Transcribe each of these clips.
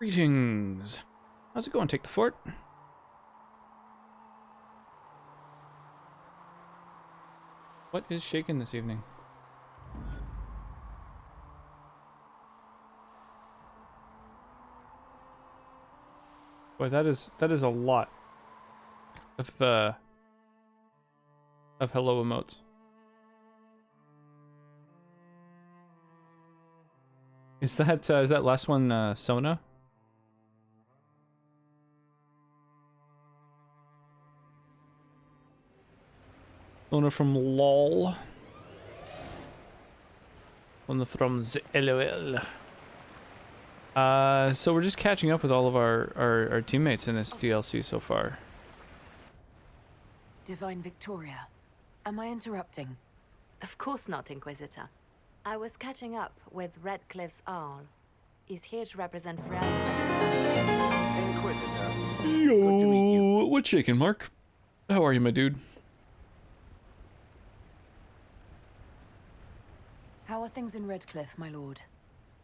Greetings. How's it going? Take the fort. What is shaking this evening? Boy, that is a lot of hello emotes. Is that last one Sona? Sona from LOL. Sona from the LOL. So we're just catching up with all of our teammates in this DLC so far. Divine Victoria, am I interrupting? Of course not, Inquisitor. I was catching up with Redcliffe's Owl. He's here to represent Freya. Inquisitor. Yo, Good to meet you. what's shaking, Mark? How are you, my dude? How are things in Redcliffe, my lord?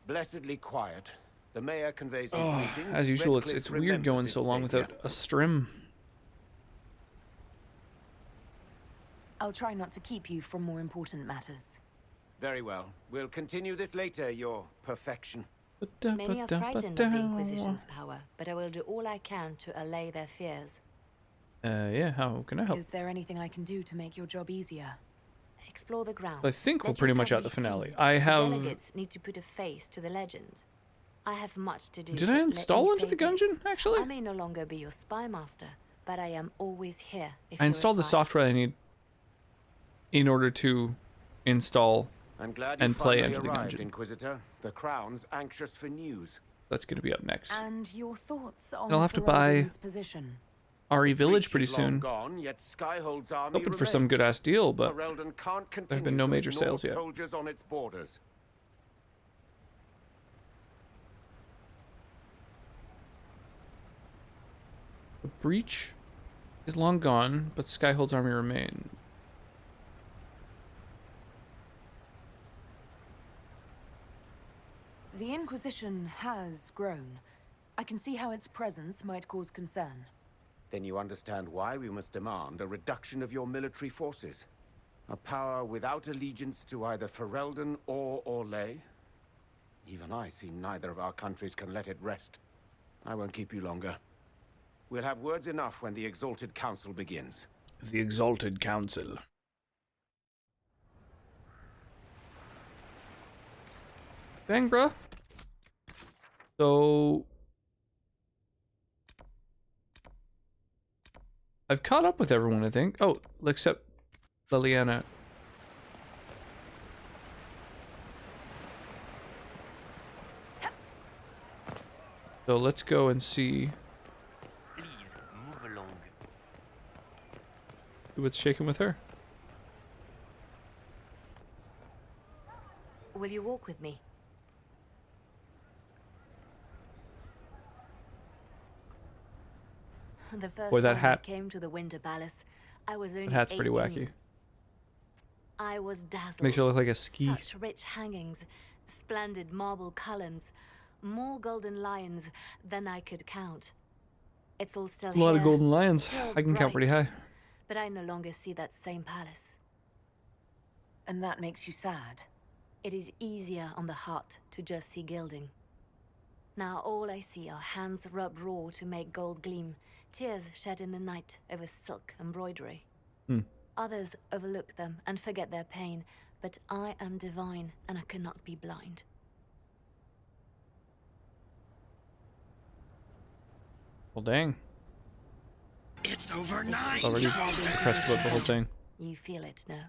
Blessedly quiet. The mayor conveys his Oh, greetings. as usual, Redcliffe it's weird remembers going its so long savior. without a strim. I'll try not to keep you from more important matters. Very well. We'll continue this later, your perfection. Many are frightened of the Inquisition's power, but I will do all I can to allay their fears. Yeah, how can I help? Is there anything I can do to make your job easier? Explore the ground. I think we're Let pretty much yourself at the be finale. seen. I The have... delegates need to put a face to the legend. I have much to do. Did but I let install me Into say the this. Gungeon, actually? I may no longer be your spy master, but I am always here if I you installed the require. software I need in order to install. I'm glad you And play finally Enter the arrived, Gungeon. Inquisitor. The Crown's anxious for news. That's going to be up next. And your thoughts on And I'll have to buy Ferelden's position? RE Village Breach pretty is long soon. Gone, yet Skyhold's army Hoping for some good remains. ass deal, but Ferelden can't continue there have been no to major ignore sales yet. soldiers on its borders. the breach is long gone, but Skyhold's army remains. The Inquisition has grown. I can see how its presence might cause concern. Then you understand why we must demand a reduction of your military forces. A power without allegiance to either Ferelden or Orlais. Even I see neither of our countries can let it rest. I won't keep you longer. We'll have words enough when the Exalted Council begins. The Exalted Council. Dang, bruh. So... I've caught up with everyone, I think. Oh, except Liliana. So let's go and see Please move along. what's shaking with her. Will you walk with me? The first Boy, that time hat- I came to the Winter Palace, I was only That hat's pretty 18. wacky. I was dazzled. Makes you look like a ski. Such rich hangings, splendid marble columns, more golden lions than I could count. It's all still A lot of here, golden lions. still I can count pretty bright, high. but I no longer see that same palace. And that makes you sad. It is easier on the heart to just see gilding. Now all I see are hands rubbed raw to make gold gleam, tears shed in the night over silk embroidery. Hmm. Others overlook them and forget their pain, but I am divine and I cannot be blind. Well, dang. It's over 9. Already Crestwood the whole thing. You feel it, no?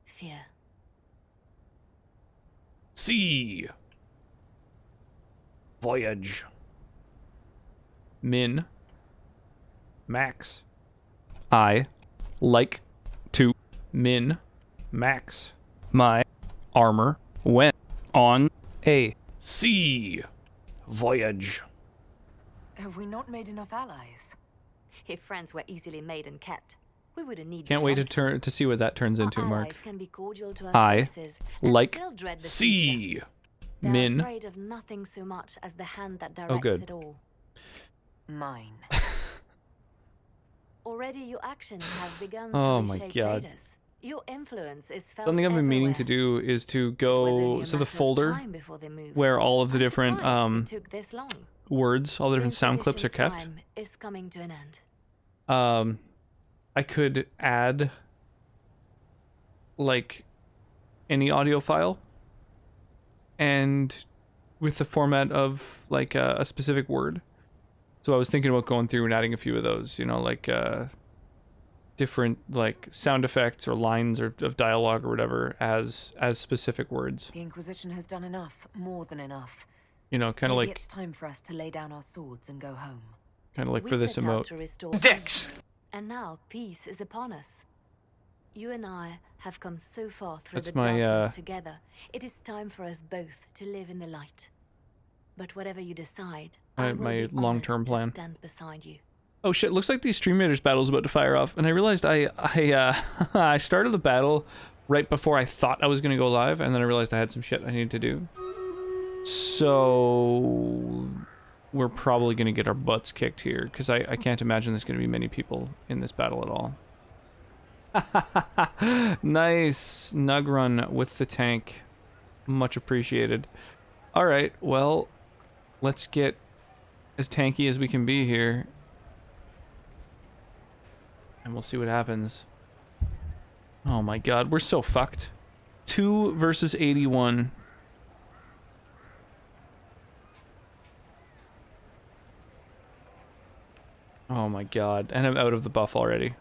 Fear. Sea. Voyage. Min. Max. I like to min max my armor when on a sea voyage. Have we not made enough allies? If friends were easily made and kept, we wouldn't need Can't wait to see what that turns into, our Mark. allies can be cordial to our I faces and like still dread the sea future. They're Min. afraid of nothing so much as the hand that Oh, directs good. it all. Mine. Already your actions have begun Oh to my reshape God. traders. Your influence is felt Something I've been meaning to everywhere. do is to It was only go a to the matter of folder time before they moved. where all of the I'm different surprised it took this long. words, all the different sound clips are Inquisition's kept. time is coming to an end. I could add like any audio file and with the format of like a specific word. So I was thinking about going through and adding a few of those, you know, like different like sound effects or lines or of dialogue or whatever as specific words. The Inquisition has done enough, more than enough. You know, kind of Maybe like it's time for us to lay down our swords and go home. for We this set out emote. to restore Dicks! peace, and now peace is upon us. You and I have come so far through That's the my, darkness together. It is time for us both to live in the light. But whatever you decide, I will my be long-term honored plan. to stand beside you. Oh shit, looks like the Stream Raiders battle is about to fire off, and I realized I I started the battle right before I thought I was gonna go live, and then I realized I had some shit I needed to do. So we're probably gonna get our butts kicked here, because I can't imagine there's gonna be many people in this battle at all. Nice nug run with the tank. Much appreciated. Alright, well, let's get as tanky as we can be here. And we'll see what happens. Oh my god, we're so fucked. 2 versus 81. Oh my god, and I'm out of the buff already.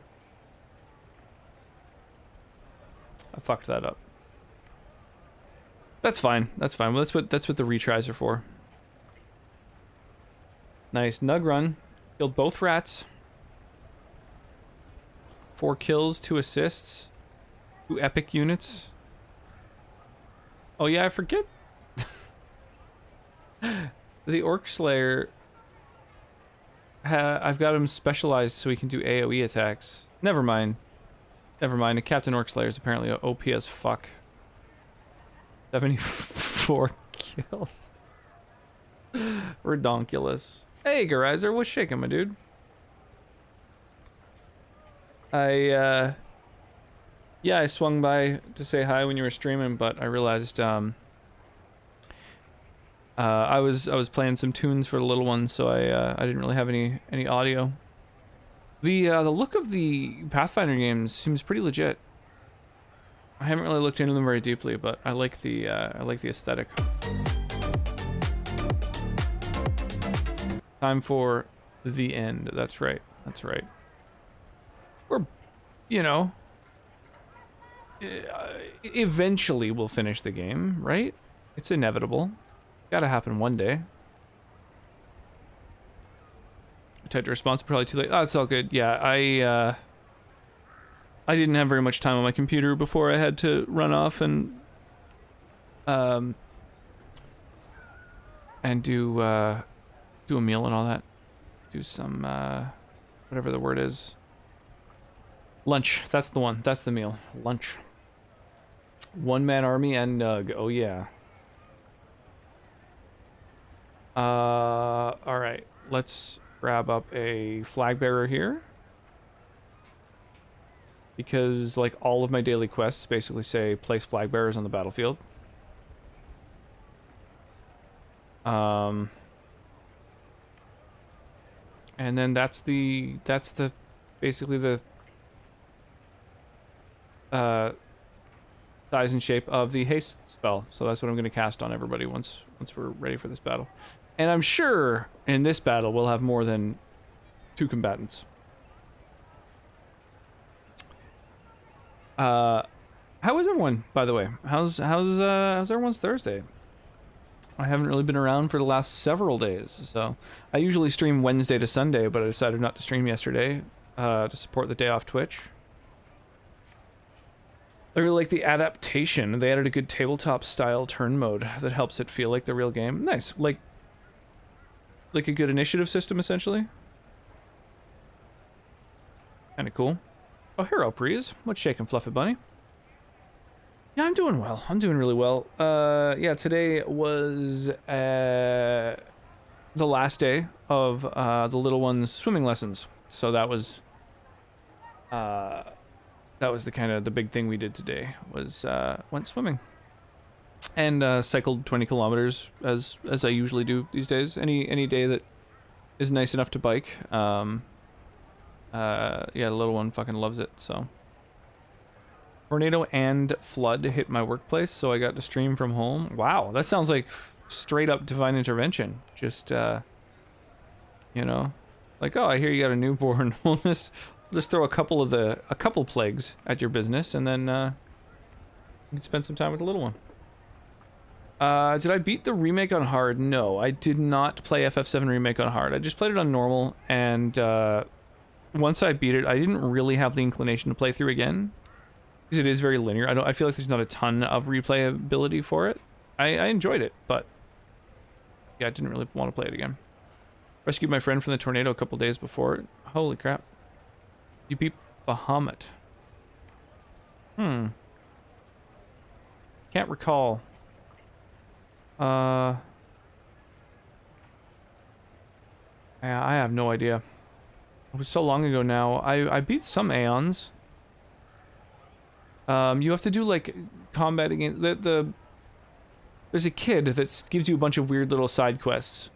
I fucked that up. That's fine. That's fine. Well, that's what the retries are for. Nice nug run. Killed both rats. 4 kills, 2 assists, 2 epic units. Oh yeah, I forget. The Orc Slayer. I've got him specialized so he can do AoE attacks. Never mind. Never mind. A Captain Orc Slayer is apparently OP as fuck. 74 kills. Redonkulous. Hey, Garizer, what's shaking, my dude? Yeah, I swung by to say hi when you were streaming, but I realized I was playing some tunes for the little one, so I didn't really have any audio. The look of the Pathfinder games seems pretty legit. I haven't really looked into them very deeply, but I like the aesthetic. Time for the end. That's right. That's right. We're, you know, eventually we'll finish the game, right? It's inevitable. Gotta happen one day. I typed a response, probably too late. Oh, it's all good. Yeah, I didn't have very much time on my computer before I had to run off and do a meal and all that. Do some whatever the word is. Lunch. That's the one. That's the meal. Lunch. One-man army and Nug. Oh yeah. Alright. Let's grab up a flag bearer here. Because, like, all of my daily quests basically say place flag bearers on the battlefield. And then that's basically the size and shape of the haste spell. So that's what I'm going to cast on everybody once we're ready for this battle. And I'm sure in this battle we'll have more than 2 combatants. How is everyone, by the way? How's everyone's Thursday? I haven't really been around for the last several days, so I usually stream Wednesday to Sunday, but I decided not to stream yesterday to support the day off Twitch. I really like the adaptation. They added a good tabletop style turn mode that helps it feel like the real game. Nice, like a good initiative system essentially. Kind of cool. Oh, hero breeze. What's shaking, Fluffy Bunny? Yeah, I'm doing well. I'm doing really well. Yeah, today was the last day of the little one's swimming lessons. So that was the kind of the big thing we did today was went swimming and cycled 20 kilometers as I usually do these days. Any day that is nice enough to bike. Yeah, the little one fucking loves it. So tornado and flood hit my workplace, so I got to stream from home. Wow, that sounds like straight up divine intervention. Just you know, like, oh, I hear you got a newborn. We'll just throw a couple plagues at your business, and then you can spend some time with the little one. Did I beat the remake on hard? No, I did not play FF7 remake on hard. I just played it on normal, and once I beat it, I didn't really have the inclination to play through again, because it is very linear. I feel like there's not a ton of replayability for it. I enjoyed it, but yeah, I didn't really want to play it again. Rescued my friend from the tornado a couple days before. Holy crap. You beat Bahamut. Can't recall. Yeah, I have no idea. It was so long ago now. I beat some Aeons. You have to do like combat against there's a kid that gives you a bunch of weird little side quests.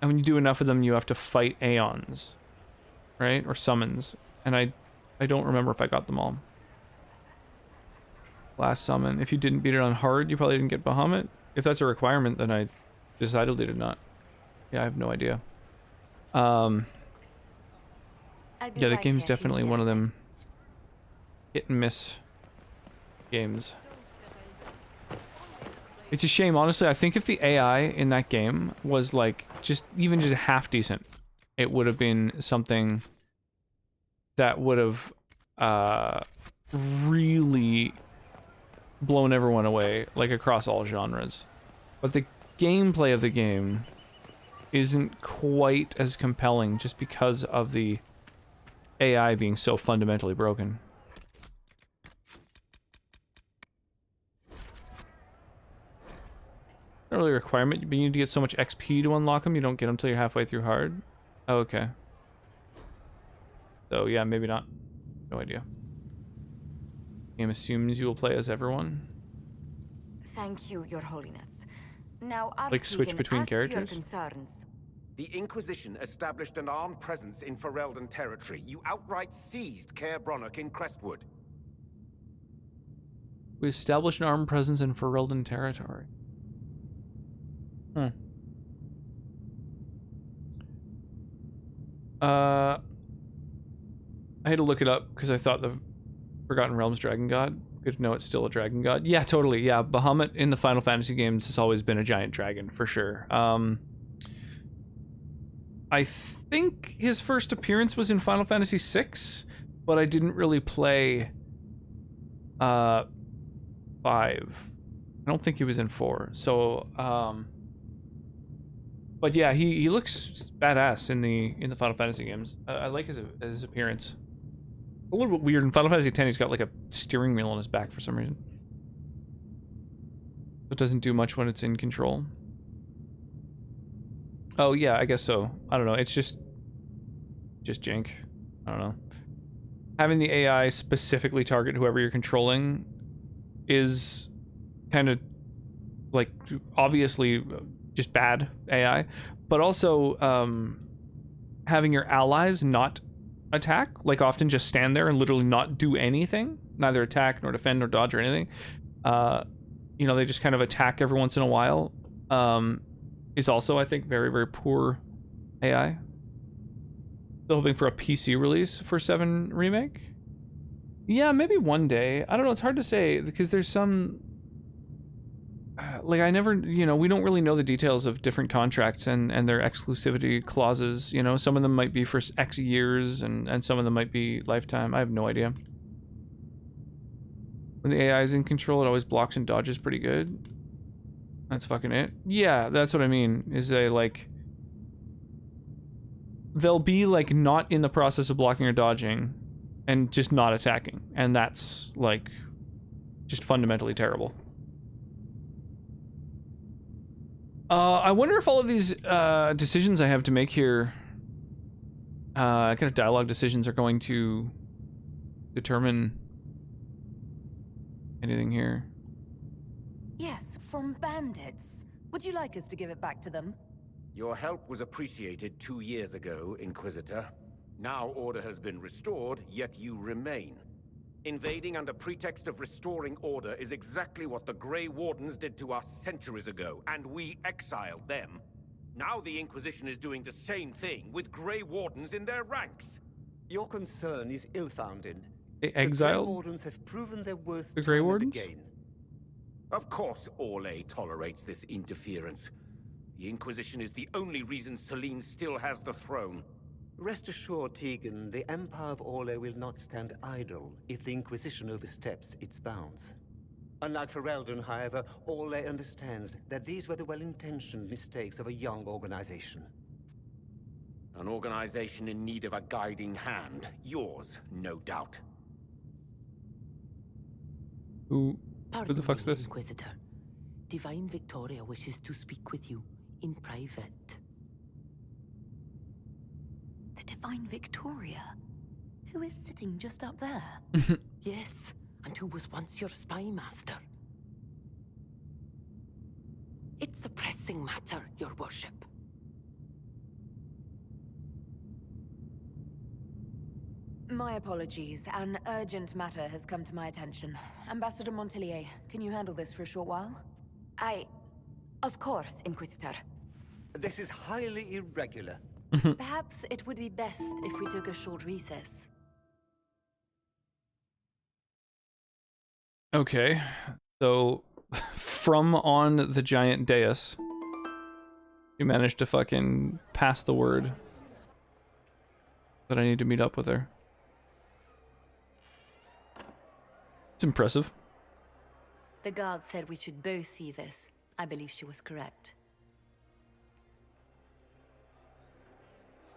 And when you do enough of them, you have to fight Aeons. Right? Or summons. And I don't remember if I got them all. Last summon. If you didn't beat it on hard, you probably didn't get Bahamut. If that's a requirement, then I decidedly did not. Yeah, I have no idea. Yeah, the game's definitely one of them hit and miss games. It's a shame, honestly. I think if the AI in that game was like even just half decent, it would have been something that would have really blown everyone away, like across all genres. But the gameplay of the game isn't quite as compelling just because of the AI being so fundamentally broken. Not really a requirement, but you need to get so much XP to unlock them. You don't get them till you're halfway through hard. Oh, okay. So yeah, maybe not. No idea. Game assumes you will play as everyone. Thank you, Your Holiness. Now, Like switch between characters? Concerns. The Inquisition established an armed presence in Ferelden territory. You outright seized Caer Bronach in Crestwood. We established an armed presence in Ferelden territory. I had to look it up because I thought the Forgotten Realms Dragon God. Good to know it's still a dragon god. Yeah, totally. Yeah, Bahamut in the Final Fantasy games has always been a giant dragon for sure. I think his first appearance was in Final Fantasy VI, but I didn't really play 5. I don't think he was in 4. So but yeah, he looks badass in the Final Fantasy games. I like his appearance. A little bit weird. In Final Fantasy X, he's got like a steering wheel on his back for some reason. It doesn't do much when it's in control. Oh yeah, I guess so. I don't know. It's just jank. I don't know. Having the AI specifically target whoever you're controlling is kind of like obviously just bad AI, but also having your allies not attack, like often just stand there and literally not do anything, neither attack nor defend nor dodge or anything. You know, they just kind of attack every once in a while. Is also, I think, very, very poor AI. Still hoping for a PC release for 7 Remake. Yeah, maybe one day. I don't know, it's hard to say because there's some like I never, you know, we don't really know the details of different contracts and their exclusivity clauses. You know, some of them might be for X years and some of them might be lifetime. I have no idea. When the AI is in control, it always blocks and dodges pretty good. That's fucking it. Yeah, that's what I mean. Is they like they'll be like not in the process of blocking or dodging and just not attacking, and that's like just fundamentally terrible. I wonder if all of these decisions I have to make here, kind of dialogue decisions, are going to determine anything here. Yes, from bandits. Would you like us to give it back to them? Your help was appreciated 2 years ago, Inquisitor. Now order has been restored, yet you remain. Invading under pretext of restoring order is exactly what the Grey Wardens did to us centuries ago, and we exiled them. Now the Inquisition is doing the same thing with Grey Wardens in their ranks. Your concern is ill-founded. They exiled The Grey Wardens have proven their worth the Grey time and Wardens? again. Of course Orlais tolerates this interference. The Inquisition is the only reason Selene still has the throne. Rest assured, Tegan, the Empire of Orlais will not stand idle if the Inquisition oversteps its bounds. Unlike Ferelden, however, Orlais understands that these were the well-intentioned mistakes of a young organization. An organization in need of a guiding hand. Yours, no doubt. Who the Pardon fuck's me, this? Inquisitor. Divine Victoria wishes to speak with you in private. The Divine Victoria? Who is sitting just up there? Yes, and who was once your spy master. It's a pressing matter, your worship. My apologies. An urgent matter has come to my attention. Ambassador Montillier, can you handle this for a short while? Of course, Inquisitor. This is highly irregular. Perhaps it would be best if we took a short recess. Okay, so from on the giant dais, you managed to fucking pass the word that I need to meet up with her. It's impressive. The guard said we should both see this. I believe she was correct.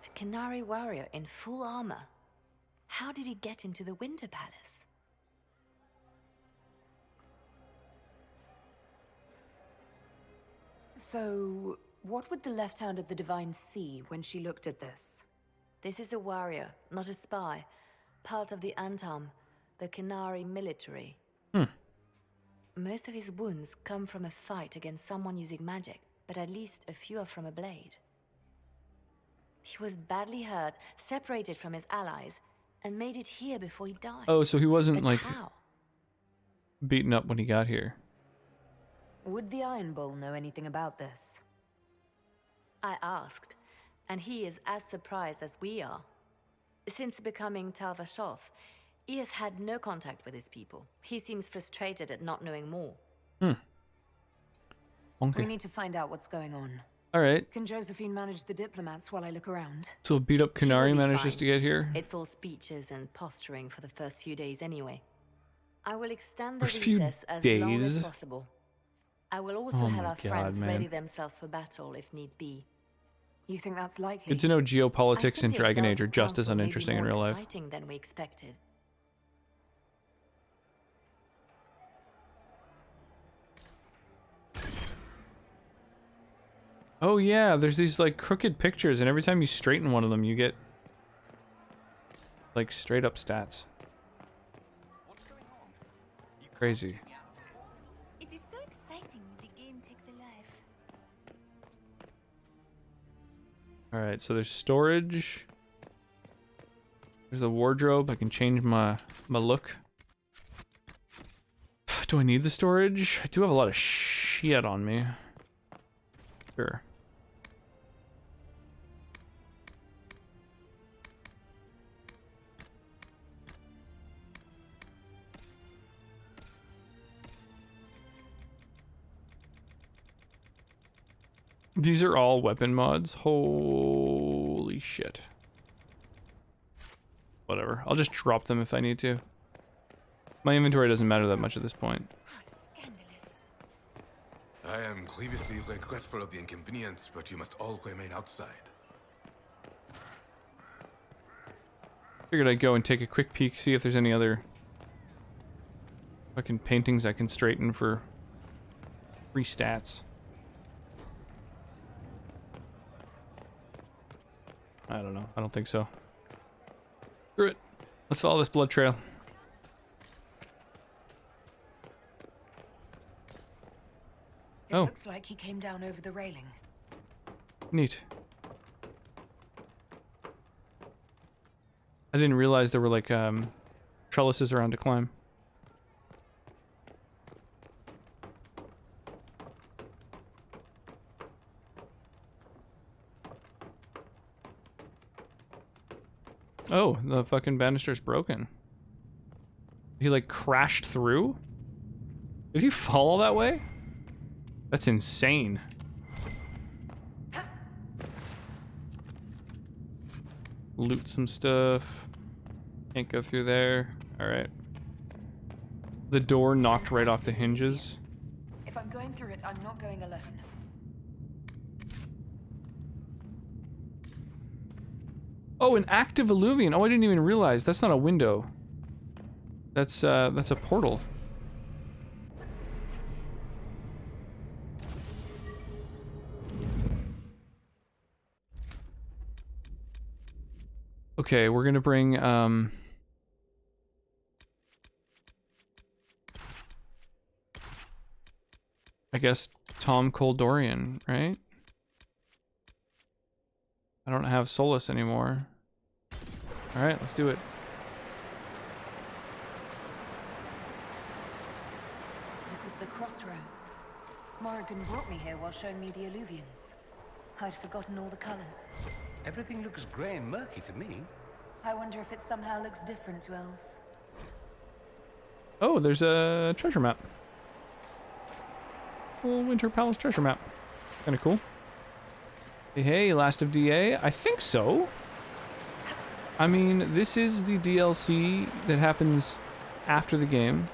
A Canary warrior in full armor. How did he get into the Winter Palace? So, what would the left hand of the Divine see when she looked at this? This is a warrior, not a spy. Part of the Antam, the Canary military. Most of his wounds come from a fight against someone using magic, but at least a few are from a blade. He was badly hurt, separated from his allies, and made it here before he died. Oh, so he wasn't But like how? beaten up when he got here. Would the Iron Bull know anything about this? I asked, and he is as surprised as we are. Since becoming Tal Vashoth, he has had no contact with his people. He seems frustrated at not knowing more. We Okay. need to find out what's going on. Alright, Can Josephine manage the diplomats while I look around? so beat up She will Canary be manages fine. to get here. It's all speeches and posturing for the first few days anyway. I will extend the First few recess as long days? as possible. I will also Oh have my our God, friends man. ready themselves for battle if need be. You think that's likely? Good to know I geopolitics think and the Dragon Age are Exalted just as Council may be uninteresting in more real life. exciting than we expected. Oh yeah, there's these like crooked pictures, and every time you straighten one of them, you get like straight up stats. Crazy. It is so exciting when the game takes a life. Alright, so there's storage. There's the wardrobe. I can change my look. Do I need the storage? I do have a lot of shit on me. Sure. These are all weapon mods. Holy shit. Whatever. I'll just drop them if I need to. My inventory doesn't matter that much at this point. How scandalous. I am grievously regretful of the inconvenience, but you must all remain outside. Figured I'd go and take a quick peek, see if there's any other Fucking paintings I can straighten for free stats. I don't know. I don't think so. Screw it. Let's follow this blood trail. It looks like he came down over the railing. Neat. I didn't realize there were like trellises around to climb. Oh, the fucking banister's broken. He like crashed through? Did he fall all that way? That's insane. Loot some stuff. Can't go through there. Alright. The door knocked right off the hinges. If I'm going through it, I'm not going alone. Oh, an active alluvian. Oh, I didn't even realize. That's not a window. That's a portal. Okay, we're gonna bring I guess Tom Coldorian, right? I don't have Solus anymore. Alright, let's do it. This is the crossroads. Morrigan brought me here while showing me the alluvians. I'd forgotten all the colors. Everything looks grey and murky to me. I wonder if it somehow looks different to elves. Oh, there's a treasure map. A little Winter Palace treasure map. Kinda cool. Hey, Last of DA? I think so. I mean, this is the DLC that happens after the game.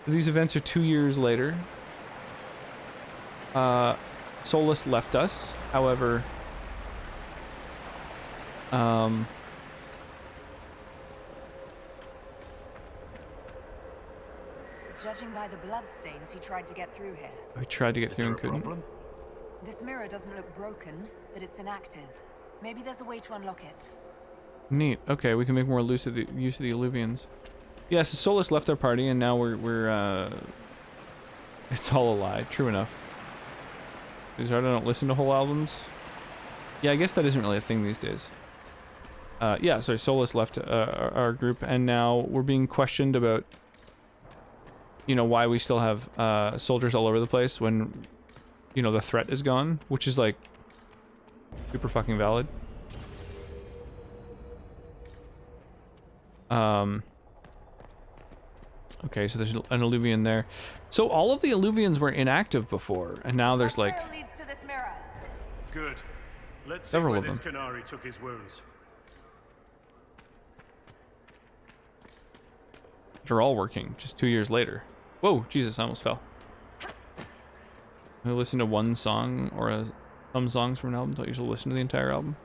These events are 2 years later. Solus left us, however... Judging by the bloodstains, he tried to get through here. I tried to get through and couldn't. Problem? This mirror doesn't look broken, but it's inactive. Maybe there's a way to unlock it. Neat. Okay, we can make more use of the alluvians. Yeah, so Solus left our party, and now we're it's all a lie. True enough. Because I don't listen to whole albums. Yeah, I guess that isn't really a thing these days. Yeah, sorry, Solus left our group, and now we're being questioned about, you know, why we still have soldiers all over the place when, you know, the threat is gone, which is like super fucking valid. Okay, so there's an alluvian there. So all of the alluvians were inactive before, and now there's like Leads to this mirror. Good. Let's see several where of this them. Canary took his wounds. They're all working, just 2 years later. Whoa, Jesus, I almost fell. I listen to one song or some songs from an album. Don't usually listen to the entire album.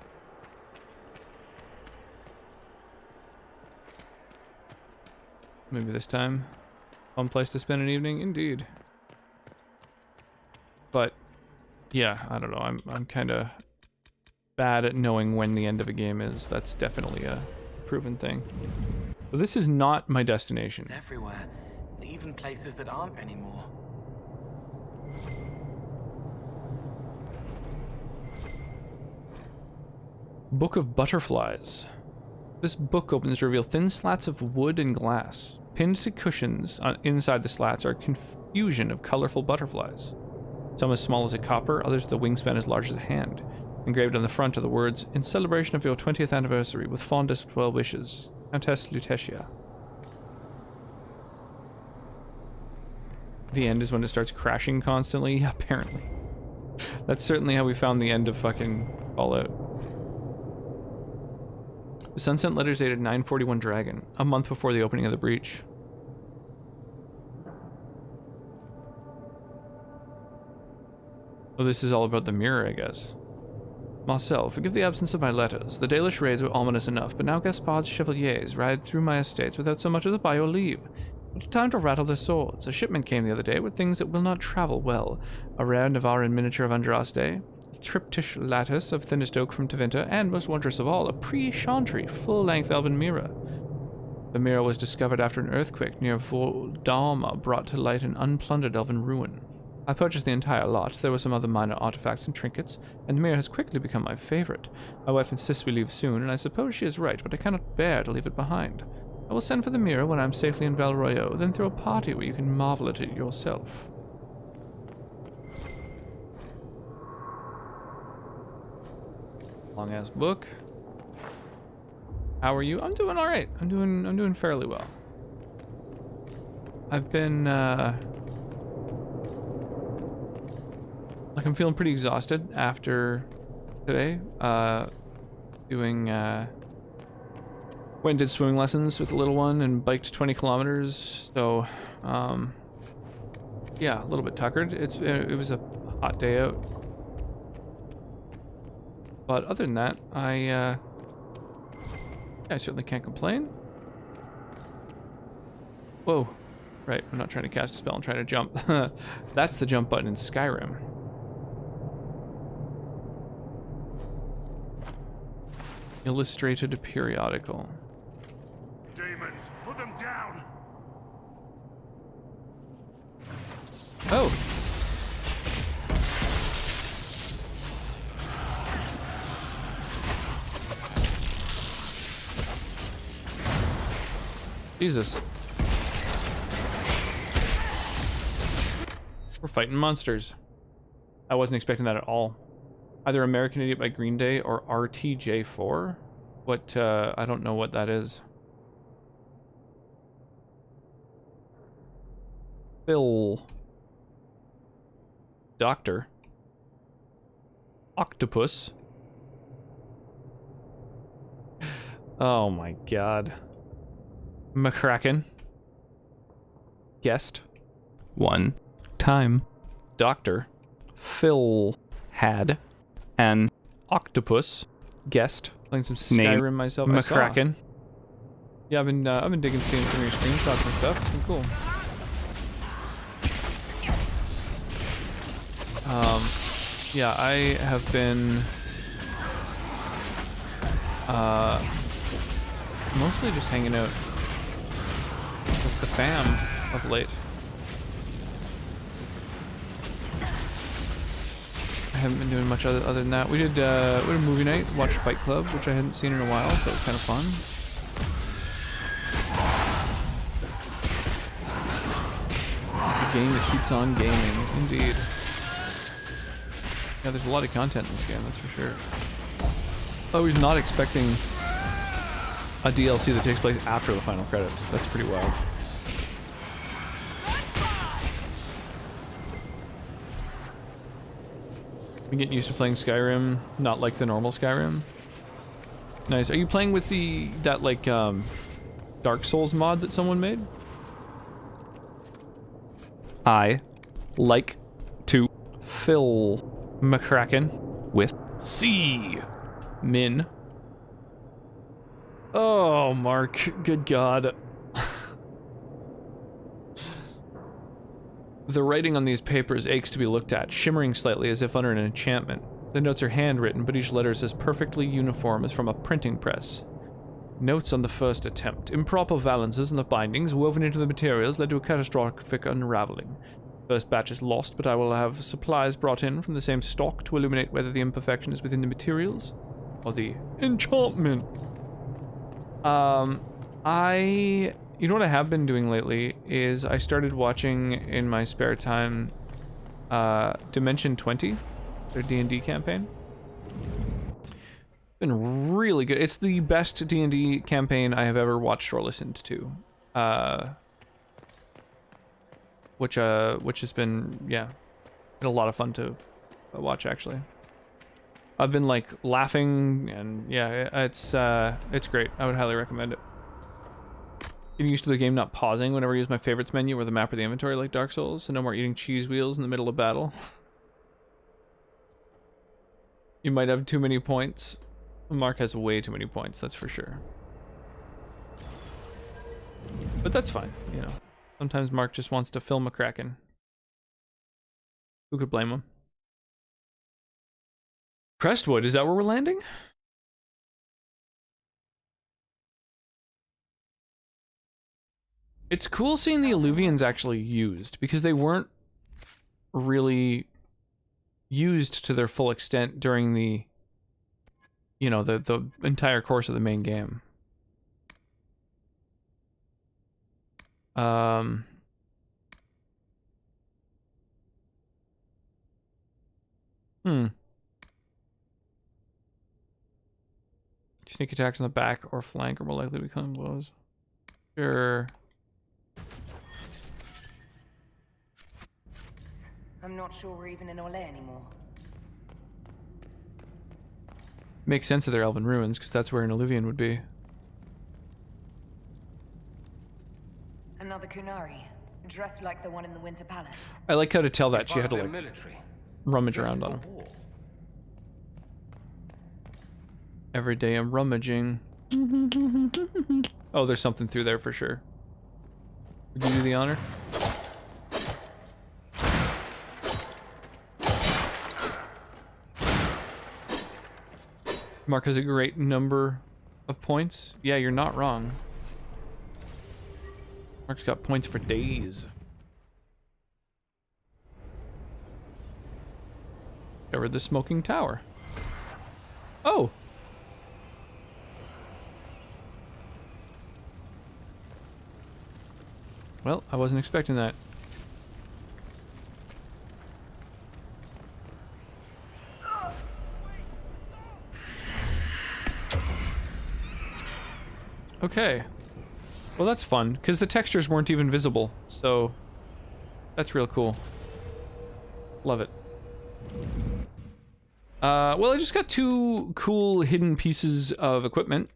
Maybe this time. Fun place to spend an evening, indeed. But yeah, I don't know. I'm kind of bad at knowing when the end of a game is. That's definitely a proven thing. But this is not my destination. It's everywhere, even places that aren't anymore. Book of Butterflies. This book opens to reveal thin slats of wood and glass. Pinned to cushions inside the slats are a confusion of colorful butterflies. Some as small as a copper, others with a wingspan as large as a hand. Engraved on the front are the words, "In celebration of your 20th anniversary, with fondest well wishes, Countess Lutetia." The end is when it starts crashing constantly? Yeah, apparently. That's certainly how we found the end of fucking Fallout. The Sunset Letters dated 941 Dragon, a month before the opening of the breach. Oh, this is all about the mirror, I guess. Marcel, forgive the absence of my letters. The Dalish raids were ominous enough, but now Gaspard's chevaliers ride through my estates without so much as a by your leave. But time to rattle their swords. A shipment came the other day with things that will not travel well. A rare Navaran miniature of Andraste, a triptych lattice of thinnest oak from Tevinter, and, most wondrous of all, a pre-Chantry, full-length elven mirror. The mirror was discovered after an earthquake near Voldama brought to light an unplundered elven ruin. I purchased the entire lot. There were some other minor artifacts and trinkets, and the mirror has quickly become my favorite. My wife insists we leave soon, and I suppose she is right, but I cannot bear to leave it behind. I will send for the mirror when I am safely in Val Royeaux, then throw a party where you can marvel at it yourself. Long-ass book. How are you? I'm doing all right. I'm doing fairly well. I've been like I'm feeling pretty exhausted after today. Went and did swimming lessons with the little one and biked 20 kilometers. So, yeah, a little bit tuckered. It was a hot day out. But other than that, I certainly can't complain. Whoa. Right, I'm not trying to cast a spell, I'm trying to jump. That's the jump button in Skyrim. Illustrated periodical. Demons, put them down. Oh. Jesus. We're fighting monsters. I wasn't expecting that at all. Either American Idiot by Green Day or RTJ4. What, I don't know what that is. Phil. Doctor. Octopus. Oh my god. McCracken. Guest. One time. Doctor. Phil had an octopus. Guest. Playing some Skyrim myself. McCracken. Yeah, I've been digging seeing some of your screenshots and stuff. It's been cool. Yeah, I have been mostly just hanging out with the fam of late. I haven't been doing much other than that. We did a movie night, watched Fight Club, which I hadn't seen in a while, so it was kind of fun. The game that keeps on gaming, indeed. Yeah, there's a lot of content in this game, that's for sure. I was not expecting a DLC that takes place after the final credits. That's pretty wild. I'm getting used to playing Skyrim, not like the normal Skyrim. Nice. Are you playing with that Dark Souls mod that someone made? I like to fill McCracken with C. Min. Oh, Mark. Good God. The writing on these papers aches to be looked at, shimmering slightly as if under an enchantment. The notes are handwritten, but each letter is as perfectly uniform as from a printing press. Notes on the first attempt. Improper valences in the bindings woven into the materials led to a catastrophic unraveling. First batch is lost, but I will have supplies brought in from the same stock to illuminate whether the imperfection is within the materials or the enchantment. You know what I have been doing lately is I started watching in my spare time Dimension 20, their D&D campaign. Been really good. It's the best D&D campaign I have ever watched or listened to. Which has been, yeah, been a lot of fun to watch, actually. I've been like laughing, and yeah, it's great. I would highly recommend it. Getting used to the game not pausing whenever I use my favorites menu or the map or the inventory like Dark Souls, so no more eating cheese wheels in the middle of battle. You might have too many points. Mark has way too many points, that's for sure. But that's fine, you know. Sometimes Mark just wants to film a Kraken. Who could blame him? Crestwood, is that where we're landing? It's cool seeing the Illuvians actually used, because they weren't really used to their full extent during the, you know, the entire course of the main game. Sneak attacks on the back or flank are more likely to become blows. Sure. I'm not sure we're even in Orlais anymore. Makes sense of their elven ruins, because that's where an Illuvian would be. Another Kunari, dressed like the one in the Winter Palace. I like how to tell that she had to like rummage around on them. Every day I'm rummaging. Oh, there's something through there for sure. Would you do the honor? Mark has a great number of points. Yeah, you're not wrong. Mark's got points for days. Discovered the smoking tower. Oh! Well, I wasn't expecting that. Okay. Well, that's fun, because the textures weren't even visible, so that's real cool. Love it. Well, I just got 2 cool hidden pieces of equipment.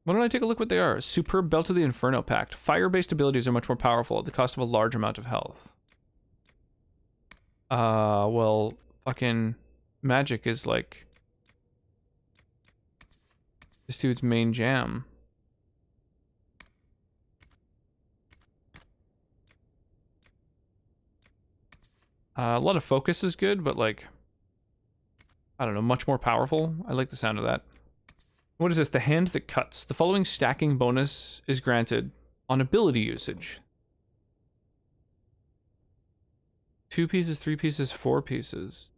Why don't I take a look what they are? Superb Belt of the Inferno Pact. Fire-based abilities are much more powerful at the cost of a large amount of health. Well, fucking magic is like this dude's main jam. A lot of focus is good, but like, I don't know, much more powerful. I like the sound of that. What is this? The Hand That Cuts. The following stacking bonus is granted on ability usage. 2 pieces, 3 pieces, 4 pieces.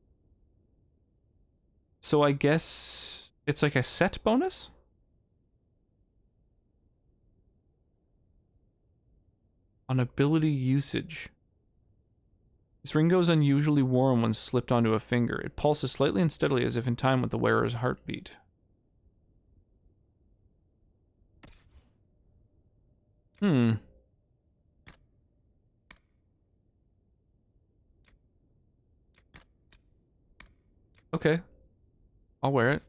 So I guess it's like a set bonus? On ability usage. This ring goes unusually warm when slipped onto a finger. It pulses slightly and steadily as if in time with the wearer's heartbeat. Okay. I'll wear it.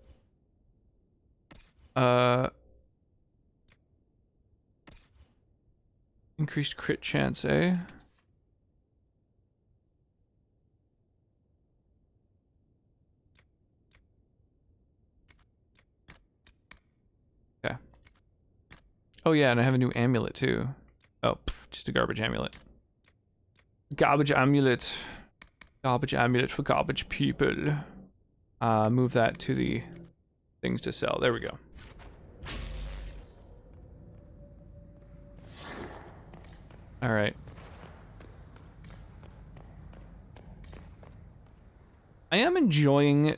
Increased crit chance, eh? Okay. Oh yeah, and I have a new amulet too. Oh, just a garbage amulet. Garbage amulet. Garbage amulet for garbage people. Move that to the things to sell. There we go. All right. I am enjoying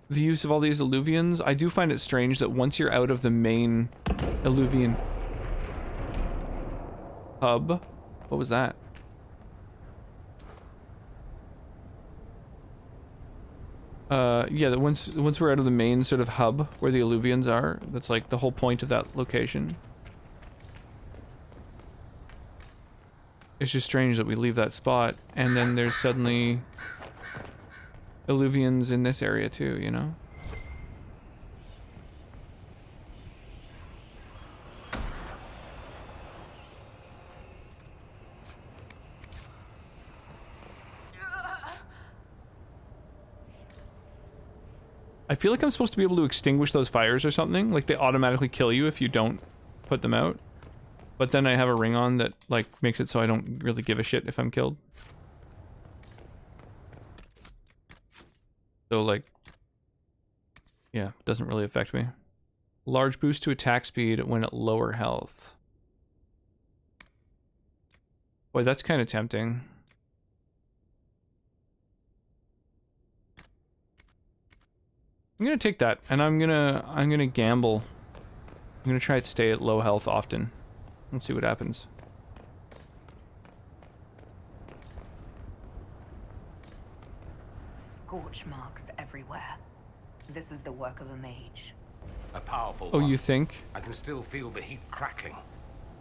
the use of all these Illuvians. I do find it strange that once you're out of the main Illuvian hub, what was that? Yeah, that once we're out of the main sort of hub where the Illuvians are, that's like the whole point of that location. It's just strange that we leave that spot and then there's suddenly Illuvians in this area too, you know? I feel like I'm supposed to be able to extinguish those fires or something. Like they automatically kill you if you don't put them out. But then I have a ring on that like makes it so I don't really give a shit if I'm killed. So like, yeah, it doesn't really affect me. Large boost to attack speed when at lower health. Boy, that's kind of tempting. I'm gonna take that, and I'm gonna gamble. I'm gonna try to stay at low health often. Let's see what happens. Scorch marks everywhere. This is the work of a mage. A powerful Oh, one. you think? I can still feel the heat crackling.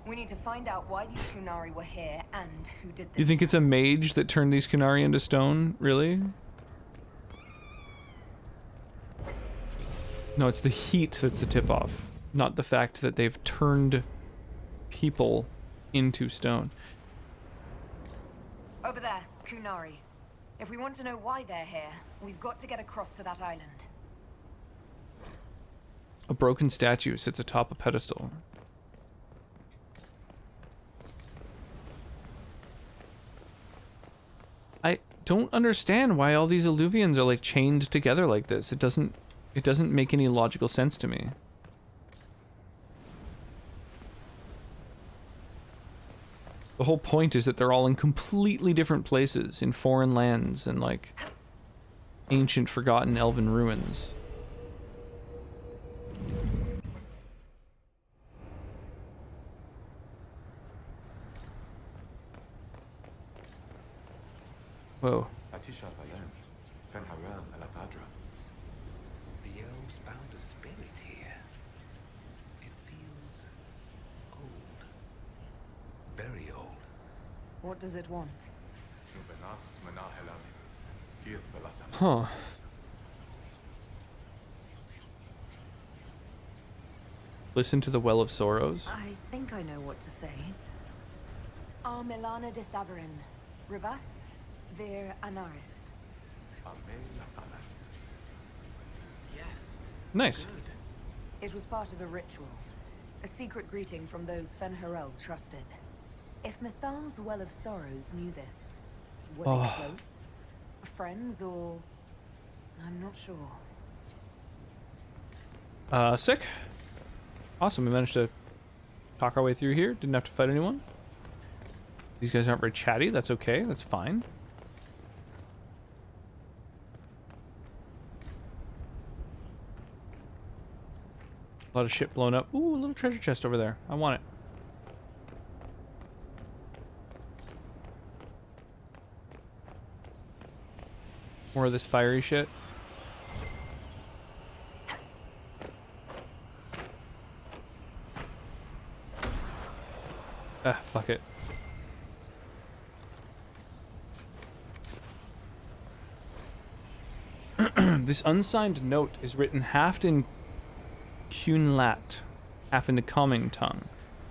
We need to find out why these Kunari were here and who did this. You think it's a mage that turned these Kunari into stone? Really? No, it's the heat that's the tip-off, not the fact that they've turned people into stone. Over there, Kunari. If we want to know why they're here, we've got to get across to that island. A broken statue sits atop a pedestal. I don't understand why all these Illuvians are like chained together like this. It doesn't make any logical sense to me. The whole point is that they're all in completely different places, in foreign lands and like ancient forgotten elven ruins. Whoa. The elves found a spirit here. It feels old. Very old. What does it want? Huh. Listen to the Well of Sorrows. I think I know what to say. Milana de Thaverin. Rivas, Vir Anaris. Yes. Nice. Good. It was part of a ritual. A secret greeting from those Fen'Harel trusted. If Mithal's Well of Sorrows knew this, were they close? Friends or... I'm not sure. Sick. Awesome, we managed to talk our way through here. Didn't have to fight anyone. These guys aren't very chatty. That's okay. That's fine. A lot of shit blown up. Ooh, a little treasure chest over there. I want it. More of this fiery shit. Ah, fuck it. This unsigned note is written half in Cunlat, half in the Common tongue.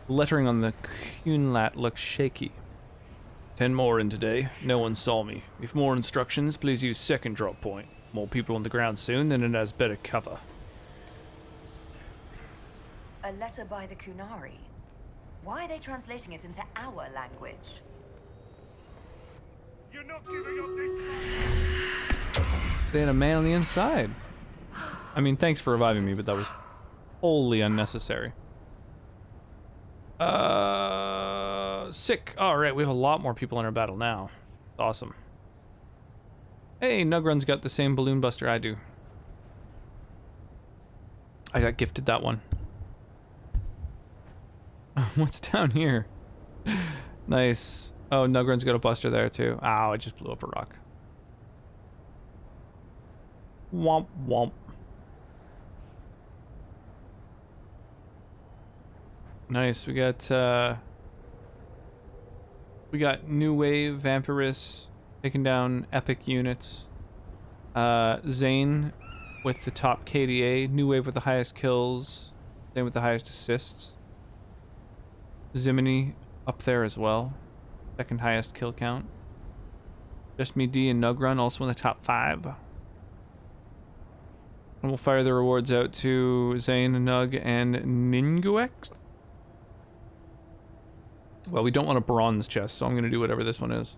The lettering on the Cunlat looks shaky. 10 more in today. No one saw me. If more instructions, please use second drop point. More people on the ground soon, then it has better cover. A letter by the Kunari. Why are they translating it into our language? You're not giving up this. They had a man on the inside. I mean, thanks for reviving me, but that was wholly unnecessary. Sick. Alright, we have a lot more people in our battle now. Awesome. Hey, Nugrun's got the same balloon buster I do. I got gifted that one. What's down here? Nice. Oh, Nugrun's got a buster there too. Ow, I just blew up a rock. Womp womp. Nice, we got New Wave, Vampirus, taking down epic units. Zane with the top KDA, New Wave with the highest kills, Zane with the highest assists. Zimini up there as well, second highest kill count. Just me, D, and Nugrun also in the top 5. And we'll fire the rewards out to Zane, Nug, and Ninguex. Well, we don't want a bronze chest, so I'm going to do whatever this one is.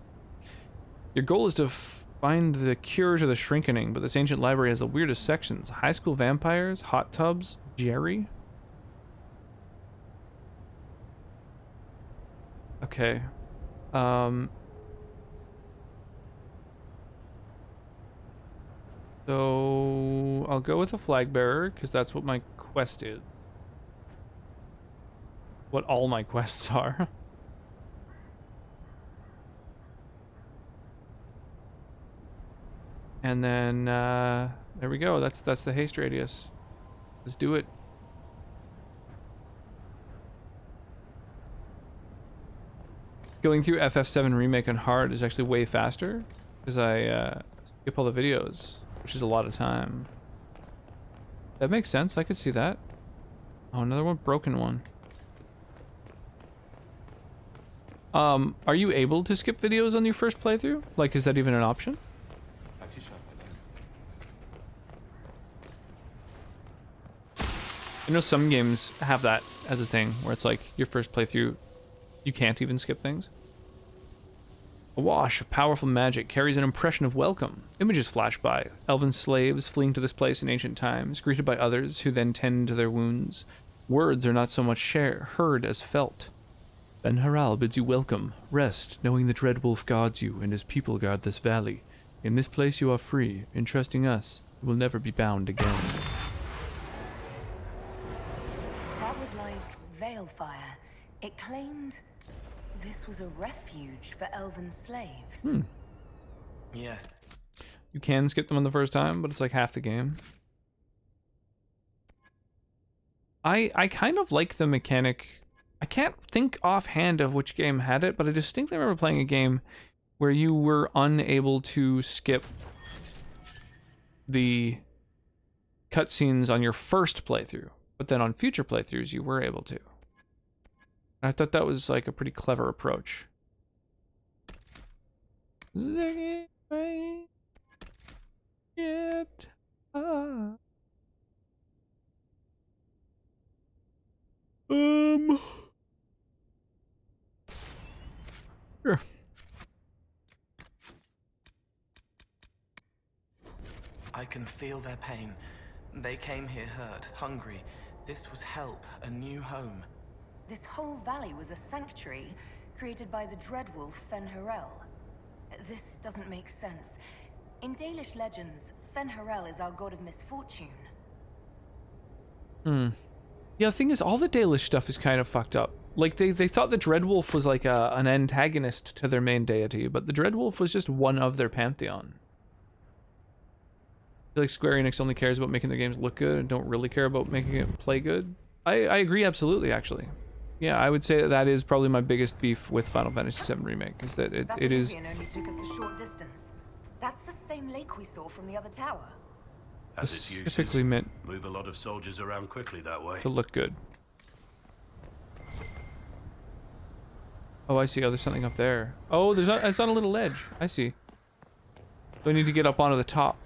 Your goal is to find the cure to the shrinkening, but this ancient library has the weirdest sections. High school vampires, hot tubs, Jerry. Okay. So I'll go with a flag bearer because that's what my quest is. What all my quests are. And then there we go. That's the haste radius. Let's do it. Going through FF7 Remake on hard is actually way faster because I skip all the videos, which is a lot of time. That makes sense. I could see that. Oh, another one, broken one. Are you able to skip videos on your first playthrough? Like, is that even an option? I know some games have that as a thing, where it's like, your first playthrough, you can't even skip things. A wash of powerful magic carries an impression of welcome. Images flash by. Elven slaves fleeing to this place in ancient times, greeted by others who then tend to their wounds. Words are not so much heard as felt. Ben Haral bids you welcome. Rest, knowing the Dread Wolf guards you, and his people guard this valley. In this place you are free. In trusting us, you will never be bound again. That was like Veilfire. It claimed this was a refuge for elven slaves. Yes. You can skip them on the first time, but it's like half the game. I kind of like the mechanic. I can't think offhand of which game had it, but I distinctly remember playing a game where you were unable to skip the cutscenes on your first playthrough, but then on future playthroughs you were able to. I thought that was like a pretty clever approach. Sure. I can feel their pain. They came here hurt, hungry. This was help, a new home. This whole valley was a sanctuary created by the Dreadwolf Fen'Harel. This doesn't make sense. In Dalish legends, Fen'Harel is our god of misfortune. Yeah, the thing is, all the Dalish stuff is kind of fucked up. Like, they thought the Dreadwolf was like an antagonist to their main deity, but the Dreadwolf was just one of their pantheon. I feel like Square Enix only cares about making their games look good and don't really care about making it play good. I agree absolutely, actually. Yeah, I would say that is probably my biggest beef with Final Fantasy VII Remake, is that it is... only took us a short distance. That's the same lake we saw from the other tower. As its specifically uses, meant move a lot of soldiers around quickly that way. to look good. Oh, I see. Oh, there's something up there. Oh, it's on a little ledge. I see. So I need to get up onto the top.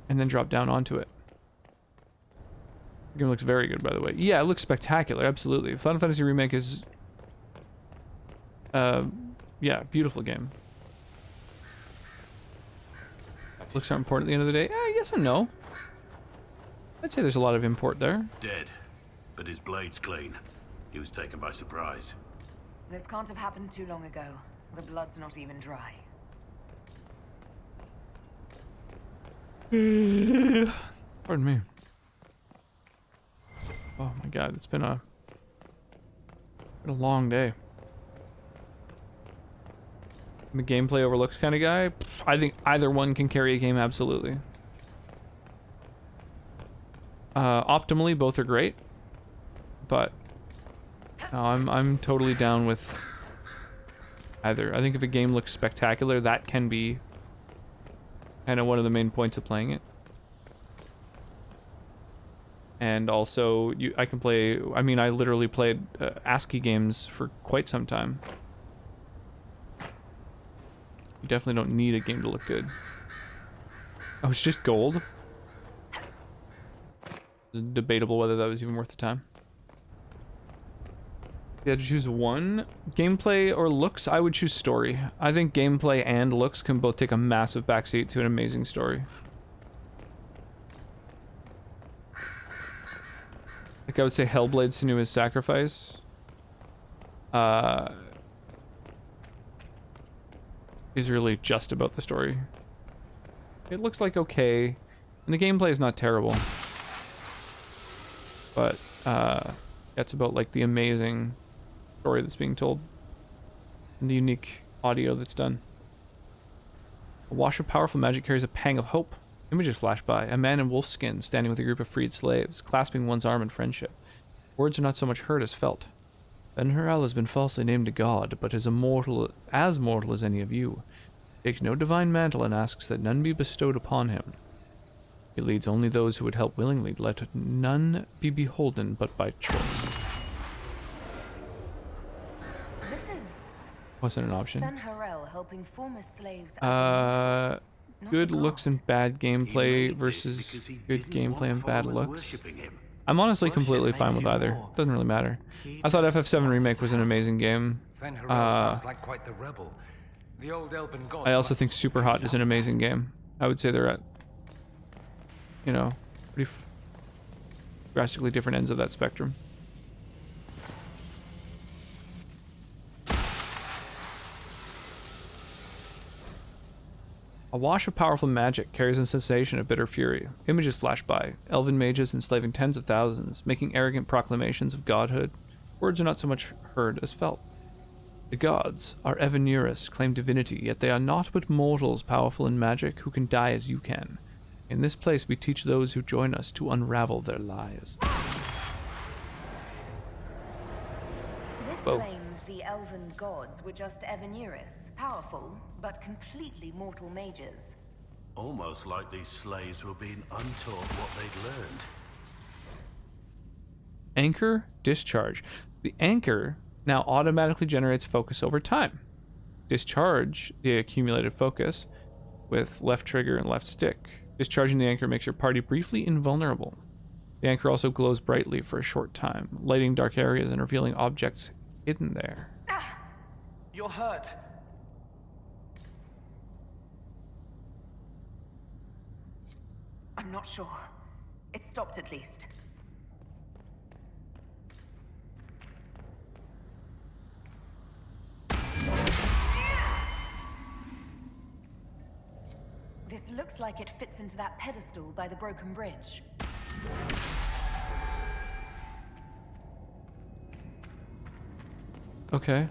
And then drop down onto it. The game looks very good, by the way. Yeah, it looks spectacular. Absolutely. Final Fantasy Remake is... yeah, beautiful game. Looks not important at the end of the day. Yes and no. I'd say there's a lot of import there. Dead, but his blade's clean. He was taken by surprise. This can't have happened too long ago. The blood's not even dry. Pardon me. Oh my god, it's been a long day. I'm a gameplay overlooks kind of guy. I think either one can carry a game absolutely. Optimally, both are great, but no, I'm totally down with either. I think if a game looks spectacular, that can be kind of one of the main points of playing it. And also, I can play. I mean, I literally played ASCII games for quite some time. You definitely don't need a game to look good. Oh, it's just gold? Debatable whether that was even worth the time. You had to choose one, gameplay or looks. I would choose story. I think gameplay and looks can both take a massive backseat to an amazing story. Like I would say Hellblade's Senua's Sacrifice is really just about the story. It looks like okay, and the gameplay is not terrible, but it's about like the amazing story that's being told and the unique audio that's done. A wash of powerful magic carries a pang of hope. Images flash by. A man in wolf skin standing with a group of freed slaves, clasping one's arm in friendship. Words are not so much heard as felt. Ben-Hurel has been falsely named a god, but is mortal as any of you. He takes no divine mantle and asks that none be bestowed upon him. He leads only those who would help willingly, let none be beholden but by choice. Wasn't an option. Ben-Hurel helping former slaves as good looks and bad gameplay versus good gameplay and bad looks. I'm honestly completely fine with either. Doesn't really matter. I thought FF7 Remake was an amazing game. I also think Super Hot is an amazing game. I would say they're at, you know, pretty drastically different ends of that spectrum. A wash of powerful magic carries a sensation of bitter fury. Images flash by. Elven mages enslaving tens of thousands, making arrogant proclamations of godhood. Words are not so much heard as felt. The gods are ever near us, claim divinity, yet they are not but mortals powerful in magic who can die as you can. In this place we teach those who join us to unravel their lies. This claims the elven gods were just Evaneris, powerful, but completely mortal mages. Almost like these slaves were being untaught what they'd learned. Anchor, discharge. The anchor now automatically generates focus over time. Discharge the accumulated focus with left trigger and left stick. Discharging the anchor makes your party briefly invulnerable. The anchor also glows brightly for a short time, lighting dark areas and revealing objects hidden there. Ah! You're hurt. I'm not sure. It stopped at least. This looks like it fits into that pedestal by the broken bridge. Okay.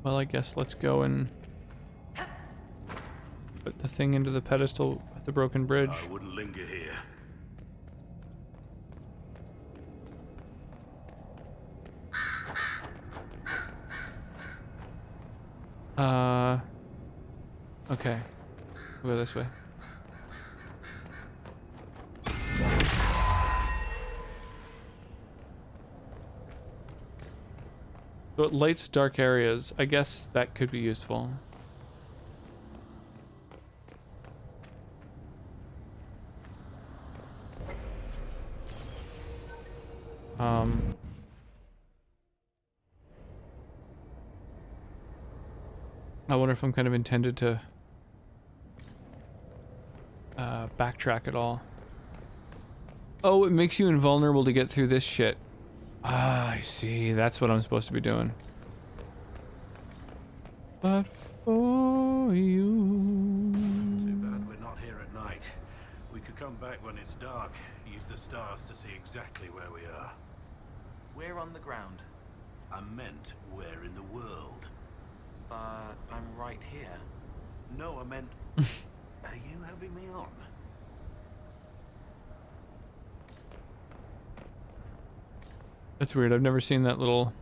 Well, I guess let's go and put the thing into the pedestal at the broken bridge. I wouldn't linger here. Okay. We'll go this way. So it lights dark areas. I guess that could be useful. I wonder if I'm kind of intended to backtrack at all. Oh, it makes you invulnerable to get through this shit. Ah, I see. That's what I'm supposed to be doing. But for you... Too bad we're not here at night. We could come back when it's dark, use the stars to see exactly where we are. We're on the ground. I meant where in the world. But I'm right here. No, I meant... Are you having me on? That's weird. I've never seen that little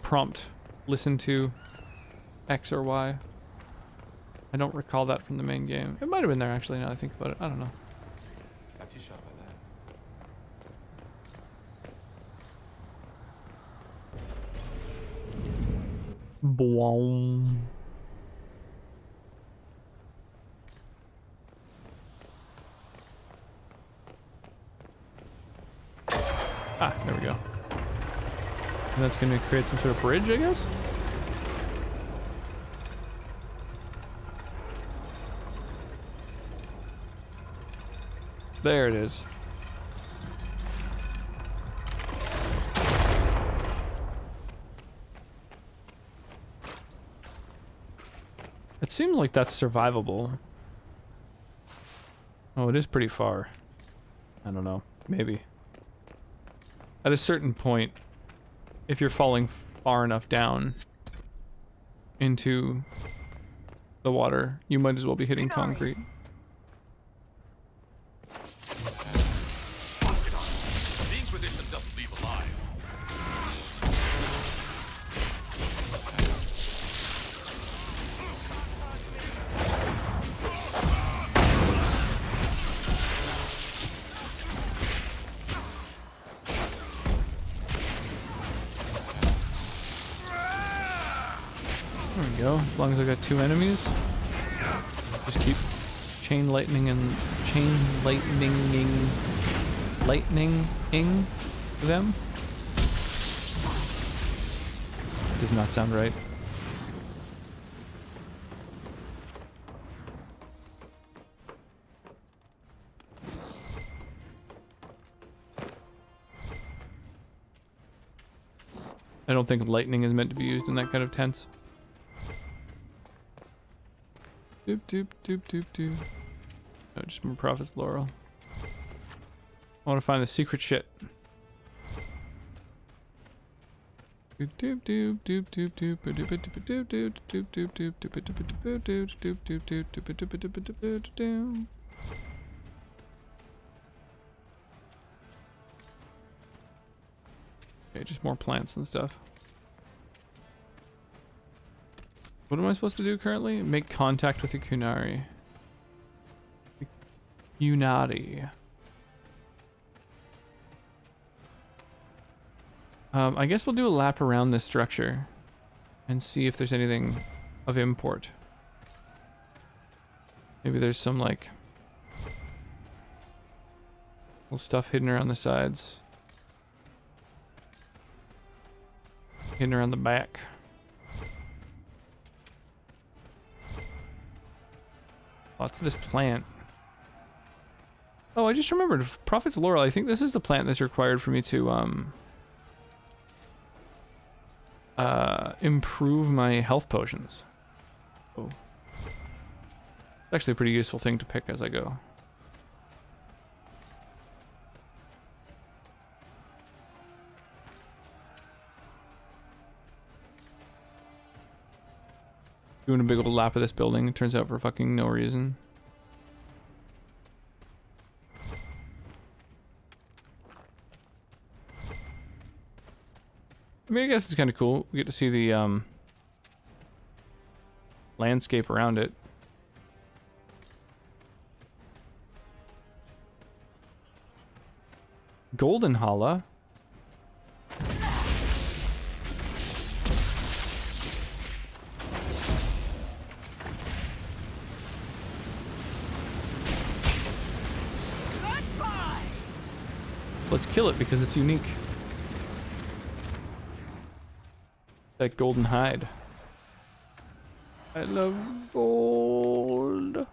prompt. Listen to X or Y. I don't recall that from the main game. It might have been there actually now that I think about it. I don't know. Boom. And that's going to create some sort of bridge, I guess? There it is. It seems like that's survivable. Oh, it is pretty far. I don't know. Maybe. At a certain point, if you're falling far enough down into the water, you might as well be hitting concrete. The Inquisition doesn't leave alive. There we go. As long as I got 2 enemies, just keep chain lightninging them. Does not sound right. I don't think lightning is meant to be used in that kind of tense. Doop doop doop doop doop. Oh, just more Prophet's Laurel. I want to find the secret shit. Doop doop doop doop doop doop doop doop doop doop doop doop doop doop doop doop doop doop doop doop. Okay, just more plants and stuff. What am I supposed to do currently? Make contact with the Kunari. Unati. I guess we'll do a lap around this structure and see if there's anything of import. Maybe there's some like little stuff hidden around the sides. Hidden around the back. Lots of this plant. Oh, I just remembered. Prophet's Laurel. I think this is the plant that's required for me to improve my health potions. Oh. It's actually a pretty useful thing to pick as I go. Doing a big old lap of this building, it turns out for fucking no reason. I mean, I guess it's kind of cool. We get to see the landscape around it. Golden Hala. Let's kill it because it's unique. That golden hide. I love gold.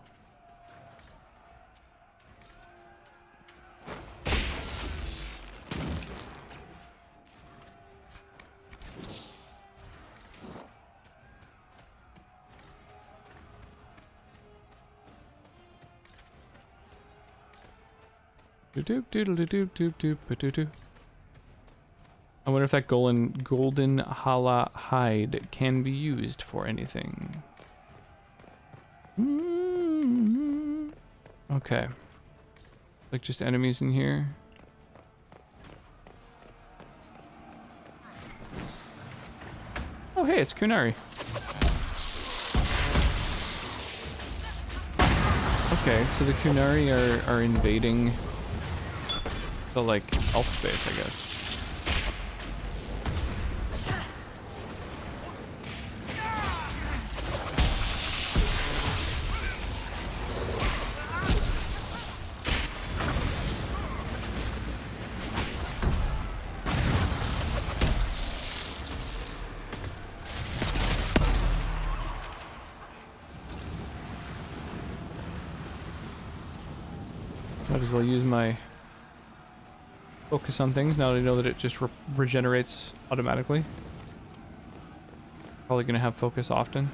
I wonder if that golden hala hide can be used for anything. Okay. Like just enemies in here. Oh hey, it's Kunari. Okay, so the Kunari are invading the like elf space, I guess. as well use my focus on things now that I know that it just regenerates automatically. Probably gonna have focus often.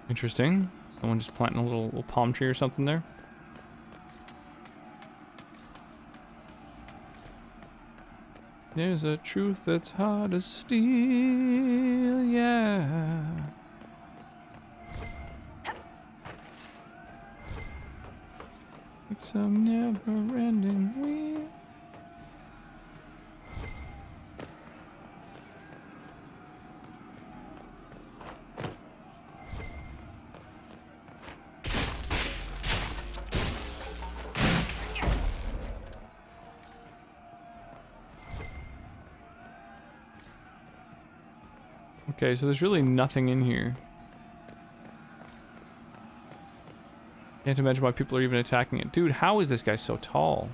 Interesting. Someone just planting a little palm tree or something there. There's a truth that's hard as steel, yeah. It's a never-ending wheel. Okay, so there's really nothing in here. Can't imagine why people are even attacking it. Dude, how is this guy so tall?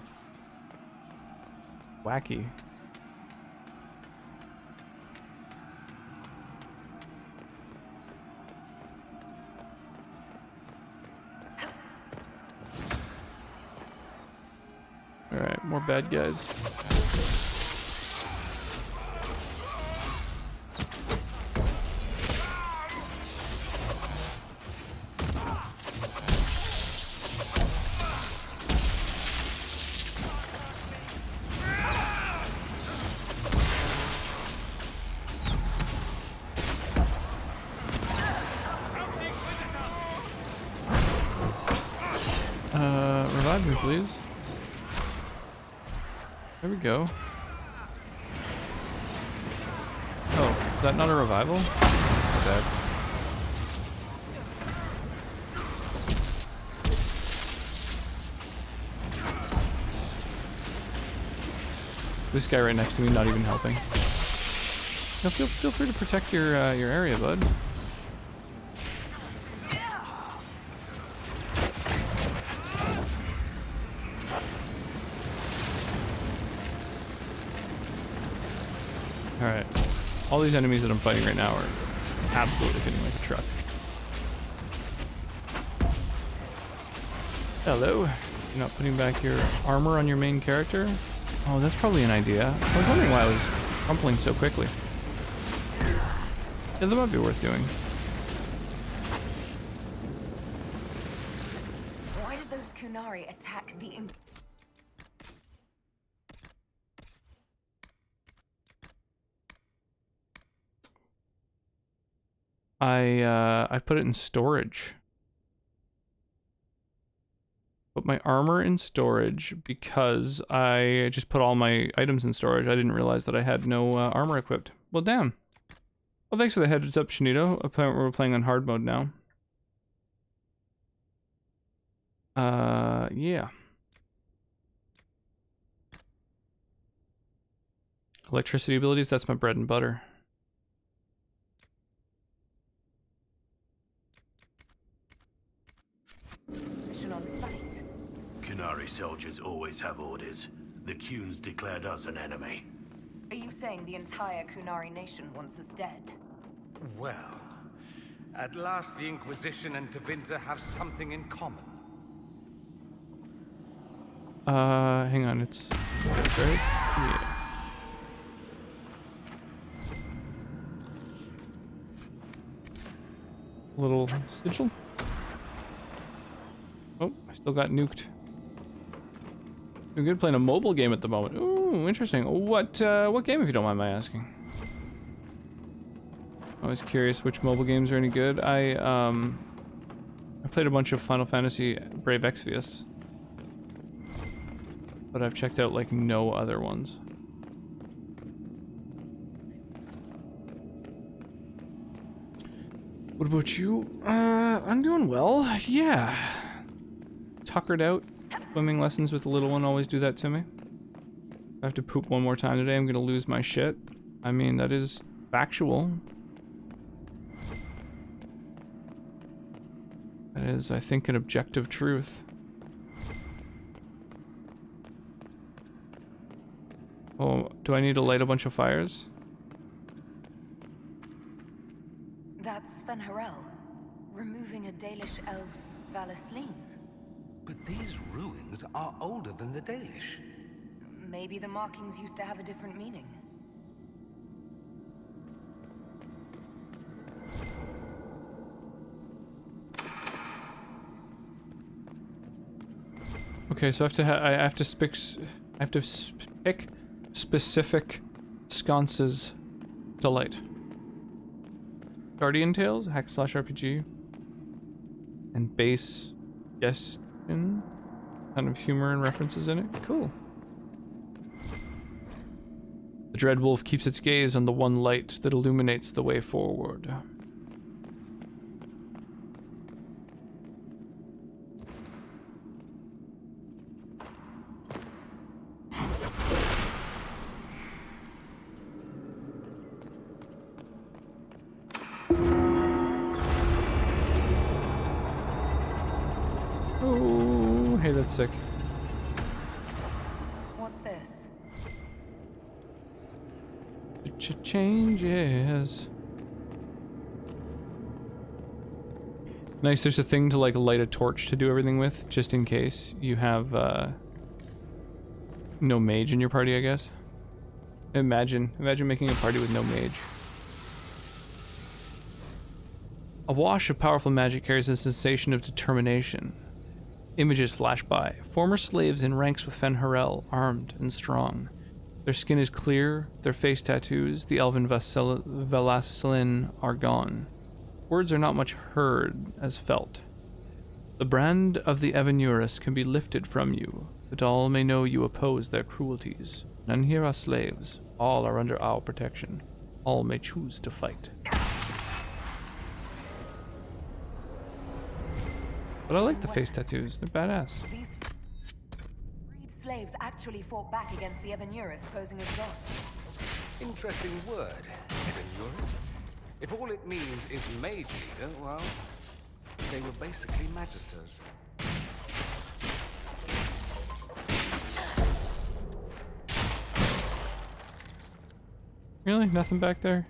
Wacky. Alright, more bad guys. Revive me, please. There we go. Oh, is that not a revival? Sad. This guy right next to me not even helping. No, feel free to protect your area, bud. Alright. All these enemies that I'm fighting right now are absolutely hitting like a truck. Hello. You're not putting back your armor on your main character? Oh, that's probably an idea. I was wondering why I was crumpling so quickly. Yeah, that might be worth doing. Why did those Kunari attack the... I put it in storage. Put my armor in storage because I just put all my items in storage. I didn't realize that I had no armor equipped. Well, damn. Well, thanks for the heads up, Shinito. Apparently we're playing on hard mode now. Yeah. Electricity abilities, that's my bread and butter. Mission on site. Kunari soldiers always have orders. The Kunes declared us an enemy. Are you saying the entire Kunari nation wants us dead? Well, at last the Inquisition and Tevinter have something in common. Hang on, it's this, right? Yeah. Little sigil. Oh, I still got nuked. Doing good playing a mobile game at the moment. Ooh, interesting. What game, if you don't mind my asking? I was curious which mobile games are any good. I played a bunch of Final Fantasy Brave Exvius, but I've checked out like no other ones. What about you? I'm doing well. Yeah. Tuckered out. Swimming lessons with the little one always do that to me. If I have to poop one more time today, I'm gonna lose my shit. I mean, that is factual. That is, I think, an objective truth. Oh, do I need to light a bunch of fires? Removing a Dalish elf's Valasleen. But these ruins are older than the Dalish. Maybe the markings used to have a different meaning. Okay, so I have to pick specific sconces to light. Guardian Tales, hack slash RPG, and base Gestion, kind of humor and references in it. Cool. The Dread Wolf keeps its gaze on the one light that illuminates the way forward. Oh, hey, that's sick. What's this? Changes. Nice, there's a thing to like light a torch to do everything with, just in case you have no mage in your party, I guess. Imagine making a party with no mage. A wash of powerful magic carries a sensation of determination. Images flash by. Former slaves in ranks with Fen'Harel, armed and strong. Their skin is clear, their face tattoos, the elven Valaslin are gone. Words are not much heard as felt. The brand of the Evanuris can be lifted from you, that all may know you oppose their cruelties. None here are slaves. All are under our protection. All may choose to fight. But I like the face tattoos. They're badass. These freed slaves actually fought back against the Evanuris posing as gods. Interesting word, Evanuris. If all it means is mage leader, well, they were basically magisters. Really? Nothing back there?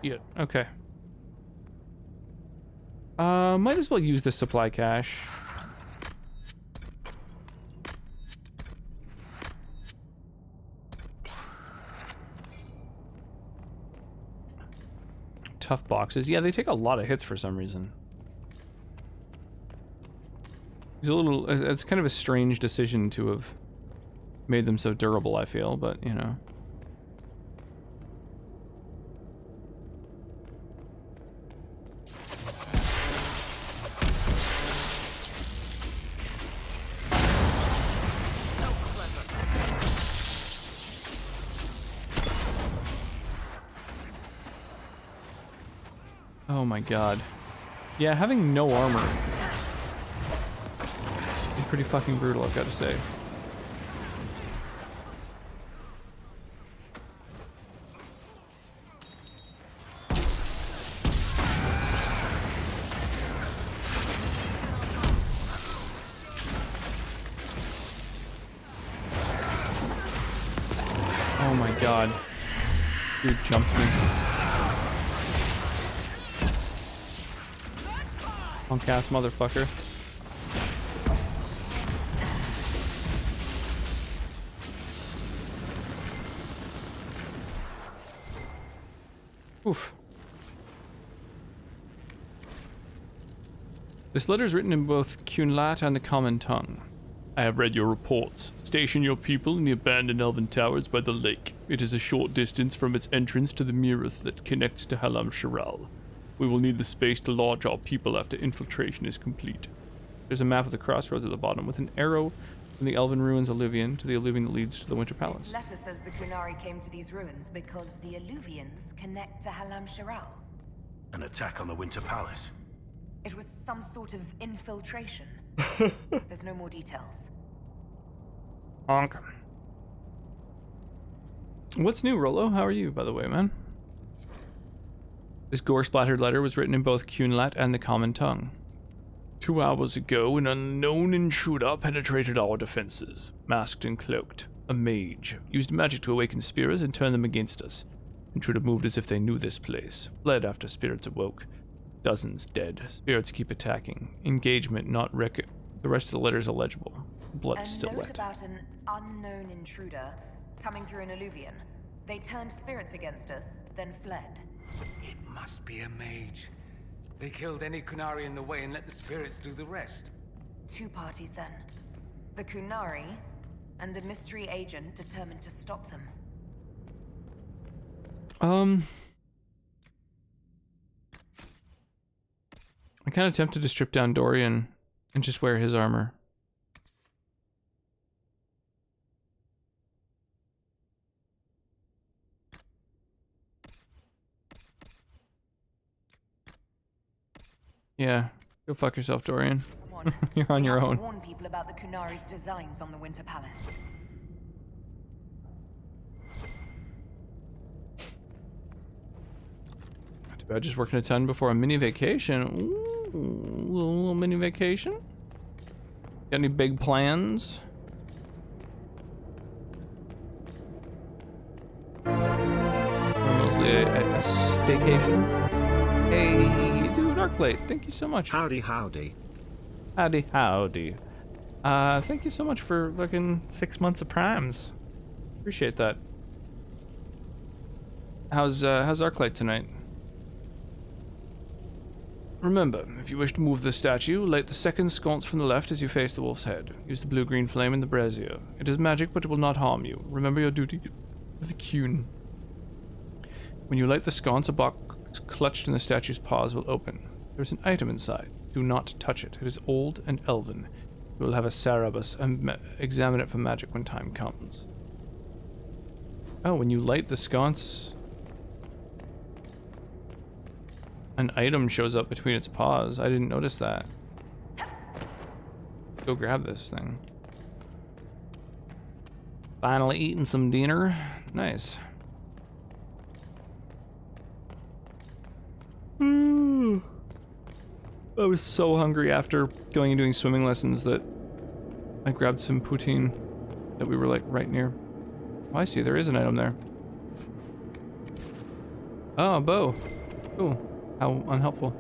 Yeah, okay. Might as well use the supply cache. Tough boxes. Yeah, they take a lot of hits for some reason. It's kind of a strange decision to have made them so durable, I feel, but, you know. Oh my god. Yeah, having no armor is pretty fucking brutal, I've got to say. Oh my god. Dude jumped me. Punk ass motherfucker. Oof. This letter is written in both Cunlat and the common tongue. I have read your reports. Station your people in the abandoned elven towers by the lake. It is a short distance from its entrance to the Mirith that connects to Halam-Sharal. We will need the space to lodge our people after infiltration is complete. There's a map of the crossroads at the bottom with an arrow from the elven ruins Alluvian to the Alluvian that leads to the Winter Palace. This letter says the Kunari came to these ruins because the Alluvians connect to Halam-Sharal. An attack on the Winter Palace. It was some sort of infiltration. There's no more details. Honk. What's new, Rolo? How are you, by the way, man? This gore-splattered letter was written in both Cunlat and the common tongue. 2 hours ago, an unknown intruder penetrated our defenses. Masked and cloaked. A mage. Used magic to awaken spirits and turn them against us. Intruder moved as if they knew this place. Fled after spirits awoke. Dozens dead. Spirits keep attacking. Engagement not record. The rest of the letters illegible. Blood A still note wet. about an unknown intruder coming through an alluvion. They turned spirits against us, then fled. It must be a mage. They killed any Kunari in the way and let the spirits do the rest. Two parties then. The Kunari and a mystery agent determined to stop them. I'm kind of tempted to strip down Dorian and just wear his armor. Yeah, go fuck yourself, Dorian. Come on. You're on your We have own. to warn people about the Kunari's designs on the Winter Palace. Not too bad, just working a ton before a mini vacation. Ooh, little mini vacation. Got any big plans? Or mostly a staycation. Hey, dude, Arclight, thank you so much. Howdy, howdy. Howdy, howdy. Thank you so much for fucking 6 months of primes. Appreciate that. How's Arclight tonight? Remember, if you wish to move the statue, light the second sconce from the left as you face the wolf's head. Use the blue-green flame in the brazier. It is magic, but it will not harm you. Remember your duty with the Cune. When you light the sconce, a box clutched in the statue's paws will open. There is an item inside. Do not touch it. It is old and elven. You will have a Sarabas and examine it for magic when time comes. Oh, when you light the sconce, an item shows up between its paws. I didn't notice that. Go grab this thing. Finally eating some dinner. Nice. I was so hungry after going and doing swimming lessons that I grabbed some poutine that we were like right near. Oh, I see, there is an item there. Oh, a bow. Cool. How unhelpful.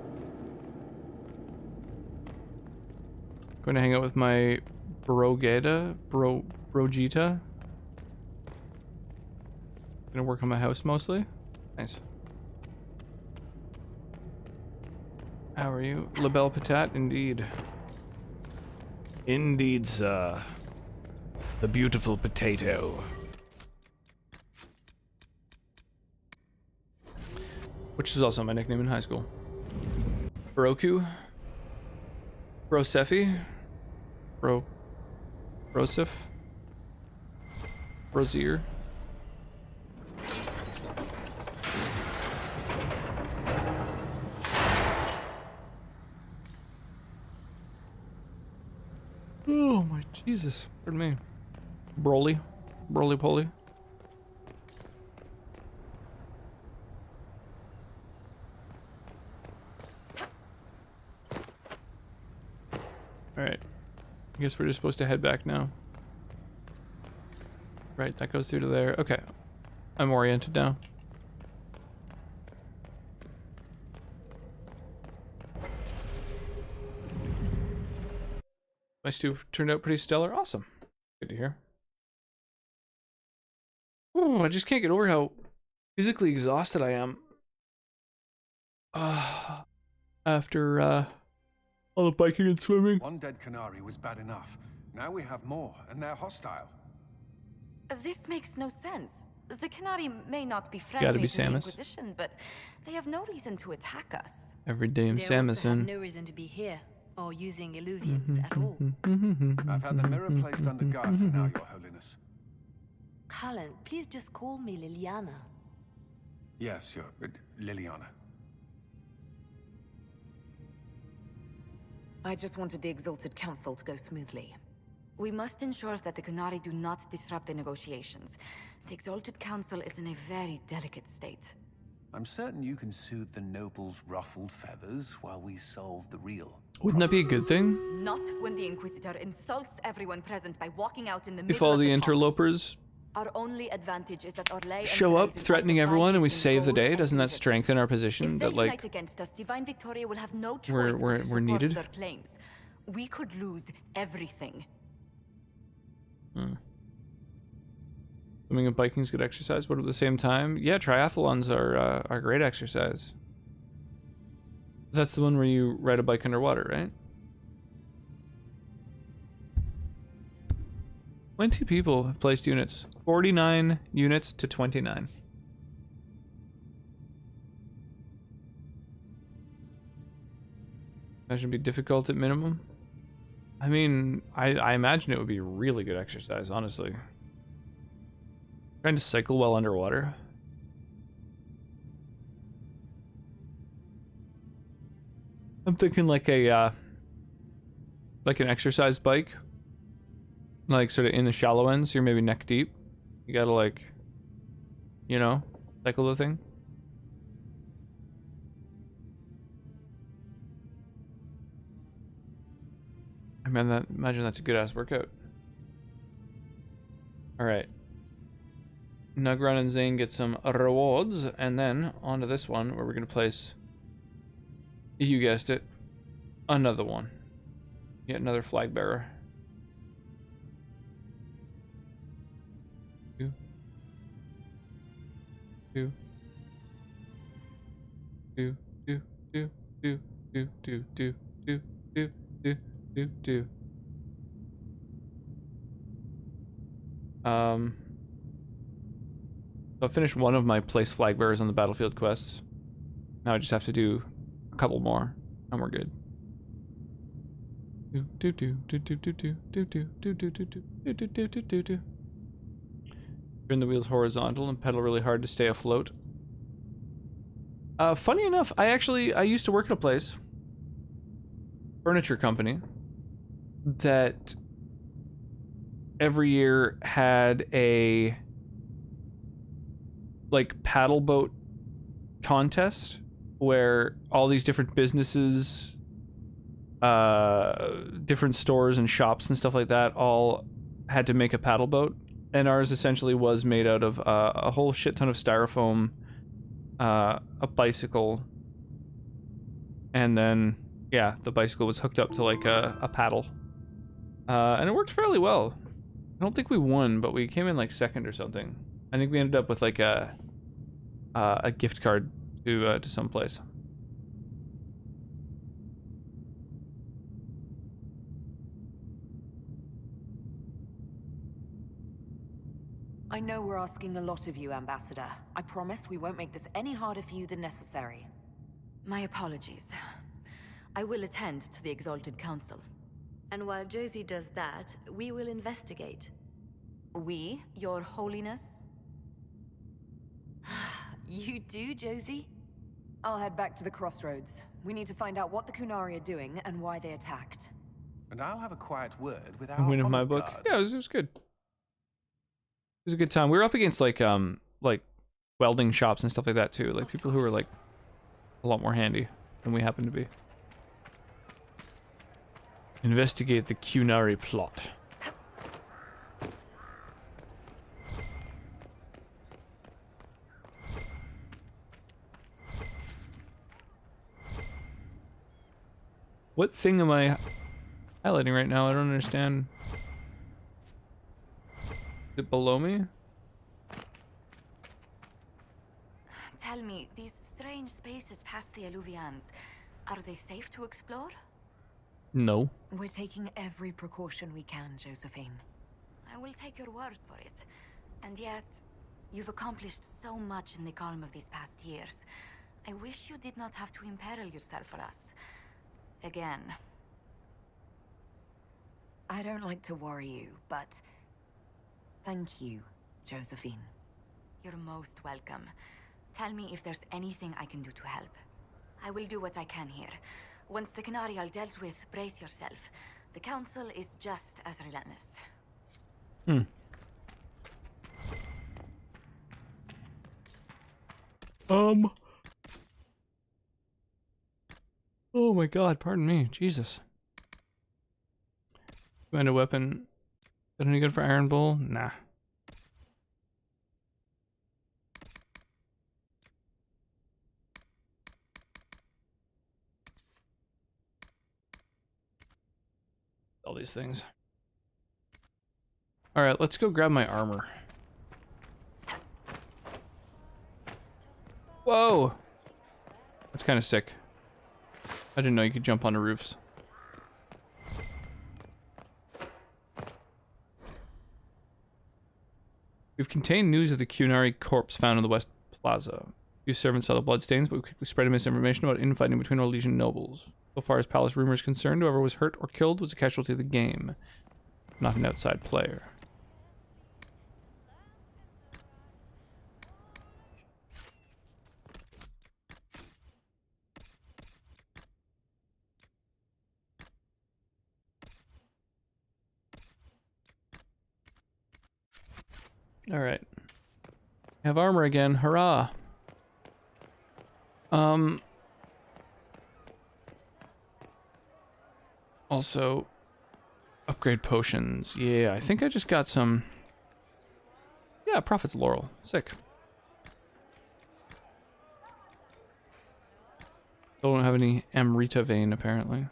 Going to hang out with my Brogeta. Brogeta. Gonna work on my house mostly. Nice. How are you? La Belle Patate, indeed. Indeed, sir. The beautiful potato. Which is also my nickname in high school. Broku. Brosefi. Brosif. Brosier. Oh my Jesus, pardon me. Broly. Broly-poly. Alright. I guess we're just supposed to head back now. Right, that goes through to there. Okay. I'm oriented now. My stew turned out pretty stellar. Awesome. Good to hear. Oh, I just can't get over how physically exhausted I am. After all the biking and swimming. One dead Canary was bad enough. Now we have more, and they're hostile. This makes no sense. The Canary may not be Gotta friendly be to the Samus. Inquisition, but they have no reason to attack us. Every damn They also have Samuson. no reason to be here or using illusions at all. I've had the mirror placed under guard for now, Your Holiness. Cullen, please just call me Liliana. Yes, Your... Liliana. I just wanted the Exalted Council to go smoothly. We must ensure that the Canary do not disrupt the negotiations. The Exalted Council is in a very delicate state. I'm certain you can soothe the nobles' ruffled feathers while we solve the real. Wouldn't that be a good thing? Not when the Inquisitor insults everyone present by walking out in the If middle all of the the talks. interlopers Our only advantage is that Orlais show up threatening everyone and we save the day? Doesn't that strengthen our position? If that they like unite against us, Divine Victoria will have no choice but to we're needed. their claims. We could lose everything. Swimming and biking's good exercise, but at the same time, yeah, triathlons are great exercise. That's the one where you ride a bike underwater, right? 20 people have placed units. 49 units to 29. That should be difficult at minimum. I mean, I imagine it would be really good exercise, honestly. Trying to cycle while underwater. I'm thinking like a like an exercise bike. Like sort of in the shallow end, so you're maybe neck deep. You gotta like, you know, cycle the thing. Imagine that's a good ass workout. Alright. Nugran and Zane get some rewards, and then onto this one where we're gonna place, you guessed it, another one. Yet another flag bearer. So I finished one of my place flag bearers on the battlefield quests. Now I just have to do a couple more, and we're good. Turn the wheels horizontal and pedal really hard to stay afloat. Funny enough, I used to work at a place, furniture company, that every year had a like paddle boat contest where all these different businesses, different stores and shops and stuff like that all had to make a paddle boat, and ours essentially was made out of a whole shit ton of styrofoam, a bicycle, and then yeah, the bicycle was hooked up to like a paddle, and it worked fairly well. I don't think we won, but we came in like second or something. I think we ended up with like a gift card to some place. I know we're asking a lot of you, Ambassador. I promise we won't make this any harder for you than necessary. My apologies. I will attend to the Exalted Council. And while Josie does that, we will investigate. We, Your Holiness? You do, Josie? I'll head back to the crossroads. We need to find out what the Qunari are doing and why they attacked. And I'll have a quiet word with our Win of my book. Yeah, it was good. It was a good time. We were up against like welding shops and stuff like that too. Like people who were like a lot more handy than we happen to be. Investigate the Qunari plot. What thing am I highlighting right now? I don't understand. Is it below me? Tell me, these strange spaces past the Alluvians, are they safe to explore? No. We're taking every precaution we can, Josephine. I will take your word for it. And yet, you've accomplished so much in the calm of these past years. I wish you did not have to imperil yourself for us. Again. I don't like to worry you, but thank you, Josephine. You're most welcome. Tell me if there's anything I can do to help. I will do what I can here. Once the Qunari are dealt with, brace yourself. The Council is just as relentless. Oh my god, pardon me. Jesus. Find a weapon. Is that any good for Iron Bull? Nah. all these things. Alright, let's go grab my armor. Whoa! That's kind of sick. I didn't know you could jump onto roofs. We've contained news of the Cunari corpse found in the West Plaza. Few servants saw the bloodstains, but we quickly spread misinformation about infighting between our Legion nobles. So far as palace rumor is concerned, whoever was hurt or killed was a casualty of the game, not an outside player. Alright. Have armor again, hurrah! Also, upgrade potions. Yeah, I think I just got some... Yeah, Prophet's Laurel. Sick. Still don't have any Amrita Vein, apparently.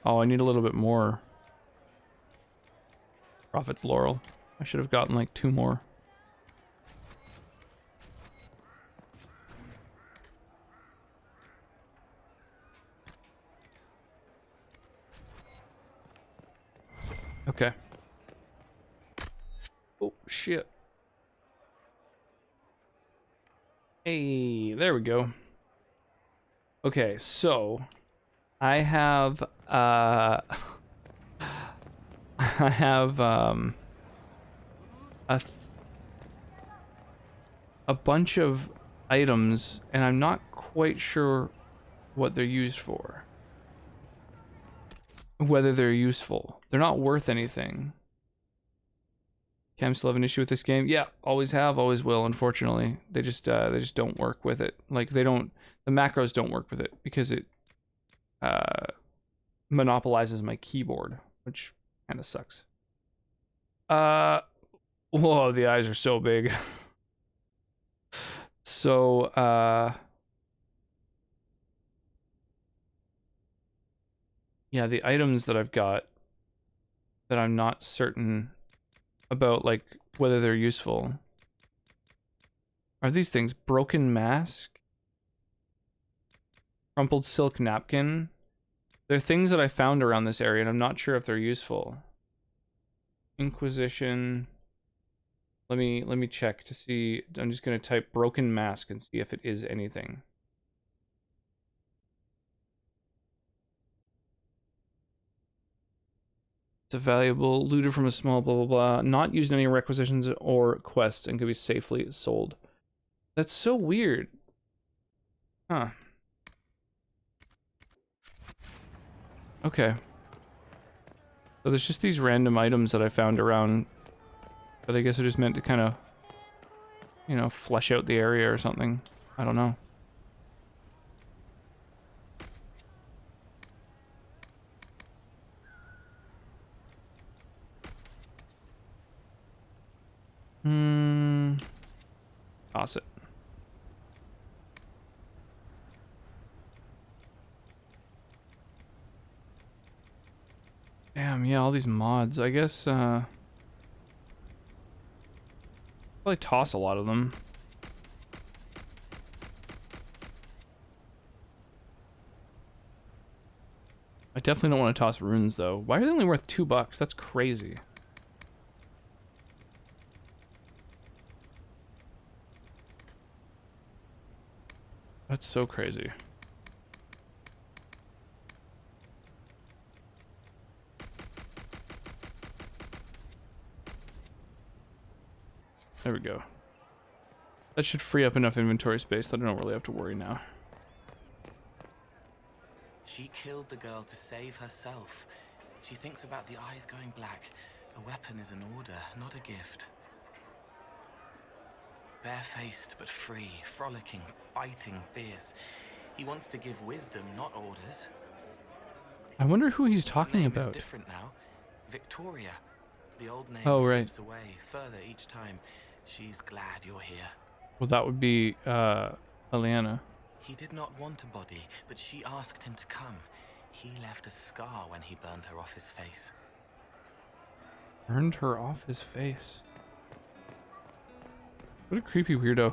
Oh, I need a little bit more Prophet's Laurel. I should have gotten like 2 more. Okay. Oh, shit. Hey, there we go. Okay, so I have I have a bunch of items, and I'm not quite sure what they're used for. Whether they're useful. They're not worth anything. Cam still have an issue with this game? Yeah, always have, always will, unfortunately. They just don't work with it. Like, they don't... The macros don't work with it, because it monopolizes my keyboard, which kind of sucks. Whoa, the eyes are so big. So, yeah, the items that I've got that I'm not certain about, like, whether they're useful, are these things. Broken mask, crumpled silk napkin. They're things that I found around this area, and I'm not sure if they're useful. Inquisition. Let me check to see. I'm just gonna type broken mask and see if it is anything. It's a valuable looted from a small blah blah blah. Not used in any requisitions or quests and could be safely sold. That's so weird. Huh. Okay. So there's just these random items that I found around that I guess are just meant to kind of, you know, flesh out the area or something. I don't know. Toss it. Damn, yeah, all these mods. I guess, probably toss a lot of them. I definitely don't want to toss runes, though. Why are they only worth $2? That's crazy. That's so crazy. There we go. That should free up enough inventory space that I don't really have to worry now. She killed the girl to save herself. She thinks about the eyes going black. A weapon is an order, not a gift. Barefaced but free, frolicking, fighting, fierce. He wants to give wisdom, not orders. I wonder who he's talking Her name about. is different now. Victoria. The old name slips away further each time. She's glad you're here. Well, that would be Eliana. He did not want a body, but she asked him to come. He left a scar when he burned her off his face. Burned her off his face. What a creepy weirdo.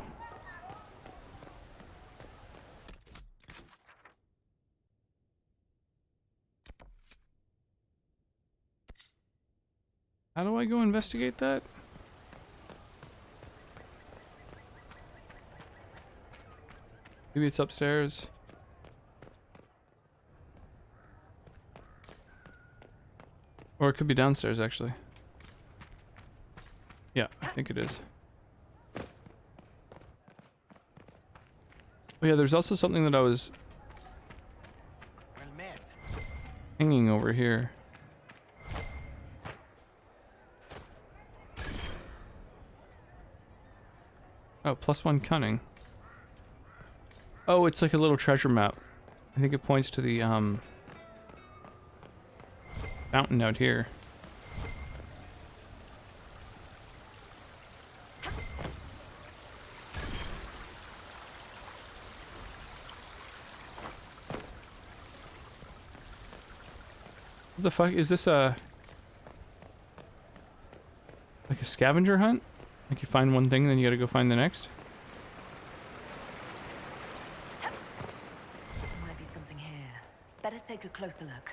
How do I go investigate that? Maybe it's upstairs. Or it could be downstairs, actually. Yeah, I think it is. Oh yeah, there's also something that I was hanging over here. Oh, +1 cunning. Oh, it's like a little treasure map. I think it points to the fountain out here. What the fuck is this? Like a scavenger hunt? Like you find one thing, then you gotta go find the next? There might be something here. Better take a closer look.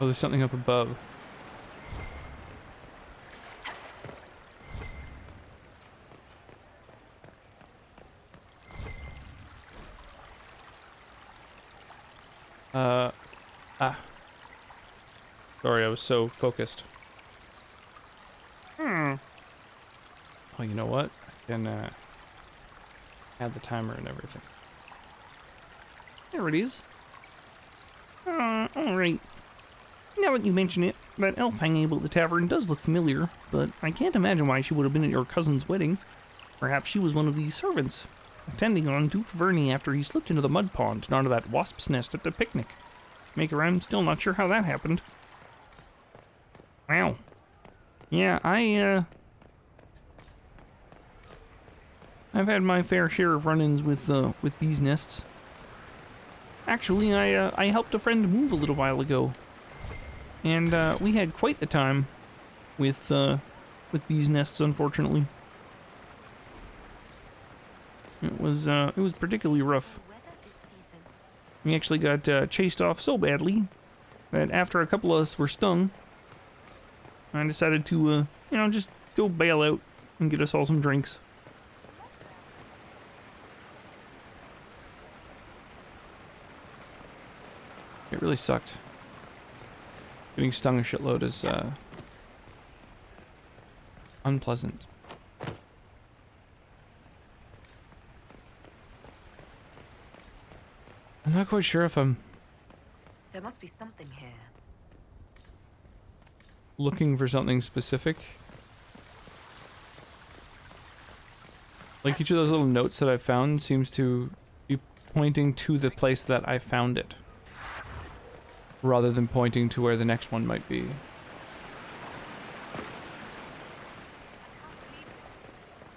Oh, there's something up above. Sorry, I was so focused. Oh, you know what? I can add the timer and everything. There it is. Alright. Now that you mention it, that elf hanging about the tavern does look familiar, but I can't imagine why she would have been at your cousin's wedding. Perhaps she was one of the servants, attending on Duke Verney after he slipped into the mud pond and onto that wasp's nest at the picnic. Maker, I'm still not sure how that happened. Wow. Yeah, I've had my fair share of run-ins with bees' nests. Actually, I helped a friend move a little while ago, and we had quite the time with bees' nests. Unfortunately, it was particularly rough. We actually got chased off so badly that after a couple of us were stung, I decided to, you know, just go bail out and get us all some drinks. It really sucked. Getting stung a shitload is unpleasant. I'm not quite sure if I'm There must be something here. looking for something specific. Like each of those little notes that I found seems to be pointing to the place that I found it, rather than pointing to where the next one might be.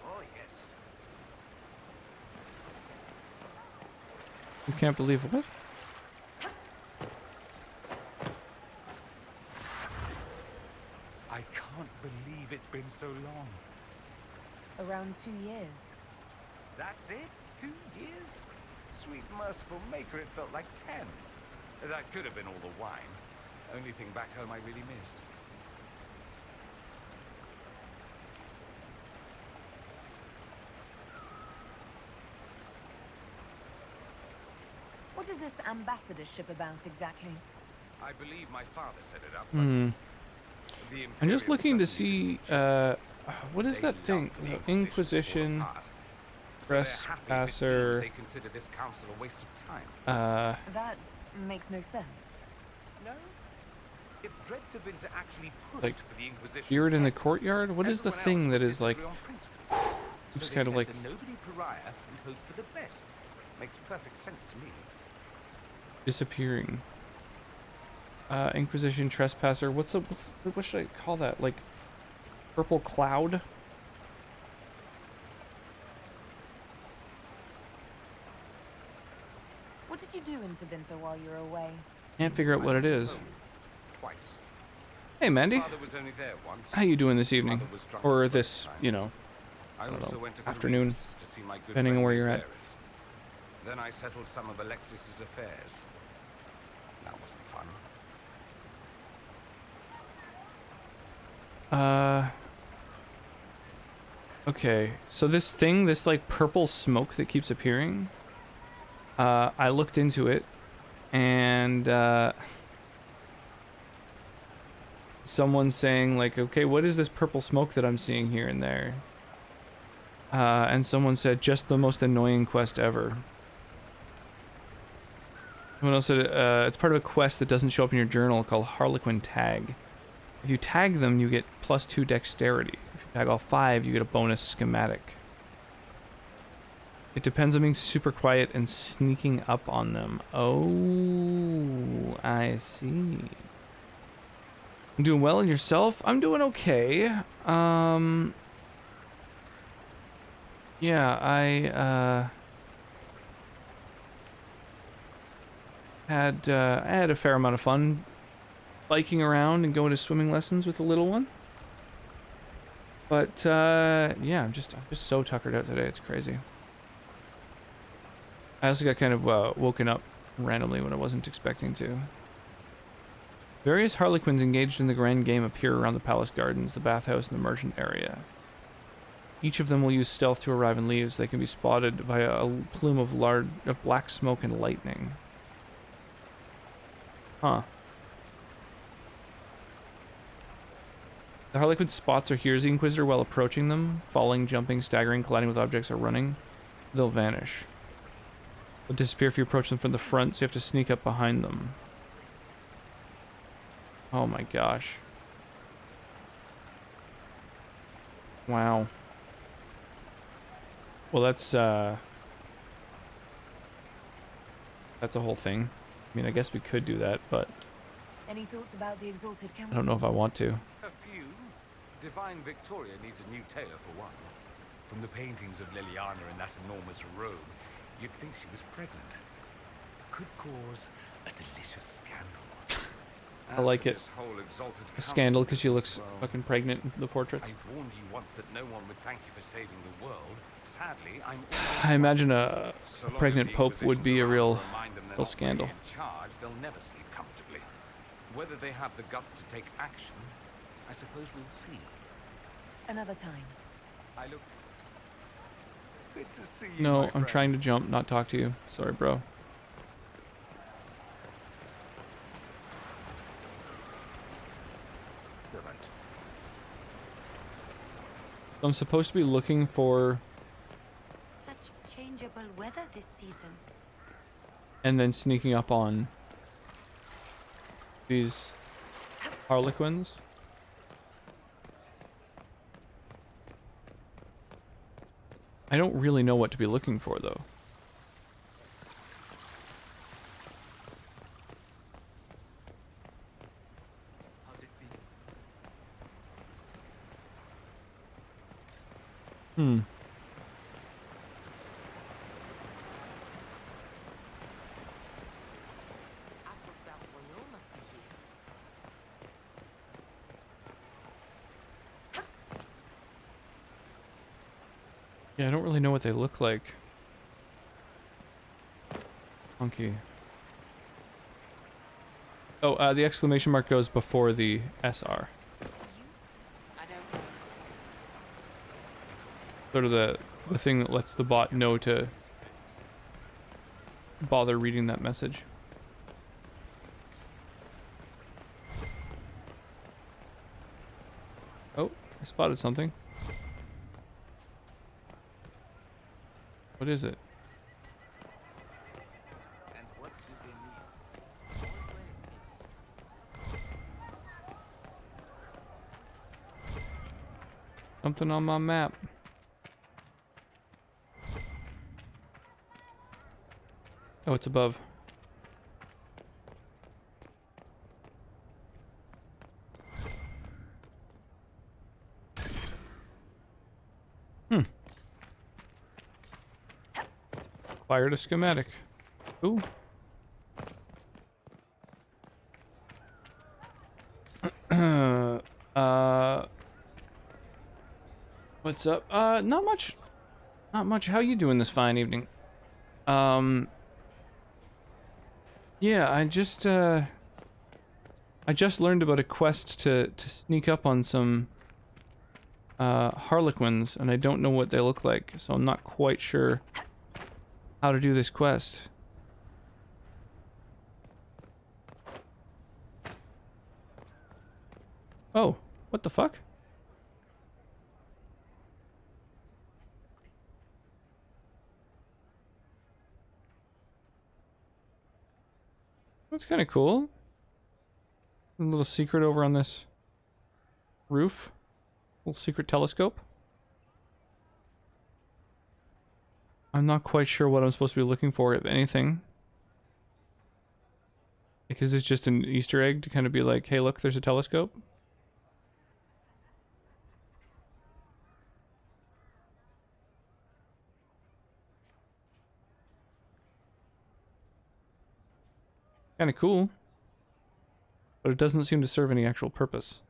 Oh, yes. You can't believe what? I can't believe it's been so long. Around 2 years. That's it? 2 years? Sweet merciful maker, it felt like 10. That could have been all the wine. Only thing back home I really missed. What is this ambassadorship about exactly? I believe my father set it up. I'm just looking to see, what is that thing? Inquisition, Trespasser. They consider this council a waste of time. That makes no sense. No? If Dreadtevinte actually pushed Like, for the Inquisition, Beard in the courtyard? What is the thing that is like, it's kind of like, nobody pariah and hope for the best. Makes perfect sense to me. disappearing? Inquisition trespasser. What should I call that? Like purple cloud? What did you do in Tevinter while you were away? Can't figure out what it is. Twice. Hey, Mandy. Father was only there once. How you doing this evening? Or this, you know, I don't also know, went to afternoon, to see my good depending on friend where you're at. Varys. Then I settled some of Alexis's affairs. That wasn't fun. Okay, so this thing, this like purple smoke that keeps appearing, I looked into it, and someone's saying like, okay, what is this purple smoke that I'm seeing here and there? And someone said, just the most annoying quest ever. Someone else said, it's part of a quest that doesn't show up in your journal called Harlequin Tag. If you tag them, you get +2 dexterity. If you tag all 5, you get a bonus schematic. It depends on being super quiet and sneaking up on them. Oh, I see. I'm doing well, and yourself? I'm doing okay. Yeah, I had a fair amount of fun biking around and going to swimming lessons with the little one. But yeah, I'm just so tuckered out today. It's crazy. I also got kind of woken up randomly when I wasn't expecting to. Various Harlequins engaged in the grand game appear around the palace gardens, the bathhouse, and the merchant area. Each of them will use stealth to arrive and leave, so they can be spotted via a plume of black smoke and lightning. Huh. The Harlequin spots or hears the Inquisitor while approaching them, falling, jumping, staggering, colliding with objects, or running. They'll vanish. They'll disappear if you approach them from the front, so you have to sneak up behind them. Oh my gosh. Wow. Well, that's a whole thing. I mean, I guess we could do that, but Any thoughts about the Exalted Council? I don't know if I want to. A few. Divine Victoria needs a new tailor for one. From the paintings of Liliana in that enormous robe, you'd think she was pregnant. Could cause a delicious scandal. I like it. A scandal because she looks well, fucking pregnant in the portraits. I warned you once that no one would thank you for saving the world. Sadly, I'm I imagine a pregnant pope would be a real scandal. in charge, they'll never sleep comfortably. Whether they have the guts to take action, I suppose we'll see. Another time. I look. Good to see you. No, I'm trying to jump, not talk to you. Sorry, bro. I'm supposed to be looking for Such changeable weather this season. and then sneaking up on these Harlequins. I don't really know what to be looking for, though. Hmm. Yeah, I don't really know what they look like. Funky. Oh, the exclamation mark goes before the SR. Sort of the thing that lets the bot know to bother reading that message. Oh, I spotted something. What is it? Something on my map. Oh, it's above. Fired a schematic. Ooh. What's up? Not much. Not much. How you doing this fine evening? Yeah, I just learned about a quest to sneak up on some Harlequins, and I don't know what they look like, so I'm not quite sure how to do this quest. Oh, what the fuck? That's kind of cool. A little secret over on this roof. Little secret telescope. I'm not quite sure what I'm supposed to be looking for, if anything. Because it's just an Easter egg to kind of be like, hey, look, there's a telescope. Kind of cool. But it doesn't seem to serve any actual purpose.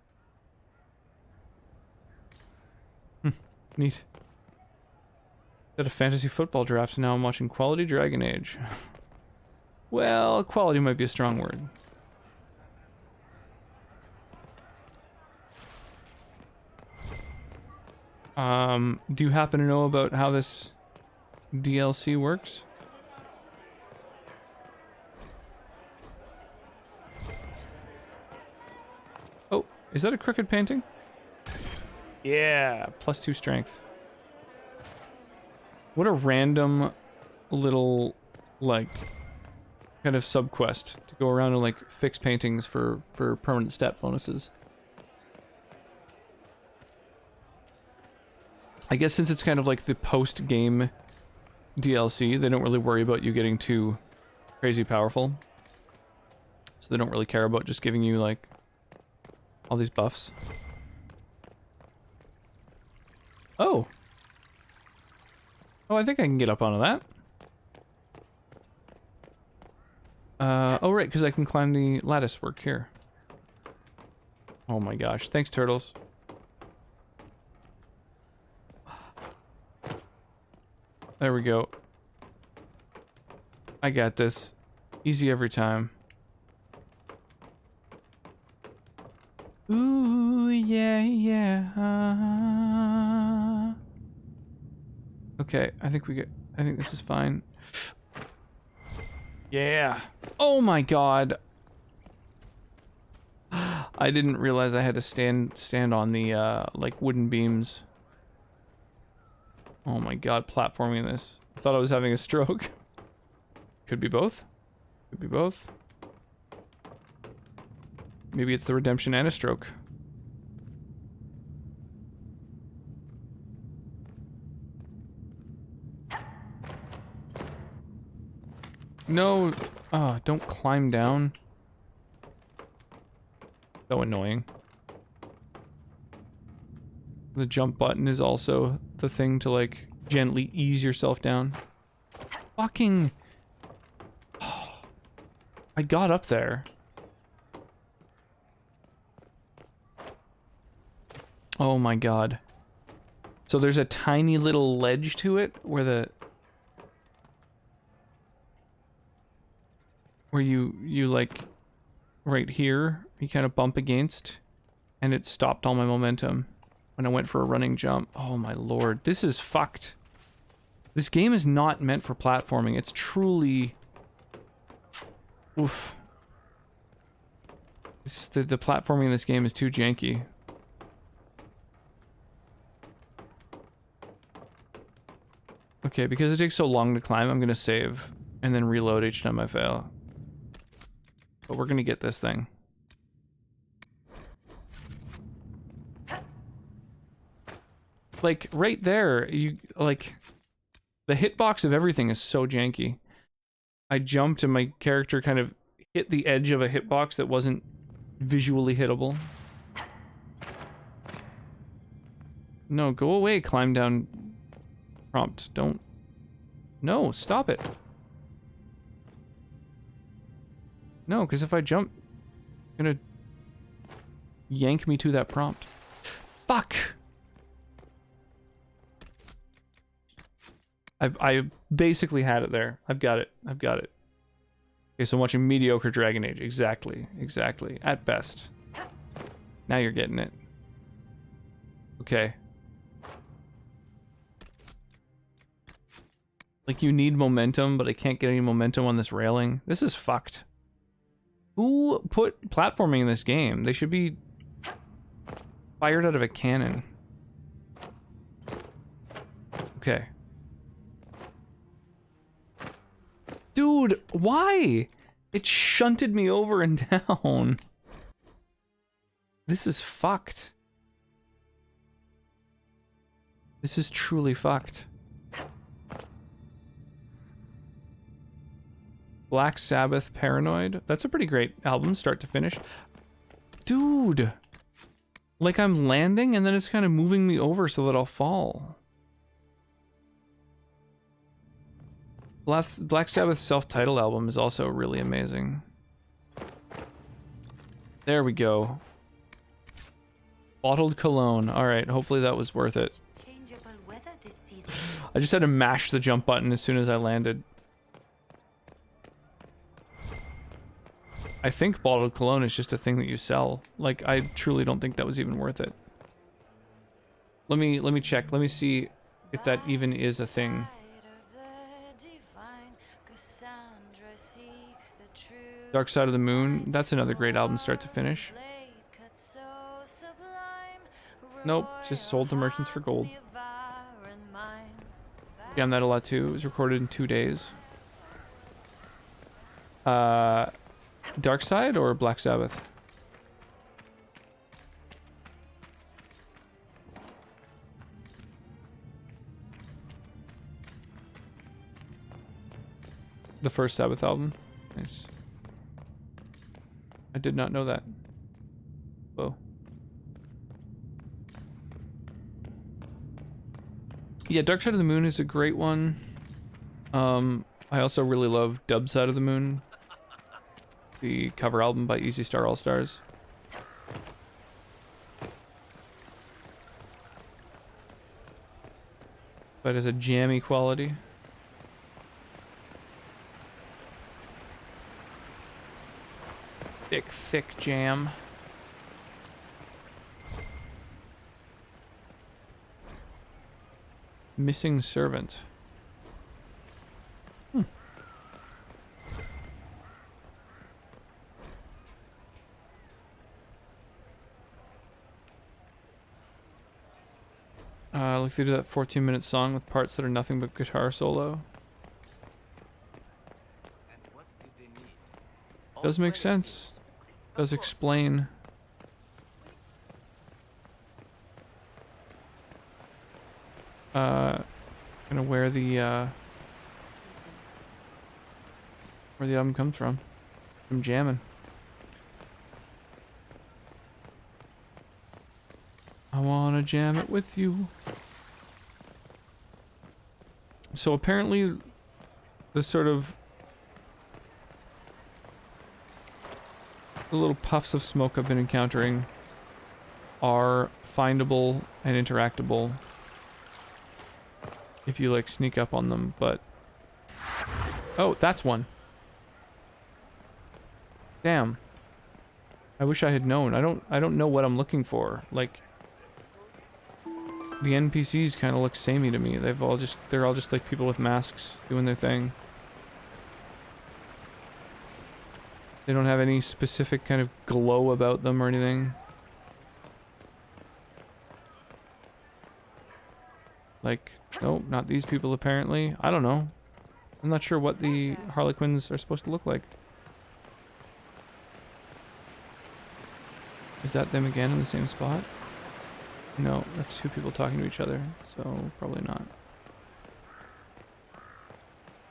Neat. At a fantasy football draft, now I'm watching Quality Dragon Age. Well, quality might be a strong word. Do you happen to know about how this DLC works? Oh, is that a crooked painting? Yeah, +2 strength. What a random little, like, kind of sub-quest to go around and, like, fix paintings for permanent stat bonuses. I guess since it's kind of like the post-game DLC, they don't really worry about you getting too crazy powerful. So they don't really care about just giving you, like, all these buffs. Oh! Oh, I think I can get up onto that. Oh right, because I can climb the lattice work here. Oh my gosh, thanks turtles. There we go. I got this. Easy every time. Ooh, yeah, yeah. Okay, I think this is fine. Yeah. Oh my god. I didn't realize I had to stand on the like wooden beams. Oh my god, platforming this. I thought I was having a stroke. Could be both. Could be both. Maybe it's the redemption and a stroke. No! Oh, don't climb down. So annoying. The jump button is also the thing to, like, gently ease yourself down. Fucking... I got up there. Oh my god. So there's a tiny little ledge to it where you like right here you kind of bump against, and it stopped all my momentum when I went for a running jump. Oh my lord, this is fucked. This game is not meant for platforming. It's truly oof. The platforming in this game is too janky. Okay, because it takes so long to climb, I'm gonna save and then reload each time I fail. But we're gonna get this thing. Like, right there, you, like, the hitbox of everything is so janky. I jumped and my character kind of hit the edge of a hitbox that wasn't visually hittable. No, go away, climb down prompt. Don't No, stop it. No, because if I jump, it's gonna yank me to that prompt. Fuck! I basically had it there. I've got it. I've got it. Okay, so I'm watching mediocre Dragon Age. Exactly. Exactly. At best. Now you're getting it. Okay. Like, you need momentum, but I can't get any momentum on this railing. This is fucked. Who put platforming in this game? They should be fired out of a cannon. Okay. Dude, why? It shunted me over and down. This is fucked. This is truly fucked. Black Sabbath, Paranoid. That's a pretty great album, start to finish. Dude! Like, I'm landing and then it's kind of moving me over so that I'll fall. Black Sabbath's self-titled album is also really amazing. There we go. Bottled cologne. Alright, hopefully that was worth it. I just had to mash the jump button as soon as I landed. I think bottled cologne is just a thing that you sell. Like, I truly don't think that was even worth it. Let me check. Let me see if that even is a thing. Dark Side of the Moon. That's another great album start to finish. Nope, just sold to merchants for gold. Jammed that a lot too. It was recorded in 2 days. Dark Side or Black Sabbath? The first Sabbath album. Nice. I did not know that. Whoa. Yeah, Dark Side of the Moon is a great one. I also really love Dub Side of the Moon. The cover album by Easy Star All Stars. But as a jammy quality. Thick jam. Missing Servant. Look through that 14-minute song with parts that are nothing but guitar solo. Does make sense. Does explain. Kind of where the album comes from jamming. I wanna jam it with you. So apparently the sort of the little puffs of smoke I've been encountering are findable and interactable if you like sneak up on them, but oh, that's one. Damn. I wish I had known. I don't know what I'm looking for. Like, the NPCs kind of look samey to me. They're all just like people with masks doing their thing. They don't have any specific kind of glow about them or anything. Like, nope, not these people apparently. I don't know. I'm not sure what the Harlequins are supposed to look like. Is that them again in the same spot? No, that's two people talking to each other, so probably not.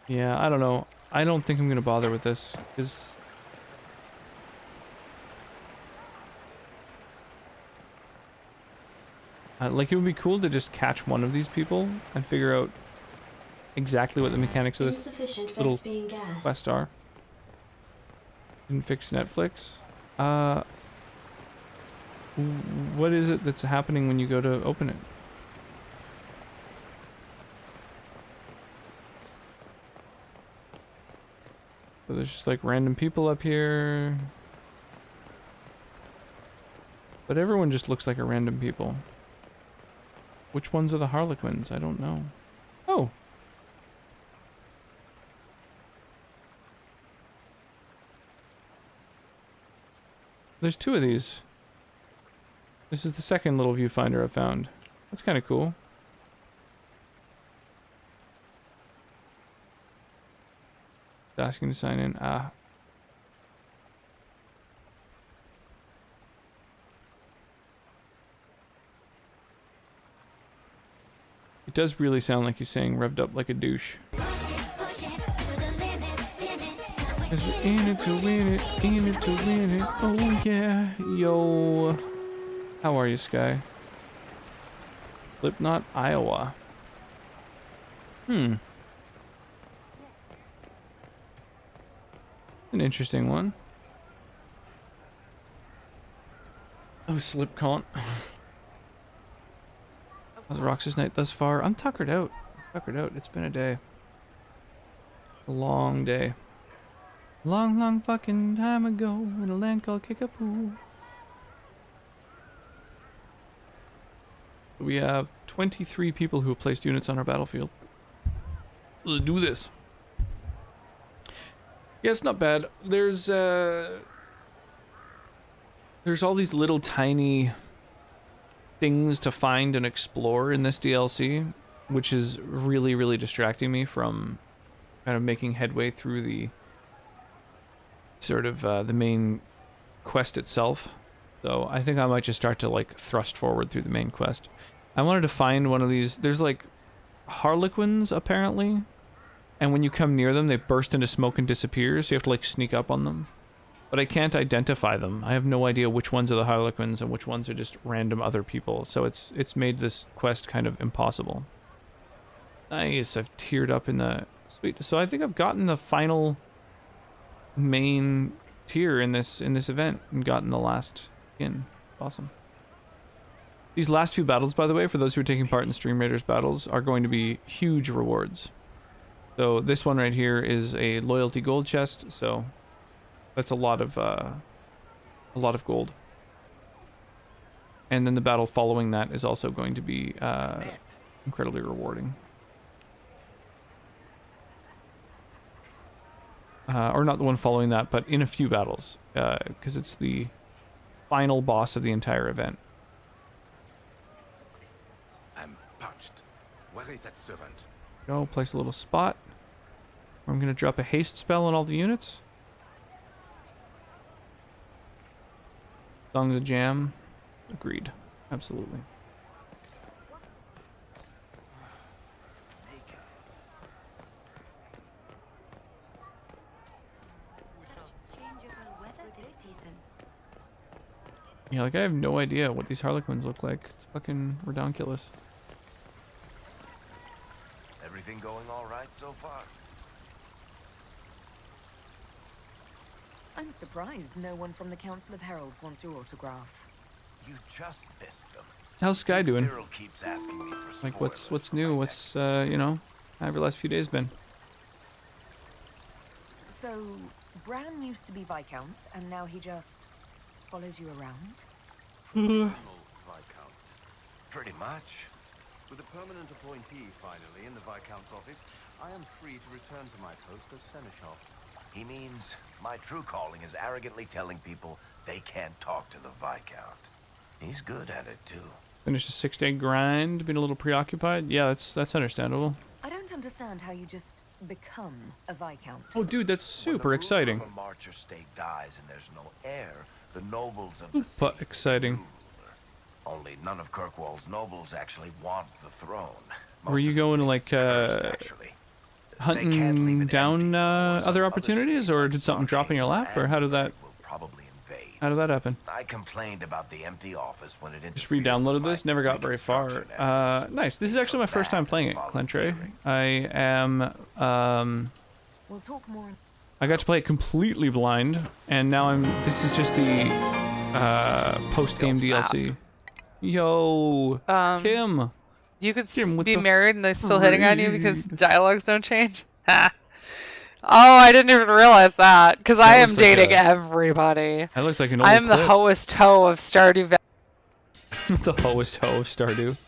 Yeah, I don't know. I don't think I'm gonna bother with this, because like, it would be cool to just catch one of these people and figure out exactly what the mechanics of this Insufficient little Vespian gas. quest are. Didn't fix Netflix. What is it that's happening when you go to open it? So there's just like random people up here. But everyone just looks like a random people. Which ones are the Harlequins? I don't know. Oh. There's two of these. This is the second little viewfinder I've found. That's kind of cool. Asking to sign in. Ah. It does really sound like he's saying revved up like a douche. In it to win it, in it to win it. Oh yeah, yo. How are you, Sky? Slipknot, Iowa. An interesting one. Oh, Slipknot. How's Roxas night thus far? I'm tuckered out. It's been a day. A long day. Long, long fucking time ago in a land called Kickapoo. We have 23 people who have placed units on our battlefield. Let's do this. Yeah, it's not bad. There's all these little tiny things to find and explore in this DLC, which is really, really distracting me from kind of making headway through the sort of the main quest itself. So I think I might just start to like thrust forward through the main quest. I wanted to find one of these. There's like Harlequins apparently, and when you come near them they burst into smoke and disappear, so you have to like sneak up on them. But I can't identify them. I have no idea which ones are the Harlequins and which ones are just random other people, so it's made this quest kind of impossible. Nice, I've teared up in the... Sweet. So I think I've gotten the final main tier in this event and gotten the last skin. Awesome. These last few battles, by the way, for those who are taking part in Stream Raiders battles, are going to be huge rewards. So this one right here is a loyalty gold chest, so that's a lot of gold. And then the battle following that is also going to be incredibly rewarding. Or not the one following that, but in a few battles, because it's the final boss of the entire event. I'm parched. Where is that servant? Go place a little spot. I'm going to drop a haste spell on all the units. Song of the Jam. Agreed. Absolutely. Yeah, like I have no idea what these Harlequins look like. It's fucking redonkulous. Everything going all right so far? I'm surprised no one from the Council of Heralds wants your autograph. You just missed them. How's Sky doing? Cyril keeps asking me for Like what's new? What's you know, how have your last few days been? So, Bran used to be Viscount, and now he just follows you around? Viscount. Pretty much. With a permanent appointee finally in the Viscount's office, I am free to return to my post as Seneschal. He means my true calling is arrogantly telling people they can't talk to the Viscount. He's good at it too. Finished a 6-day grind, been a little preoccupied. Yeah, that's understandable. I don't understand how you just become a Viscount. Oh, dude, that's super exciting. When the ruler of a march or state dies and there's no heir, the nobles of the city But exciting. Only none of Kirkwall's nobles actually want the throne. Were you going like hunting down other opportunities, or did something drop in your lap, or how did that? Will probably invade. How did that happen? I complained about the empty office when it Just re-downloaded this. Never got very far. Nice. This is actually my first time playing it, Clentre. I am. We'll talk more. I got to play it completely blind, and now I'm. This is just the post-game DLC. Yo, Kim. You could Kim, be married and they're still hitting on you because dialogues don't change. Ha. Oh, I didn't even realize that because I am dating everybody. That looks like an old I am the hoest hoe of Stardew Valley. The hoest hoe of Stardew.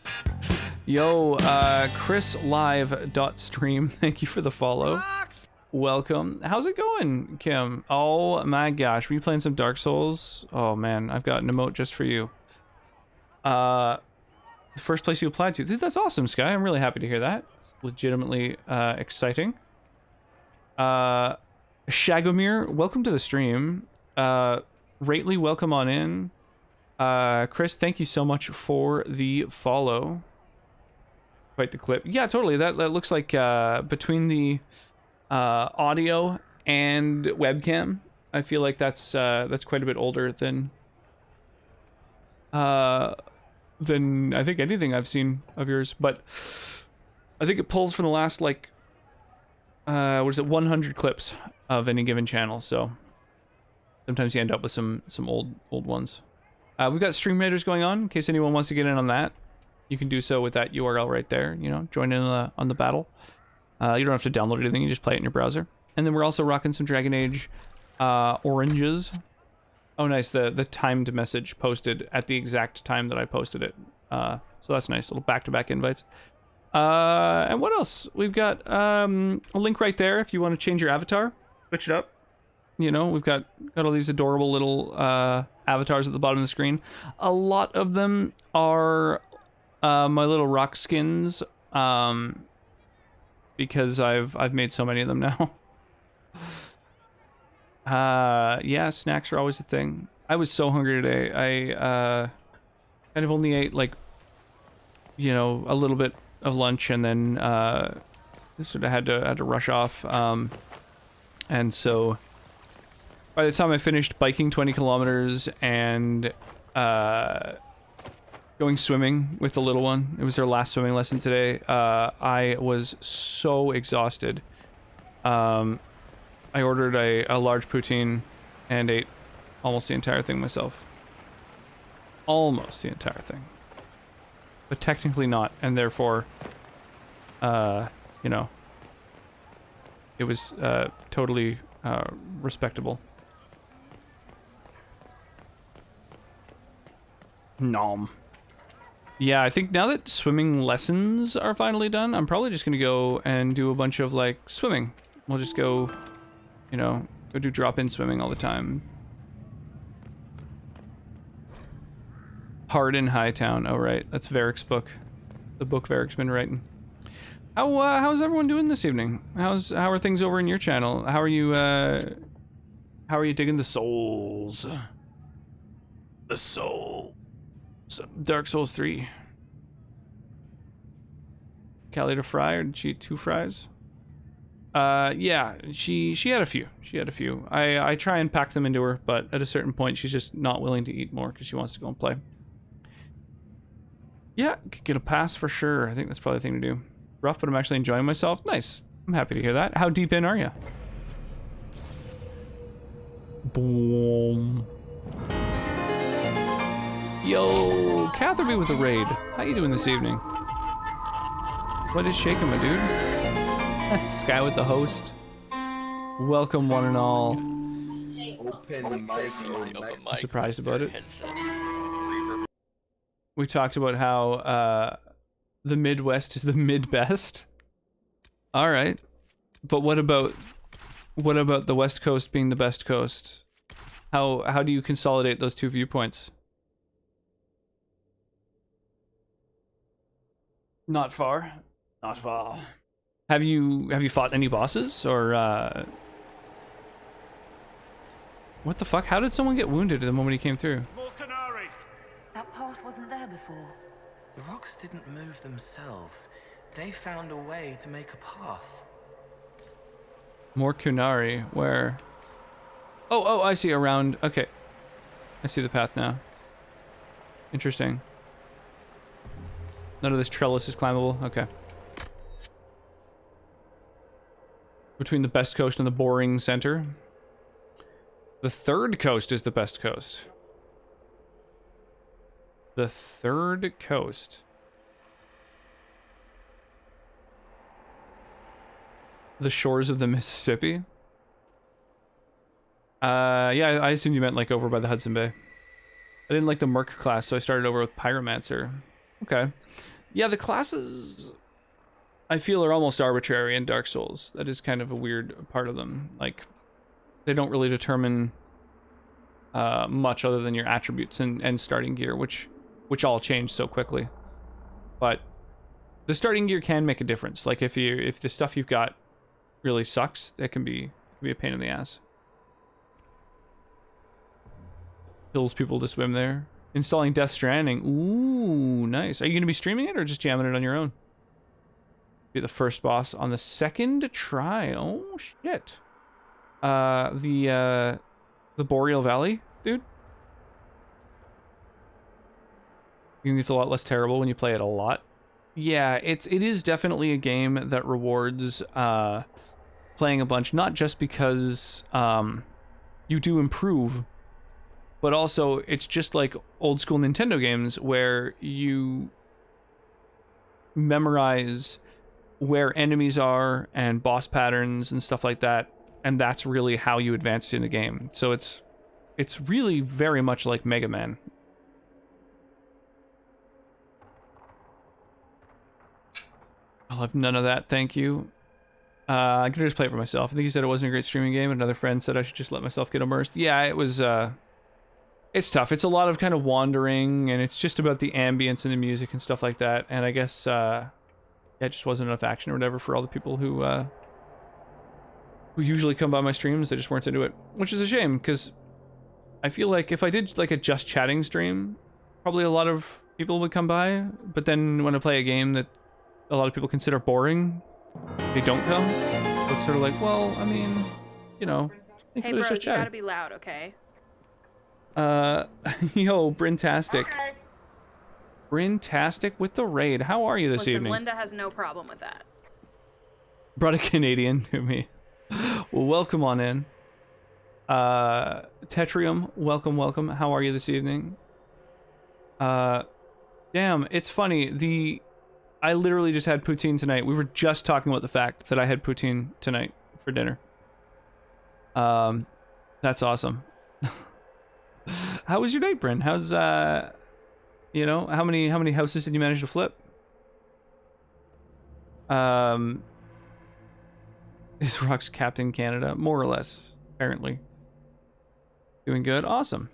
Yo, chrislive.stream. Thank you for the follow. Welcome. How's it going, Kim? Oh my gosh, were you playing some Dark Souls? Oh man, I've got an emote just for you. The first place you applied to. That's awesome, Sky. I'm really happy to hear that. It's legitimately exciting. Shagomir, welcome to the stream. Rately, welcome on in. Chris, thank you so much for the follow. Quite the clip. Yeah, totally. That looks like between the audio and webcam, I feel like that's quite a bit older than I think anything I've seen of yours. But I think it pulls from the last like 100 clips of any given channel. So sometimes you end up with some old ones. We've got stream raiders going on in case anyone wants to get in on that. You can do so with that URL right there. You know, join in on the battle. You don't have to download anything. You just play it in your browser. And then we're also rocking some Dragon Age oranges. Oh, nice. The timed message posted at the exact time that I posted it. So that's nice. Little back-to-back invites. And what else? We've got a link right there if you want to change your avatar. Switch it up. You know, we've got all these adorable little avatars at the bottom of the screen. A lot of them are my little rock skins. Because I've made so many of them now. Yeah, snacks are always a thing. I was so hungry today. I kind of only ate like, you know, a little bit of lunch and then sort of had to rush off. And so by the time I finished biking 20 kilometers and going swimming with the little one, it was their last swimming lesson today, I was so exhausted. I ordered a large poutine and ate almost the entire thing myself. Almost the entire thing. But technically not, and therefore, you know, it was totally respectable. Nom. Yeah, I think now that swimming lessons are finally done, I'm probably just gonna go and do a bunch of like swimming. We'll just go, you know, go do drop-in swimming all the time. Hard in Hightown. Oh right, that's Varric's book. The book Varric's been writing. How's everyone doing this evening? How are things over in your channel? How are you digging the souls? The soul. Dark Souls 3. Callie to fry, or did she eat 2 fries? Yeah, she had a few. She had a few. I try and pack them into her, but at a certain point she's just not willing to eat more because she wants to go and play. Yeah, could get a pass for sure. I think that's probably the thing to do. Rough, but I'm actually enjoying myself. Nice. I'm happy to hear that. How deep in are you? Boom. Yo, Catherby with a raid. How you doing this evening? What is shaking, my dude? Sky with the host. Welcome, one and all. Open mic. I'm surprised about it. We talked about how the Midwest is the mid-best. All right, but what about the West Coast being the best coast? How do you consolidate those two viewpoints? Not far. Not far. Have you fought any bosses or what the fuck? How did someone get wounded the moment he came through? That path wasn't there before. The rocks didn't move themselves. They found a way to make a path. More Kunari, where? Oh, I see, around, okay. I see the path now. Interesting. None of this trellis is climbable. Okay. Between the best coast and the boring center. The third coast is the best coast. The third coast. The shores of the Mississippi? Yeah, I assumed you meant like over by the Hudson Bay. I didn't like the Merc class, so I started over with Pyromancer. Okay. Yeah, the classes I feel are almost arbitrary in Dark Souls. That is kind of a weird part of them. Like, they don't really determine much other than your attributes and starting gear, which all change so quickly. But the starting gear can make a difference. Like if the stuff you've got really sucks, that can be a pain in the ass. Kills people to swim there. Installing Death Stranding. Ooh, nice. Are you going to be streaming it or just jamming it on your own? Be the first boss on the second try. Oh, shit. The Boreal Valley, dude? You think it's a lot less terrible when you play it a lot? Yeah, it is definitely a game that rewards playing a bunch, not just because you do improve, but also it's just like old school Nintendo games where you memorize where enemies are and boss patterns and stuff like that, and that's really how you advance in the game. So it's really very much like Mega Man. I'll have none of that, thank you. I could just play it for myself. I think you said it wasn't a great streaming game. Another friend said I should just let myself get immersed. Yeah, it was, it's tough. It's a lot of kind of wandering, and it's just about the ambience and the music and stuff like that. And I guess, yeah, it just wasn't enough action or whatever for all the people who usually come by my streams. They just weren't into it, which is a shame, because I feel like if I did like a just chatting stream, probably a lot of people would come by. But then when I play a game that a lot of people consider boring, they don't come. So it's sort of like, well, I mean, you know. Hey bros, you gotta be loud, okay? Yo, Brintastic. Okay. Brintastic with the raid. How are you this Listen, evening? Linda has no problem with that. Brought a Canadian to me. Well, welcome on in. Tetrium, welcome. How are you this evening? Damn, it's funny. I literally just had poutine tonight. We were just talking about the fact that I had poutine tonight for dinner. That's awesome. How was your night, Bryn? How's you know, how many houses did you manage to flip? Is Rock's Captain Canada, more or less, apparently. Doing good, awesome.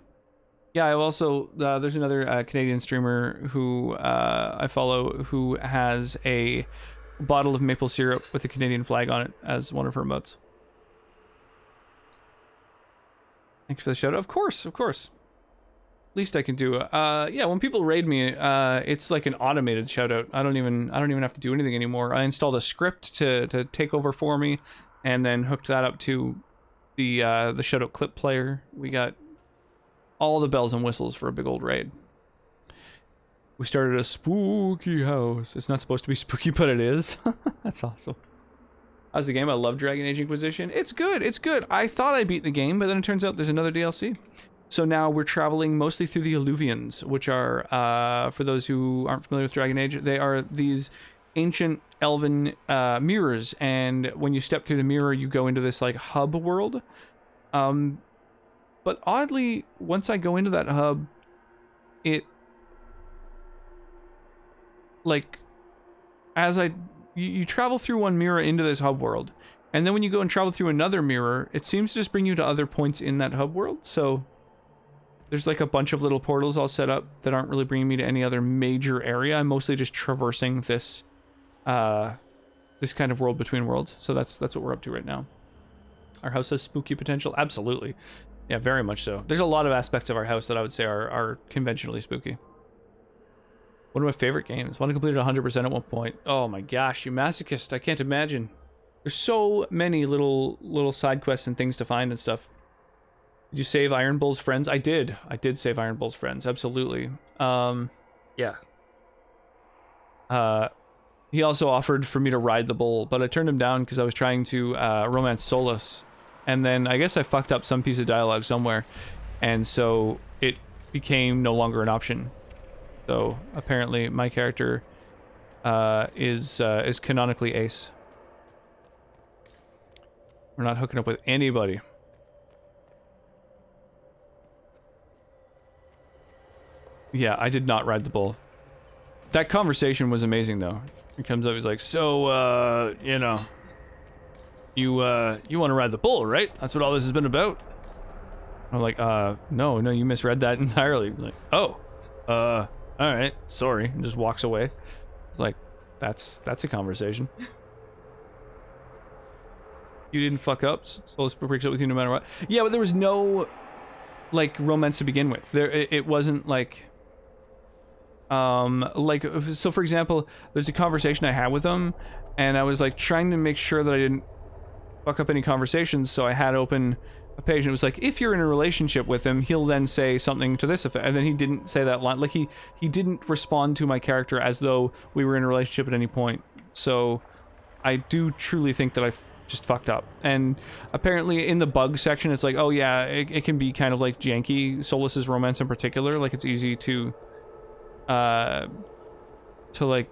Yeah, I also there's another Canadian streamer who I follow who has a bottle of maple syrup with a Canadian flag on it as one of her emotes. Thanks for the shout out. Of course. Least I can do. Yeah, when people raid me, it's like an automated shout out. I don't even have to do anything anymore. I installed a script to take over for me, and then hooked that up to the shout out clip player. We got all the bells and whistles for a big old raid. We started a spooky house. It's not supposed to be spooky, but it is. That's awesome. How's the game? I love Dragon Age Inquisition. It's good. I thought I beat the game, but then it turns out there's another DLC. So now we're traveling mostly through the Illuvians, which are, for those who aren't familiar with Dragon Age, they are these ancient elven mirrors. And when you step through the mirror, you go into this like hub world. But oddly, once I go into that hub, it, like, you travel through one mirror into this hub world, and then when you go and travel through another mirror, it seems to just bring you to other points in that hub world. So there's like a bunch of little portals all set up that aren't really bringing me to any other major area. I'm mostly just traversing this, this kind of world between worlds. So that's what we're up to right now. Our house has spooky potential, absolutely. Yeah, very much so. There's a lot of aspects of our house that I would say are conventionally spooky. One of my favorite games. One to complete it 100% at one point. Oh my gosh, you masochist. I can't imagine. There's so many little side quests and things to find and stuff. Did you save Iron Bull's friends? I did save Iron Bull's friends, absolutely. Yeah. He also offered for me to ride the bull, but I turned him down because I was trying to romance Solus. And then I guess I fucked up some piece of dialogue somewhere, and so it became no longer an option. So apparently my character is canonically ace. We're not hooking up with anybody. Yeah, I did not ride the bull. That conversation was amazing, though. He comes up, he's like, so, you know, you want to ride the bull, right? That's what all this has been about? I'm like, no, you misread that entirely. I'm like, oh, all right, sorry, and just walks away. It's like, that's a conversation. You didn't fuck up, so let's break up with you no matter what. Yeah, but there was no, like, romance to begin with. It wasn't like, so for example, there's a conversation I had with him, and I was like trying to make sure that I didn't fuck up any conversations, so I had open a page, and it was like, if you're in a relationship with him, he'll then say something to this effect, and then he didn't say that line. Like, he didn't respond to my character as though we were in a relationship at any point. So I do truly think that I just fucked up. And apparently in the bug section, it's like, oh yeah, it can be kind of like janky, Solus's romance in particular. Like, it's easy to like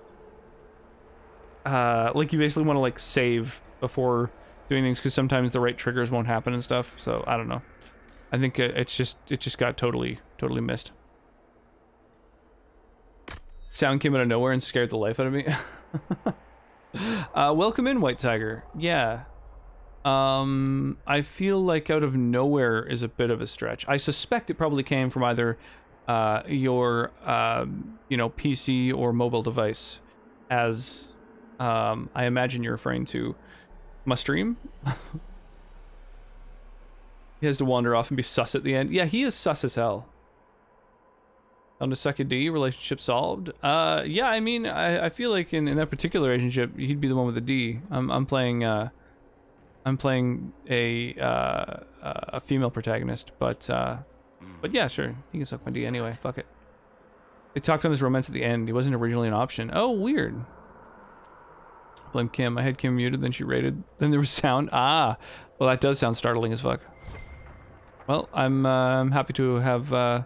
you basically want to like save before doing things, because sometimes the right triggers won't happen and stuff. So I don't know. I think it just got totally missed. Sound came out of nowhere and scared the life out of me. Welcome in, White Tiger. Yeah. I feel like out of nowhere is a bit of a stretch. I suspect it probably came from either your PC or mobile device, as I imagine you're referring to my stream. He has to wander off and be sus at the end. Yeah, he is sus as hell. On to suck a D, relationship solved. Yeah, I mean, I feel like in that particular relationship, he'd be the one with the D. I'm playing a female protagonist, but yeah, sure, he can suck my D anyway. Fuck it. They talked on his romance at the end. He wasn't originally an option. Oh, weird. Blame Kim. I had Kim muted, then she raided. Then there was sound. Ah, well, that does sound startling as fuck. Well, I'm happy to have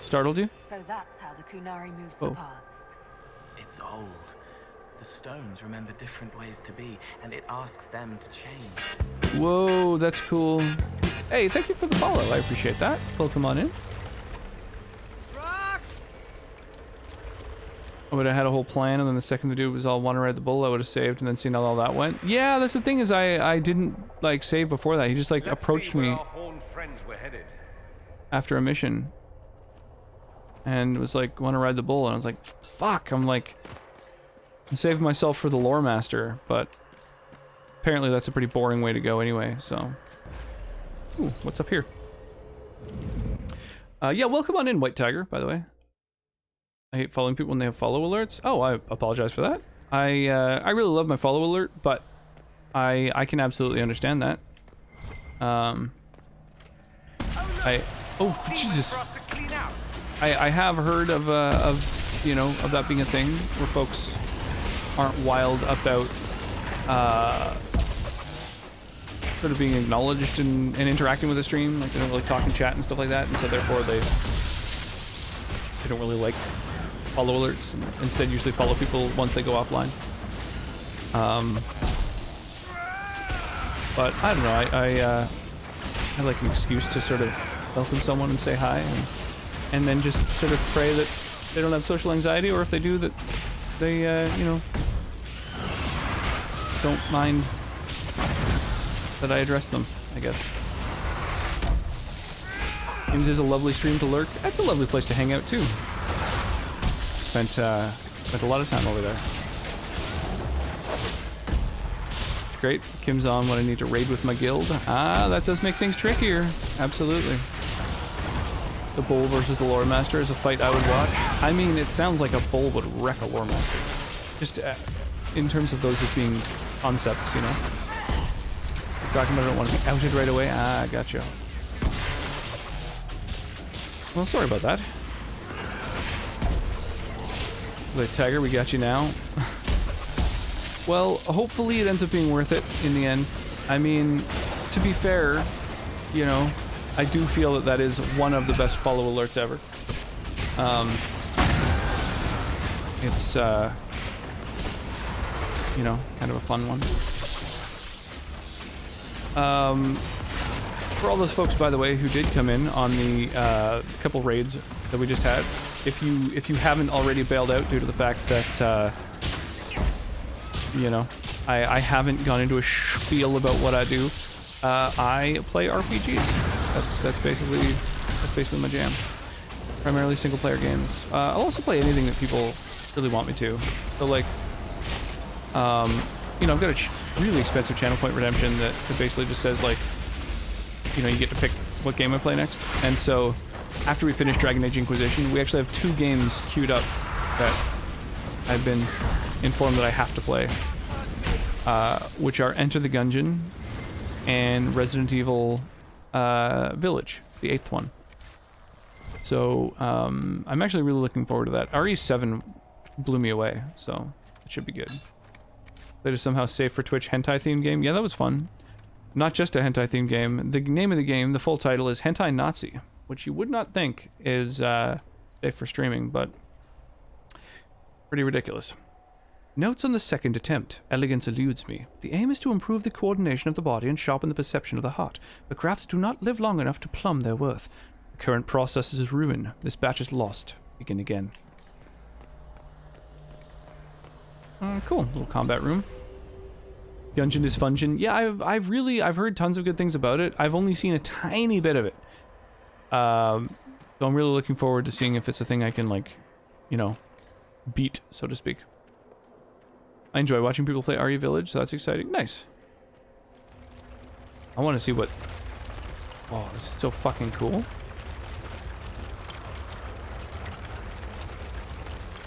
startled you. So that's how the Kunari moved Oh. the paths. It's old. The stones remember different ways to be, and it asks them to change. Whoa, that's cool. Hey, thank you for the follow. I appreciate that. Welcome on in. I would have had a whole plan, and then the second the dude was all want to ride the bull, I would have saved and then seen how all that went. Yeah, that's the thing, is I didn't like save before that. He just like approached me after a mission and was like, want to ride the bull, and I was like, fuck. I'm saving myself for the lore master, but apparently that's a pretty boring way to go anyway. So, ooh, what's up here? Yeah, welcome on in, White Tiger, by the way. I hate following people when they have follow alerts. Oh, I apologize for that. I really love my follow alert, but I can absolutely understand that. Oh Jesus! I have heard of that being a thing where folks aren't wild about sort of being acknowledged and interacting with the stream. Like, they don't really talk and chat and stuff like that, and so therefore they don't really like follow alerts, and instead usually follow people once they go offline. But I don't know, I like an excuse to sort of welcome someone and say hi, and then just sort of pray that they don't have social anxiety, or if they do, that they don't mind that I address them, I guess. Games is a lovely stream to lurk. That's a lovely place to hang out too. Spent a lot of time over there. Great. Kim's on when I need to raid with my guild. Ah, that does make things trickier. Absolutely. The bull versus the lore master is a fight I would watch. I mean, it sounds like a bull would wreck a lore master. Just in terms of those as being concepts, you know. You're talking about I don't want to be outed right away. Ah, gotcha. Well, sorry about that. The Tiger, we got you now. Well, hopefully it ends up being worth it in the end. I mean, to be fair, you know, I do feel that that is one of the best follow alerts ever. It's, you know, kind of a fun one. For all those folks, by the way, who did come in on the couple raids that we just had, if you haven't already bailed out due to the fact that you know, I haven't gone into a spiel about what I do. I play RPGs. That's basically my jam. Primarily single player games. I'll also play anything that people really want me to. So like, you know, I've got a really expensive channel point redemption that basically just says like, you know, you get to pick what game I play next. And so after we finish Dragon Age Inquisition, we actually have 2 games queued up that I've been informed that I have to play, which are Enter the Gungeon and Resident Evil Village, the 8th one. So I'm actually really looking forward to that. RE7 blew me away, so it should be good. Played a somehow safe for Twitch hentai themed game. Yeah, that was fun. Not just a hentai themed game. The name of the game, the full title, is Hentai Nazi, which you would not think is safe for streaming, but pretty ridiculous. Notes on the second attempt. Elegance eludes me. The aim is to improve the coordination of the body and sharpen the perception of the heart. The crafts do not live long enough to plumb their worth. The current process is ruin. This batch is lost. Begin again. Cool. Little combat room. Gungeon is Fungin. Yeah, I've heard tons of good things about it. I've only seen a tiny bit of it. So I'm really looking forward to seeing if it's a thing I can, like, you know, beat, so to speak. I enjoy watching people play RE Village, so that's exciting. Nice. I want to see what... Oh, this is so fucking cool.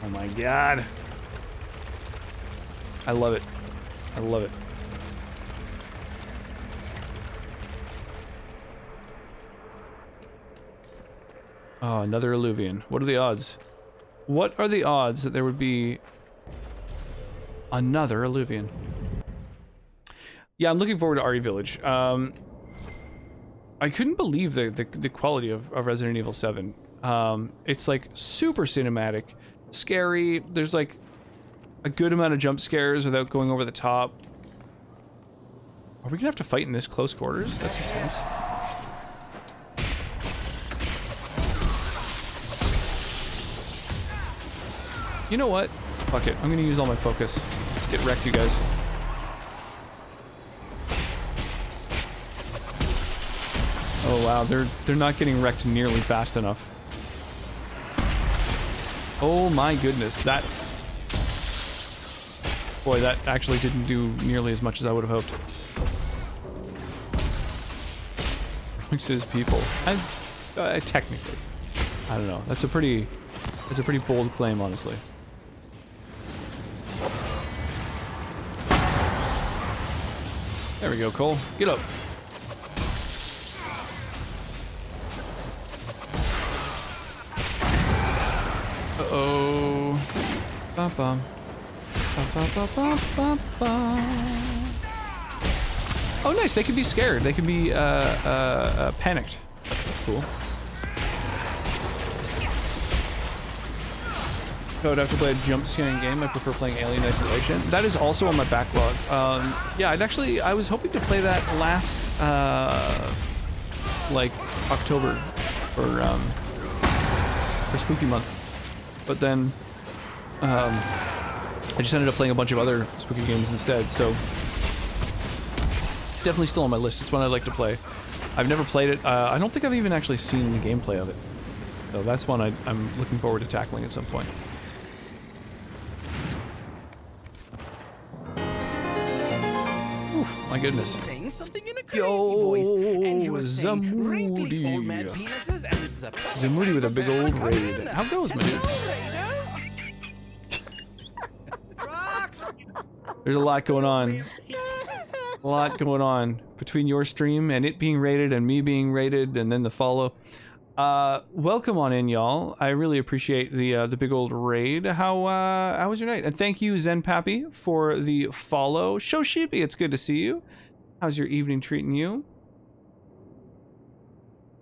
Oh my god. I love it. I love it. Oh, another Illuvian. What are the odds? What are the odds that there would be another Illuvian? Yeah, I'm looking forward to RE Village. I couldn't believe the quality of Resident Evil 7. It's like super cinematic, scary. There's like a good amount of jump scares without going over the top. Are we gonna have to fight in this close quarters? That's intense. You know what? Fuck it. I'm gonna use all my focus. Get wrecked, you guys. Oh wow, they're not getting wrecked nearly fast enough. Oh my goodness, that... Boy, that actually didn't do nearly as much as I would have hoped. Mixes people. Technically. I don't know. That's a pretty bold claim, honestly. There we go, Cole. Get up. Uh-oh. Bum-bum. Oh, nice. They can be scared. They can be panicked. That's cool. I would have to play a jump scaring game. I prefer playing Alien Isolation. That is also on my backlog. Yeah, I was hoping to play that last like October for Spooky Month, but then I just ended up playing a bunch of other spooky games instead. So it's definitely still on my list. It's one I'd like to play. I've never played it. I don't think I've even actually seen the gameplay of it. So that's one I'm looking forward to tackling at some point. Oof, my goodness. Saying something in a crazy voice, and you were saying Zamoody. old man penises, and this is a Zamoody with a big old raid. How goes, man? There's a lot going on. A lot going on between your stream and it being rated and me being rated and then the follow. Welcome on in, y'all. I really appreciate the big old raid. How was your night? And thank you, Zen Pappy, for the follow. Show Sheepy, it's good to see you. How's your evening treating you?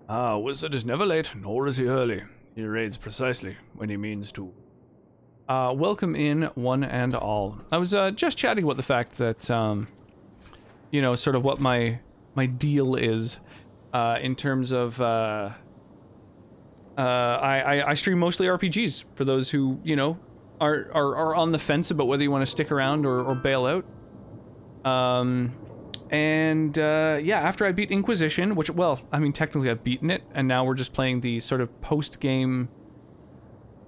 Wizard is never late, nor is he early. He raids precisely when he means to. Welcome in, one and all. I was just chatting about the fact that, you know, sort of what my deal is in terms of. I stream mostly RPGs for those who, you know, are on the fence about whether you want to stick around or bail out. Yeah, after I beat Inquisition, which, well, I mean, technically I've beaten it, and now we're just playing the sort of post-game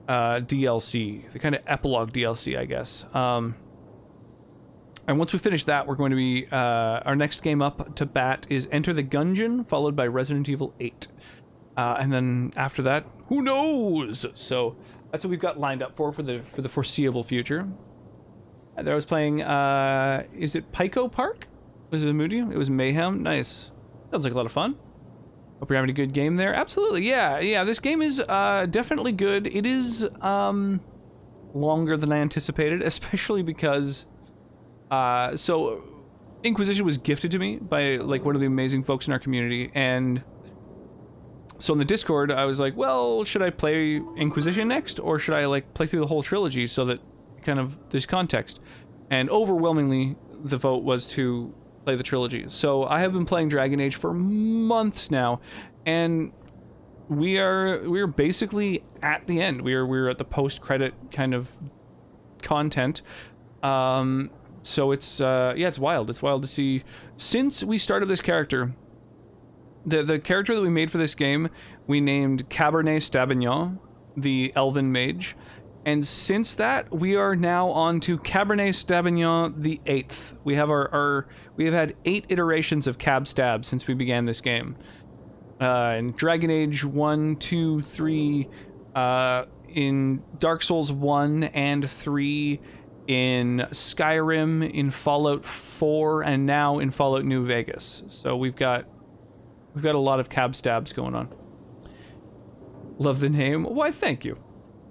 DLC, the kind of epilogue DLC, I guess. And once we finish that, we're going to be, our next game up to bat is Enter the Gungeon, followed by Resident Evil 8. And then after that, who knows? So that's what we've got lined up for the foreseeable future. There I was playing, is it Pico Park? Was it a moody? It was Mayhem. Nice. Sounds like a lot of fun. Hope you're having a good game there. Absolutely, yeah. This game is definitely good. It is longer than I anticipated, especially because so Inquisition was gifted to me by like one of the amazing folks in our community, and so in the Discord I was like, well, should I play Inquisition next, or should I like play through the whole trilogy so that kind of there's context? And overwhelmingly the vote was to play the trilogy. So I have been playing Dragon Age for months now, and we are basically at the end. We're at the post-credit kind of content. So it's yeah, it's wild. It's wild to see. Since we started this character, the character that we made for this game, we named Cabernet Sauvignon, the Elven Mage. And since that, we are now on to Cabernet Sauvignon the 8th. We have we have had 8 iterations of Cab Stab since we began this game. In Dragon Age 1, 2, 3, in Dark Souls 1 and 3, in Skyrim, in Fallout 4, and now in Fallout New Vegas. So we've got a lot of Cab Stabs going on. Love the name. Why, thank you.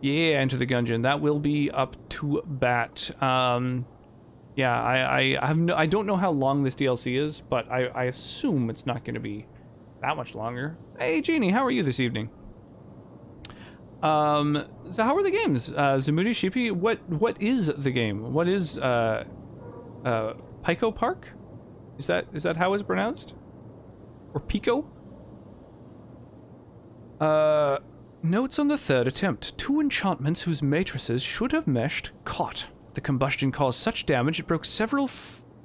Yeah, Enter the Gungeon. That will be up to bat. Yeah, I don't know how long this DLC is, but I assume it's not going to be that much longer. Hey, Jeannie, how are you this evening? So how are the games? Zamudi, Sheepy, what is the game? What is Pico Park? Is that how it's pronounced? Or Pico? Notes on the third attempt. 2 enchantments whose matrices should have meshed caught. The combustion caused such damage it broke several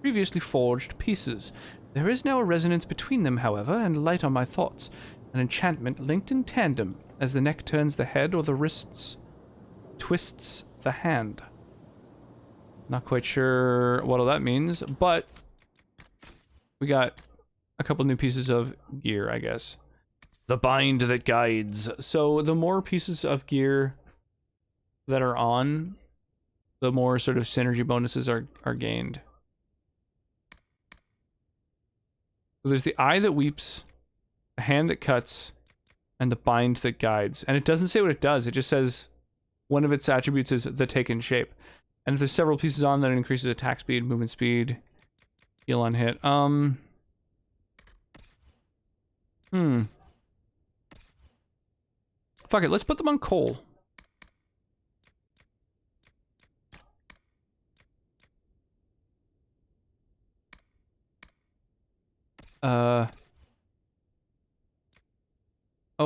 previously forged pieces. There is now a resonance between them, however, and light on my thoughts. An enchantment linked in tandem, as the neck turns the head or the wrists twists the hand. Not quite sure what all that means, but we got a couple new pieces of gear, I guess. The bind that guides. So the more pieces of gear that are on, the more sort of synergy bonuses are gained. So there's the eye that weeps, the hand that cuts, and the bind that guides. And it doesn't say what it does. It just says one of its attributes is the taken shape. And if there's several pieces on, then it increases attack speed, movement speed, heal on hit. Fuck it, let's put them on coal. Oh,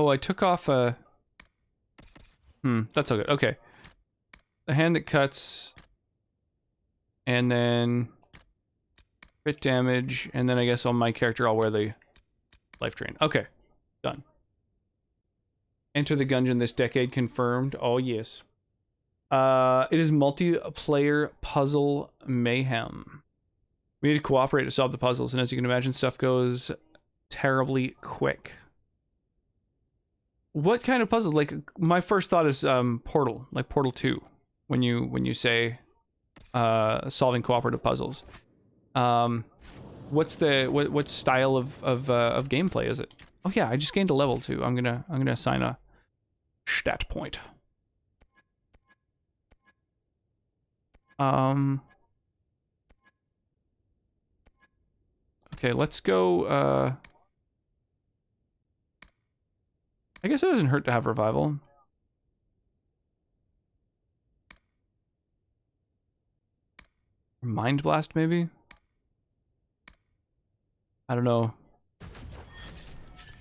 I took off a... that's okay. Okay. The hand that cuts, and then crit damage, and then I guess on my character I'll wear the life drain. Okay, done. Enter the Gungeon this decade confirmed. Oh yes. It is multiplayer puzzle mayhem. We need to cooperate to solve the puzzles, and as you can imagine, stuff goes terribly quick. What kind of puzzle? Like, my first thought is Portal, like Portal 2, when you say solving cooperative puzzles. What style of gameplay is it? Oh yeah, I just gained a level too. I'm gonna assign a stat point. Okay, let's go. I guess it doesn't hurt to have revival. Mind blast, maybe? I don't know.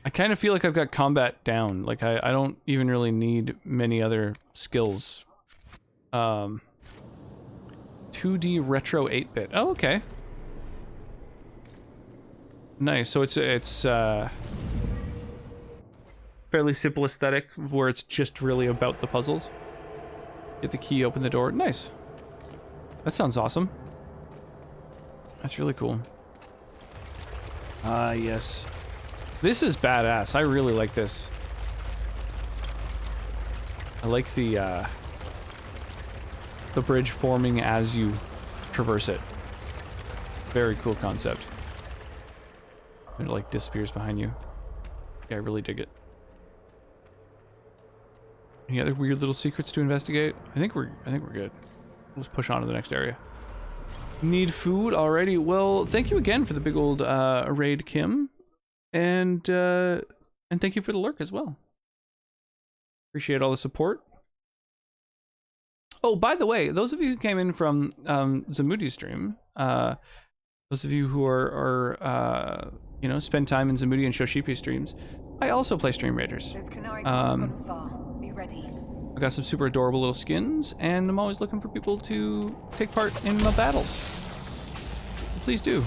I kind of feel like I've got combat down. Like, I don't even really need many other skills. 2D retro 8-bit. Oh, okay. Nice. So it's fairly simple aesthetic where it's just really about the puzzles. Get the key, open the door. Nice. That sounds awesome. That's really cool. Ah, yes. This is badass. I really like this. I like the bridge forming as you traverse it. Very cool concept. And it like disappears behind you. Yeah, I really dig it. Any other weird little secrets to investigate? I think we're good. Let's push on to the next area. Need food already? Well, thank you again for the big old raid, Kim. And thank you for the lurk as well. Appreciate all the support. Oh, by the way, those of you who came in from Zamudi's stream, those of you who are you know, spend time in Zamudi and Shoshipi streams, I also play Stream Raiders. Be ready. I got some super adorable little skins, and I'm always looking for people to take part in my battles. Please do.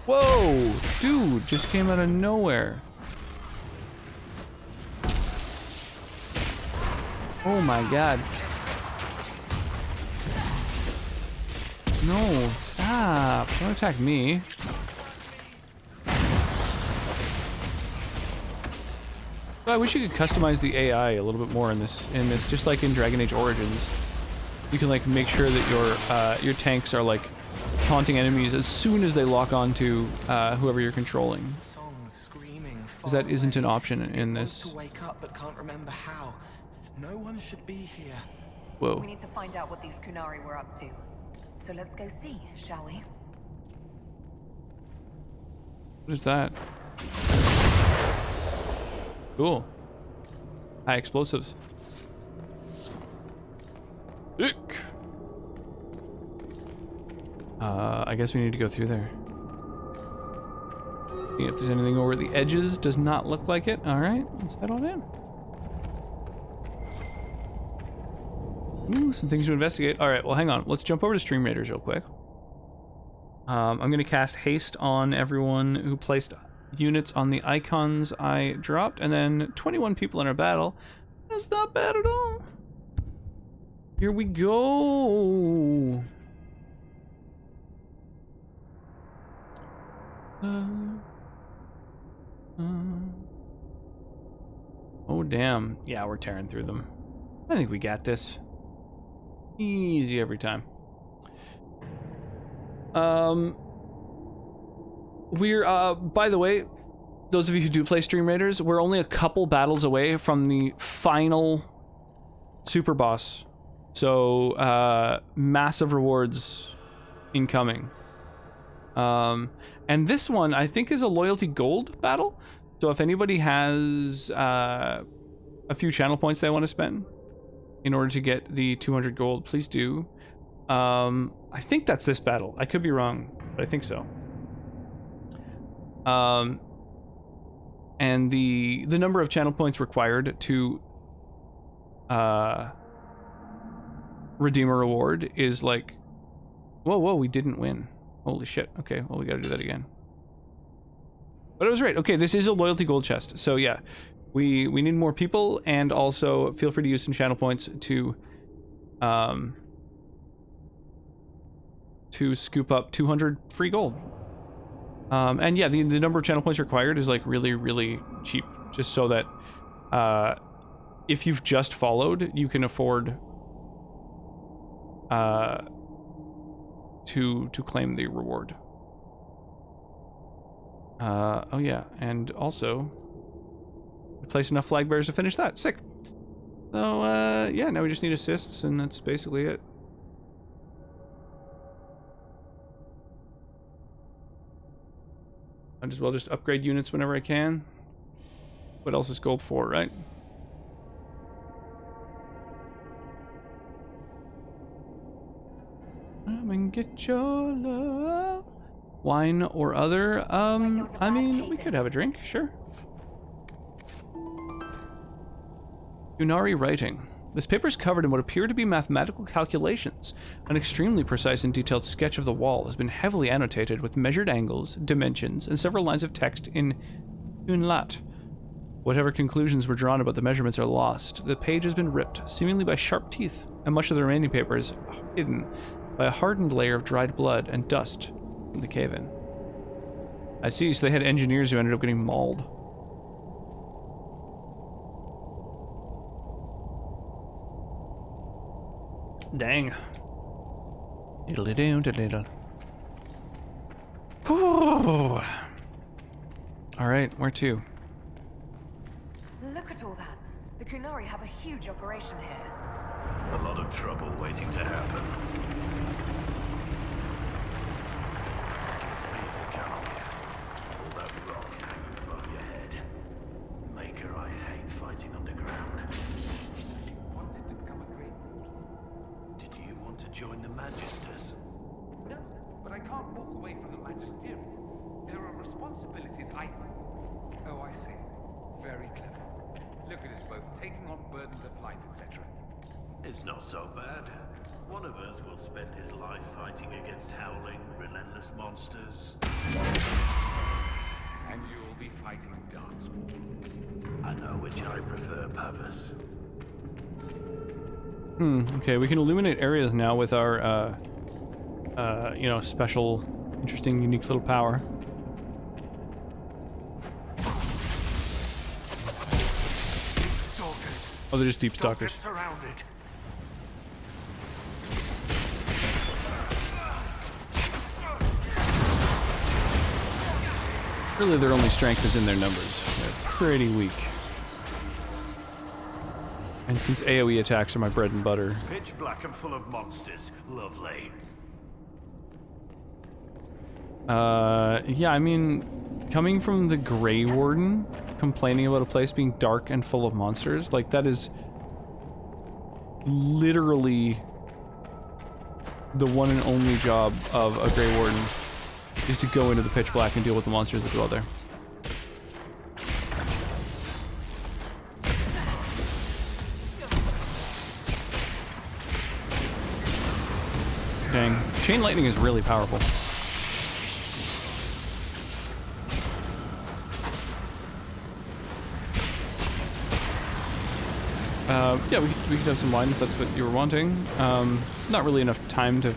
Whoa! Dude, just came out of nowhere. Oh my god. No, stop. Don't attack me. I wish you could customize the AI a little bit more in this, just like in Dragon Age Origins. You can like make sure that your tanks are like taunting enemies as soon as they lock onto whoever you're controlling. Because that isn't an option in this. To wake up but can't remember how. No one should be here. Whoa. We need to find out what these Kunari were up to. So let's go see, shall we? What is that? Cool. High explosives. Ick. I guess we need to go through there. See if there's anything over the edges. Does not look like it. Alright, let's head on in. Ooh, some things to investigate. Alright, well hang on. Let's jump over to Stream Raiders real quick. I'm going to cast haste on everyone who placed units on the icons I dropped, and then 21 people in our battle. That's not bad at all. Here we go. Oh damn. Yeah, we're tearing through them. I think we got this. Easy every time. We're by the way, those of you who do play Stream Raiders, we're only a couple battles away from the final super boss. So massive rewards incoming. And this one I think is a loyalty gold battle. So if anybody has a few channel points they want to spend in order to get the 200 gold, please do. I think that's this battle. I could be wrong, but I think so. And the number of channel points required to redeem a reward is like, whoa, we didn't win. Holy shit. Okay, well we gotta do that again. But it was right. Okay, this is a loyalty gold chest. So yeah, we need more people, and also feel free to use some channel points to scoop up 200 free gold. And yeah, the number of channel points required is like really, really cheap, just so that if you've just followed, you can afford to claim the reward. Oh yeah, and also we placed enough flag bearers to finish that. Sick. So yeah, now we just need assists, and that's basically it. Might as well just upgrade units whenever I can. What else is gold for, right? Come and get your love. Wine or other. I mean, we could have a drink, sure. Unari writing. This paper is covered in what appear to be mathematical calculations. An extremely precise and detailed sketch of the wall has been heavily annotated with measured angles, dimensions, and several lines of text in Unlat. Whatever conclusions were drawn about the measurements are lost. The page has been ripped, seemingly by sharp teeth, and much of the remaining paper is hidden by a hardened layer of dried blood and dust from the cave-in. I see, so they had engineers who ended up getting mauled. Dang. Diddly-doo, Alright, where to? Look at all that. The Kunari have a huge operation here. A lot of trouble waiting to happen. Feel the calm here. All that rock hanging above your head. Maker, I hate fighting underground. Wanted to become a great lord. Did you want to join the Magisters? No, but I can't walk away from the magisterium. There are responsibilities Oh, I see. Very clever. Look at us both, taking on burdens of life, etc. It's not so bad. One of us will spend his life fighting against howling, relentless monsters. And you'll be fighting Darkspawn. I know which I prefer, Pavus. Okay, we can illuminate areas now with our, you know, special, interesting, unique little power. Oh, they're just deep stalkers. Surrounded. Really, their only strength is in their numbers. They're pretty weak. And since AoE attacks are my bread and butter... Pitch black and full of monsters. Lovely. Yeah, I mean, coming from the Grey Warden, complaining about a place being dark and full of monsters, like, that is literally the one and only job of a Grey Warden, is to go into the pitch black and deal with the monsters that dwell there. Dang. Chain lightning is really powerful. Yeah, we could have some wine if that's what you were wanting. Not really enough time to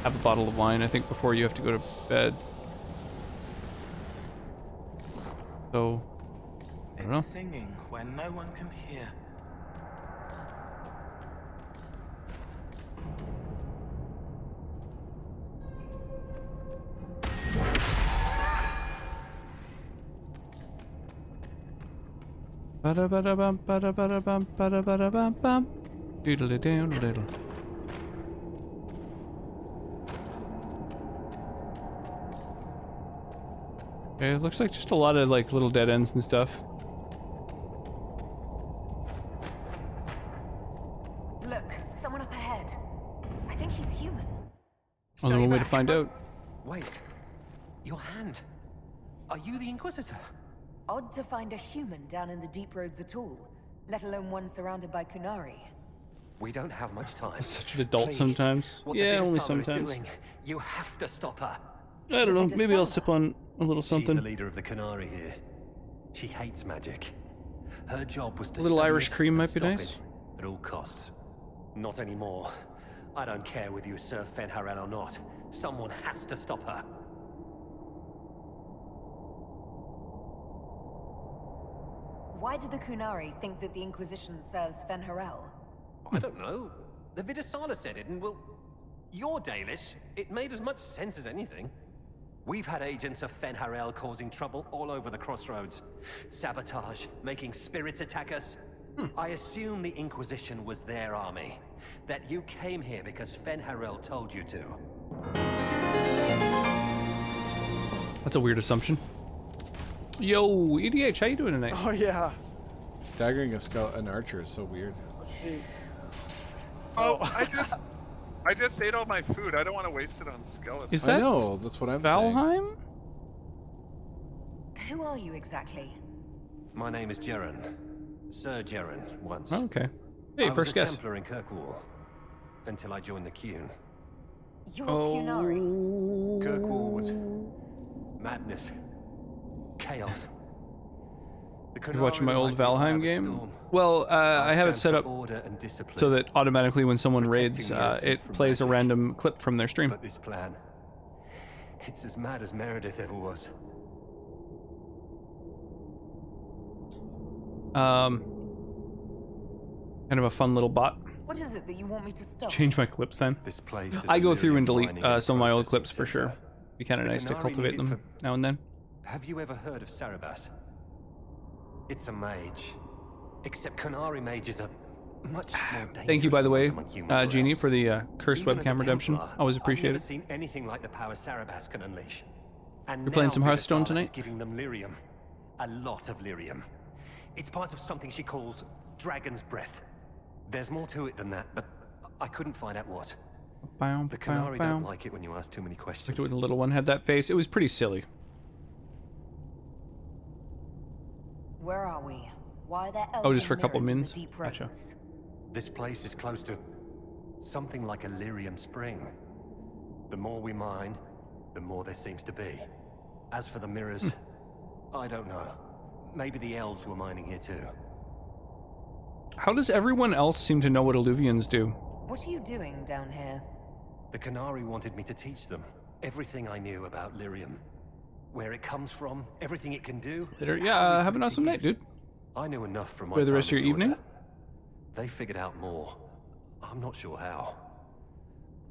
have a bottle of wine, I think, before you have to go to bed. So, I don't know. It's singing where no one can hear. Ba-da-ba-da-bum, ba-da-ba-da-bum, ba-da-ba-da-bum-bum. Doodle-a-doodle-doodle. Okay, it looks like just a lot of like little dead ends and stuff. Look, someone up ahead. I think he's human. Only one way to find out. Wait. Your hand. Are you the Inquisitor? Odd to find a human down in the deep roads at all, let alone one surrounded by Kunari. We don't have much time. Such an adult Please. sometimes. What Yeah, the only Vidasala is sometimes. doing, you have to stop her. I don't know. Maybe I'll sip on a little something. She's the leader of the Kunari here. She hates magic. Her job was to A little study Irish it cream and might be stop nice. it at all costs. Not anymore. I don't care whether you serve Fenharel or not. Someone has to stop her. Why did the Kunari think that the Inquisition serves Fenharel? I don't know. The Vidasala said it, and well, you're Dalish. It made as much sense as anything. We've had agents of Fenharel causing trouble all over the crossroads. Sabotage, making spirits attack us. I assume the Inquisition was their army. That you came here because Fenharel told you to. That's a weird assumption. Yo, EDH, how you doing tonight? Oh yeah. Staggering an archer is so weird. Let's see. Oh, I just ate all my food. I don't want to waste it on skeletons. Is that? I know, that's what I'm Valheim? Who are you exactly? My name is Jeren. Sir Jeren, once. Oh, okay. Hey, I first was a guess. Templar in Kirkwall until I joined the Qun. You're Qunari. Kirkwall was madness, chaos. You're watching my old Valheim game? Well, I have it set up so that automatically when someone raids, it plays a random clip from their stream. But this plan, it's as mad as Meredith ever was. Kind of a fun little bot. What is it that you want me to stop? Change my clips then. This place I go through and delete some of my old clips for sure. Be kind of nice to cultivate them now and then. Have you ever heard of Sarabas? It's a mage. Except Qunari mages are much more dangerous. Thank you, by the way, among humans Jeannie, else. for the cursed Even as a webcam redemption. Templar, Always I've appreciate never it. seen anything like the power Sarabas can unleash. And You're playing now some Hearthstone Vidasala tonight? is giving them lyrium. A lot of lyrium. It's part of something she calls Dragon's Breath. There's more to it than that, but I couldn't find out what. The Qunari don't like it when you ask too many questions. Like it when the little one had that face. It was pretty silly. Where are we? Why are there Oh, just for a elfin couple mirrors mins? in the deep Gotcha. roads? This place is close to something like a lyrium spring. The more we mine, the more there seems to be. As for the mirrors, I don't know. Maybe the elves were mining here too. How does everyone else seem to know what Illuvians do? What are you doing down here? The Qunari wanted me to teach them everything I knew about lyrium. Where it comes from, everything it can do. Yeah, have an awesome night, dude. I knew enough from my Enjoy the time rest of your in evening. Order. They figured out more. I'm not sure how.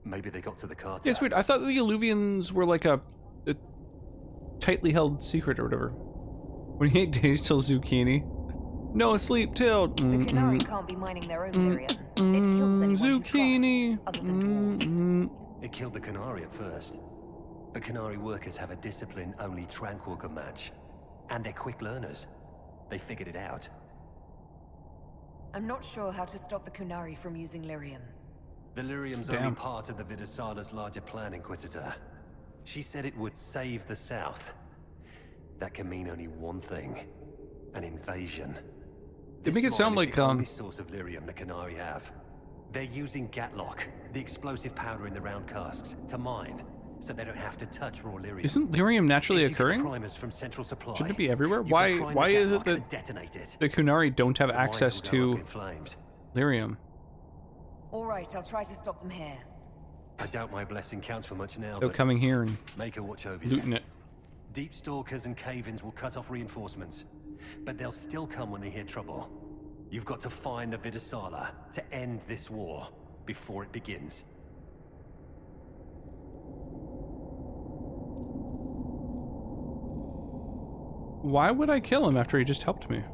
Maybe they got to the cartel. Yeah, it's weird. I thought the Illuvians were like a tightly held secret or whatever. 28 days till zucchini. No sleep till. The Qunari can't be mining their own lyrium. It kills anyone zucchini. who tries, other than dwarves. It killed the Qunari at first. But Qunari workers have a discipline only Tranquil can match. And they're quick learners. They figured it out. I'm not sure how to stop the Qunari from using lyrium. The lyrium's only part of the Vidasala's larger plan, Inquisitor. She said it would save the South. That can mean only one thing. An invasion. They make it sound like the only source of lyrium the Qunari have. They're using Gatlock, the explosive powder in the round casks, to mine, so they don't have to touch raw lyrium. Isn't lyrium naturally occurring? From Central Supply, Shouldn't it be everywhere? Why is it that the Qunari don't have access to lyrium? All right, I'll try to stop them here. I doubt my blessing counts for much now. They're coming here and make a watch over looting you. it. Deep stalkers and cave-ins will cut off reinforcements, but they'll still come when they hear trouble. You've got to find the Vidasala to end this war before it begins. Why would I kill him after he just helped me?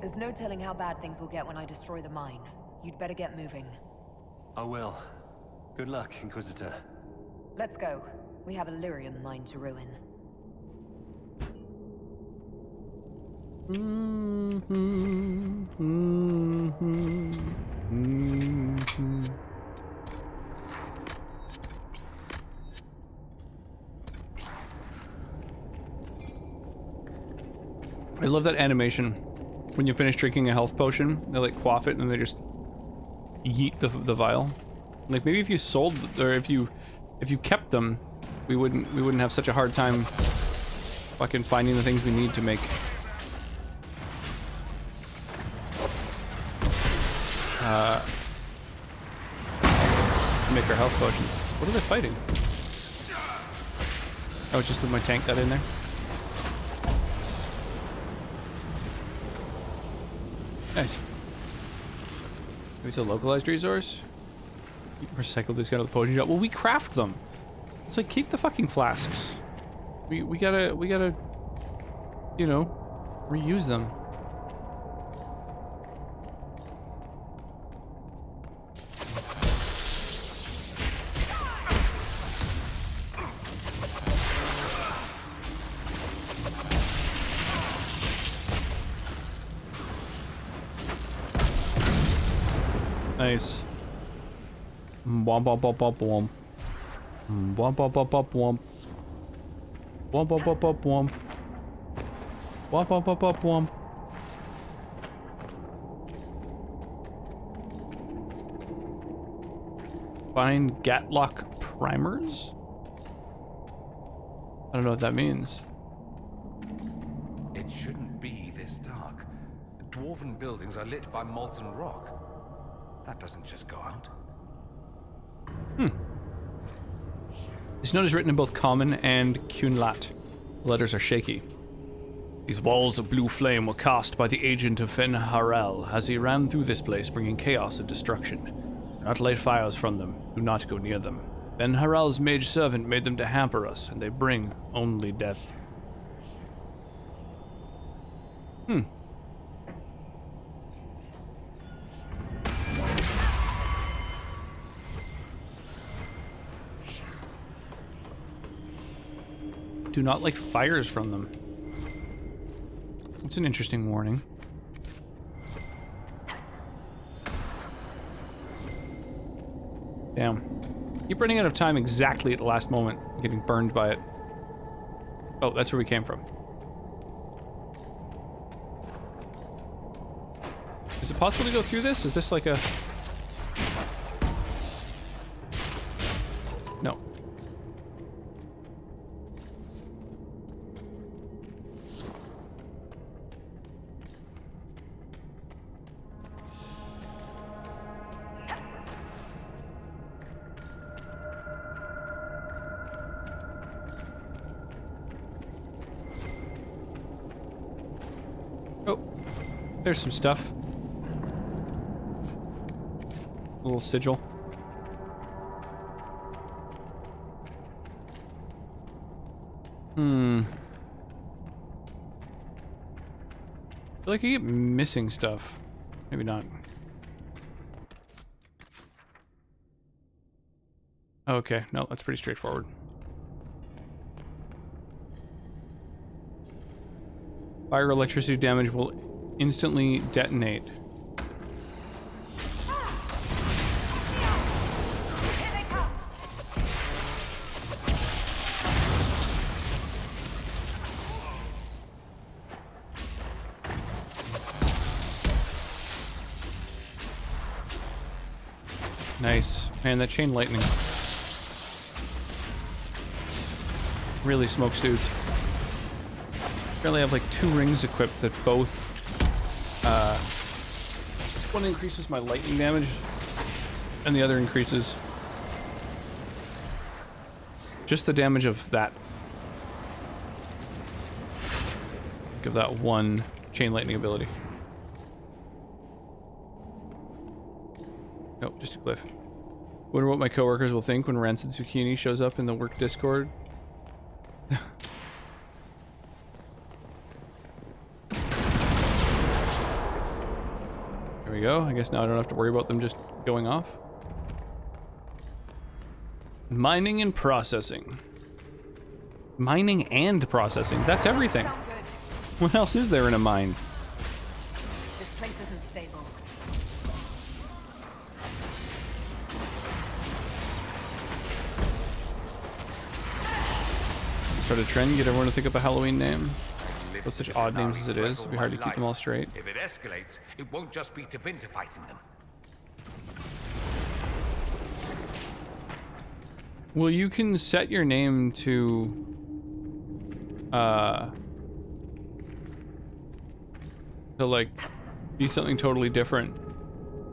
There's no telling how bad things will get when I destroy the mine. You'd better get moving. I will. Good luck, Inquisitor. Let's go. We have a lyrium mine to ruin. I love that animation. When you finish drinking a health potion, they like quaff it and then they just yeet the vial. Like maybe if you sold, or if you kept them, we wouldn't have such a hard time fucking finding the things we need to make our health potions. What are they fighting? Oh, it's just that my tank got in there. Nice. Maybe it's a localized resource? Recycle this out of the potion shop. Well, we craft them. It's like, keep the fucking flasks. We gotta, you know, reuse them. Nice. Womp womp womp womp womp. Womp womp womp womp womp. Womp womp womp womp womp. Womp womp womp womp womp. Find Gatlock primers? I don't know what that means. It shouldn't be this dark. Dwarven buildings are lit by molten rock. That doesn't just go out. This note is written in both Common and Cunlat. The letters are shaky. These walls of blue flame were cast by the agent of Fen Harel as he ran through this place, bringing chaos and destruction. Do not light fires from them. Do not go near them. Fen Harel's mage servant made them to hamper us, and they bring only death. Do not like fires from them. It's an interesting warning. Damn. Keep running out of time exactly at the last moment, getting burned by it. Oh, that's where we came from. Is it possible to go through this? Is this like a... No. There's some stuff. A little sigil. I feel like I keep missing stuff. Maybe not. Okay, no, that's pretty straightforward. Fire or electricity damage will instantly detonate. Nice. Man, that chain lightning really smokes dudes. Apparently I have like 2 rings equipped that both one increases my lightning damage and the other increases just the damage of that. Give that one chain lightning ability. Nope, just a glyph. Wonder what my coworkers will think when Rancid Zucchini shows up in the work Discord. There we go. I guess now I don't have to worry about them just going off. Mining and processing. Mining and processing. That's everything. What else is there in a mine? This place isn't stable. Start a trend, get everyone to think up a Halloween name. With such odd names as it is, it'd be hard to keep them all straight. If it escalates, it won't just be Tevinter fighting them. Well, you can set your name to like be something totally different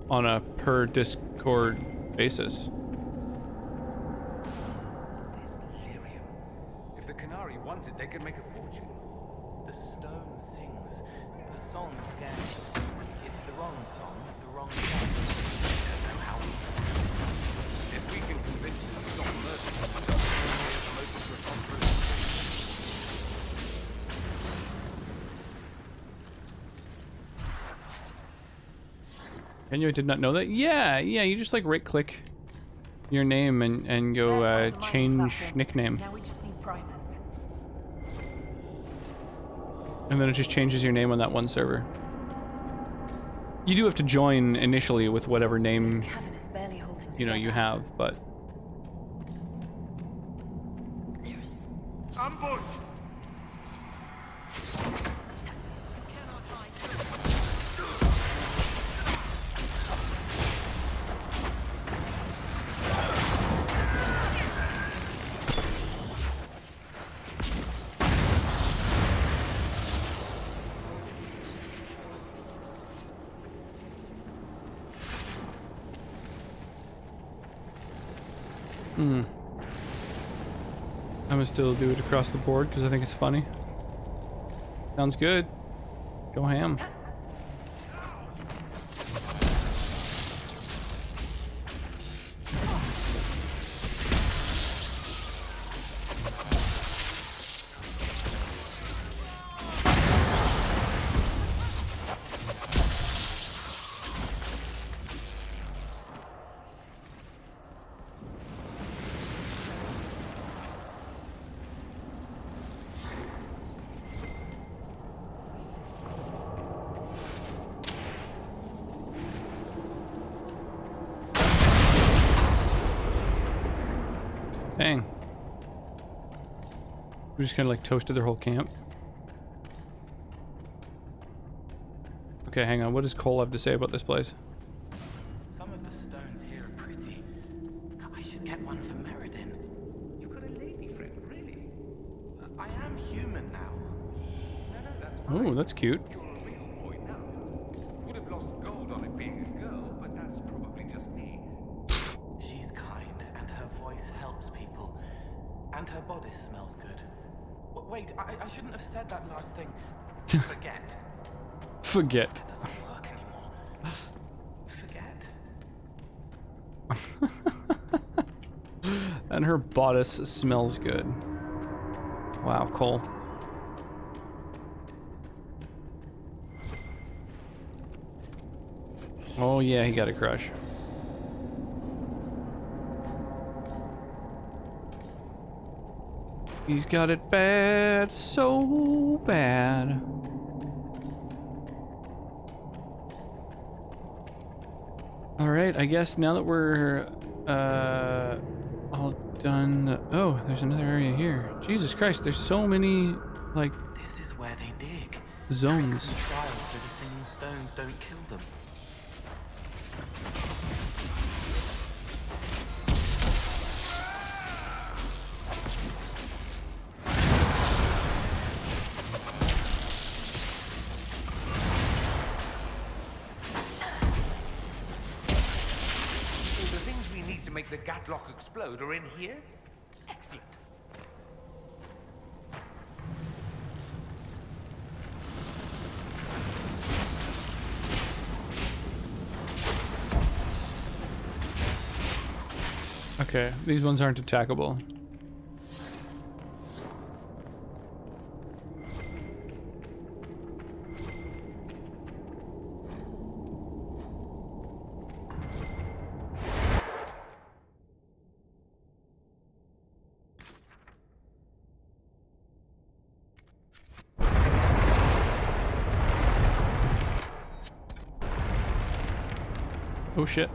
on a per Discord basis. If the Canary want it, they can make a fortune. The stone sings. The song scares. It's the wrong song at the wrong time. I don't know how. And you did not know that? Yeah, you just like right click your name and go change nickname. Now we just need primers. And then it just changes your name on that one server. You do have to join initially with whatever name you have, but there's ambush. I'm gonna still do it across the board because I think it's funny. Sounds good. Go ham. Dang. We just kind of like toasted their whole camp. Okay, hang on. What does Cole have to say about this place? Some of the stones here are pretty. I should get one for Meriden. You've got a lady friend, really? I am human now. No, that's fine. Oh, that's cute. You're a real boy now. Would have lost gold on it being a girl, but that's probably just me. She's kind, and her voice helps people. And her bodice smells good. Wait, I shouldn't have said that last thing. Forget. Forget. It doesn't work anymore. Forget. And her bodice smells good. Wow, Cole. Oh yeah, he got a crush. He's got it bad, so bad. Alright, I guess now that we're all done. Oh, there's another area here. Jesus Christ, there's so many, like, This is where they dig. zones. Tricks and trials so the singing stones don't kill them. Make the Gatlock explode are in here? Excellent. Okay, these ones aren't attackable. Oh shit.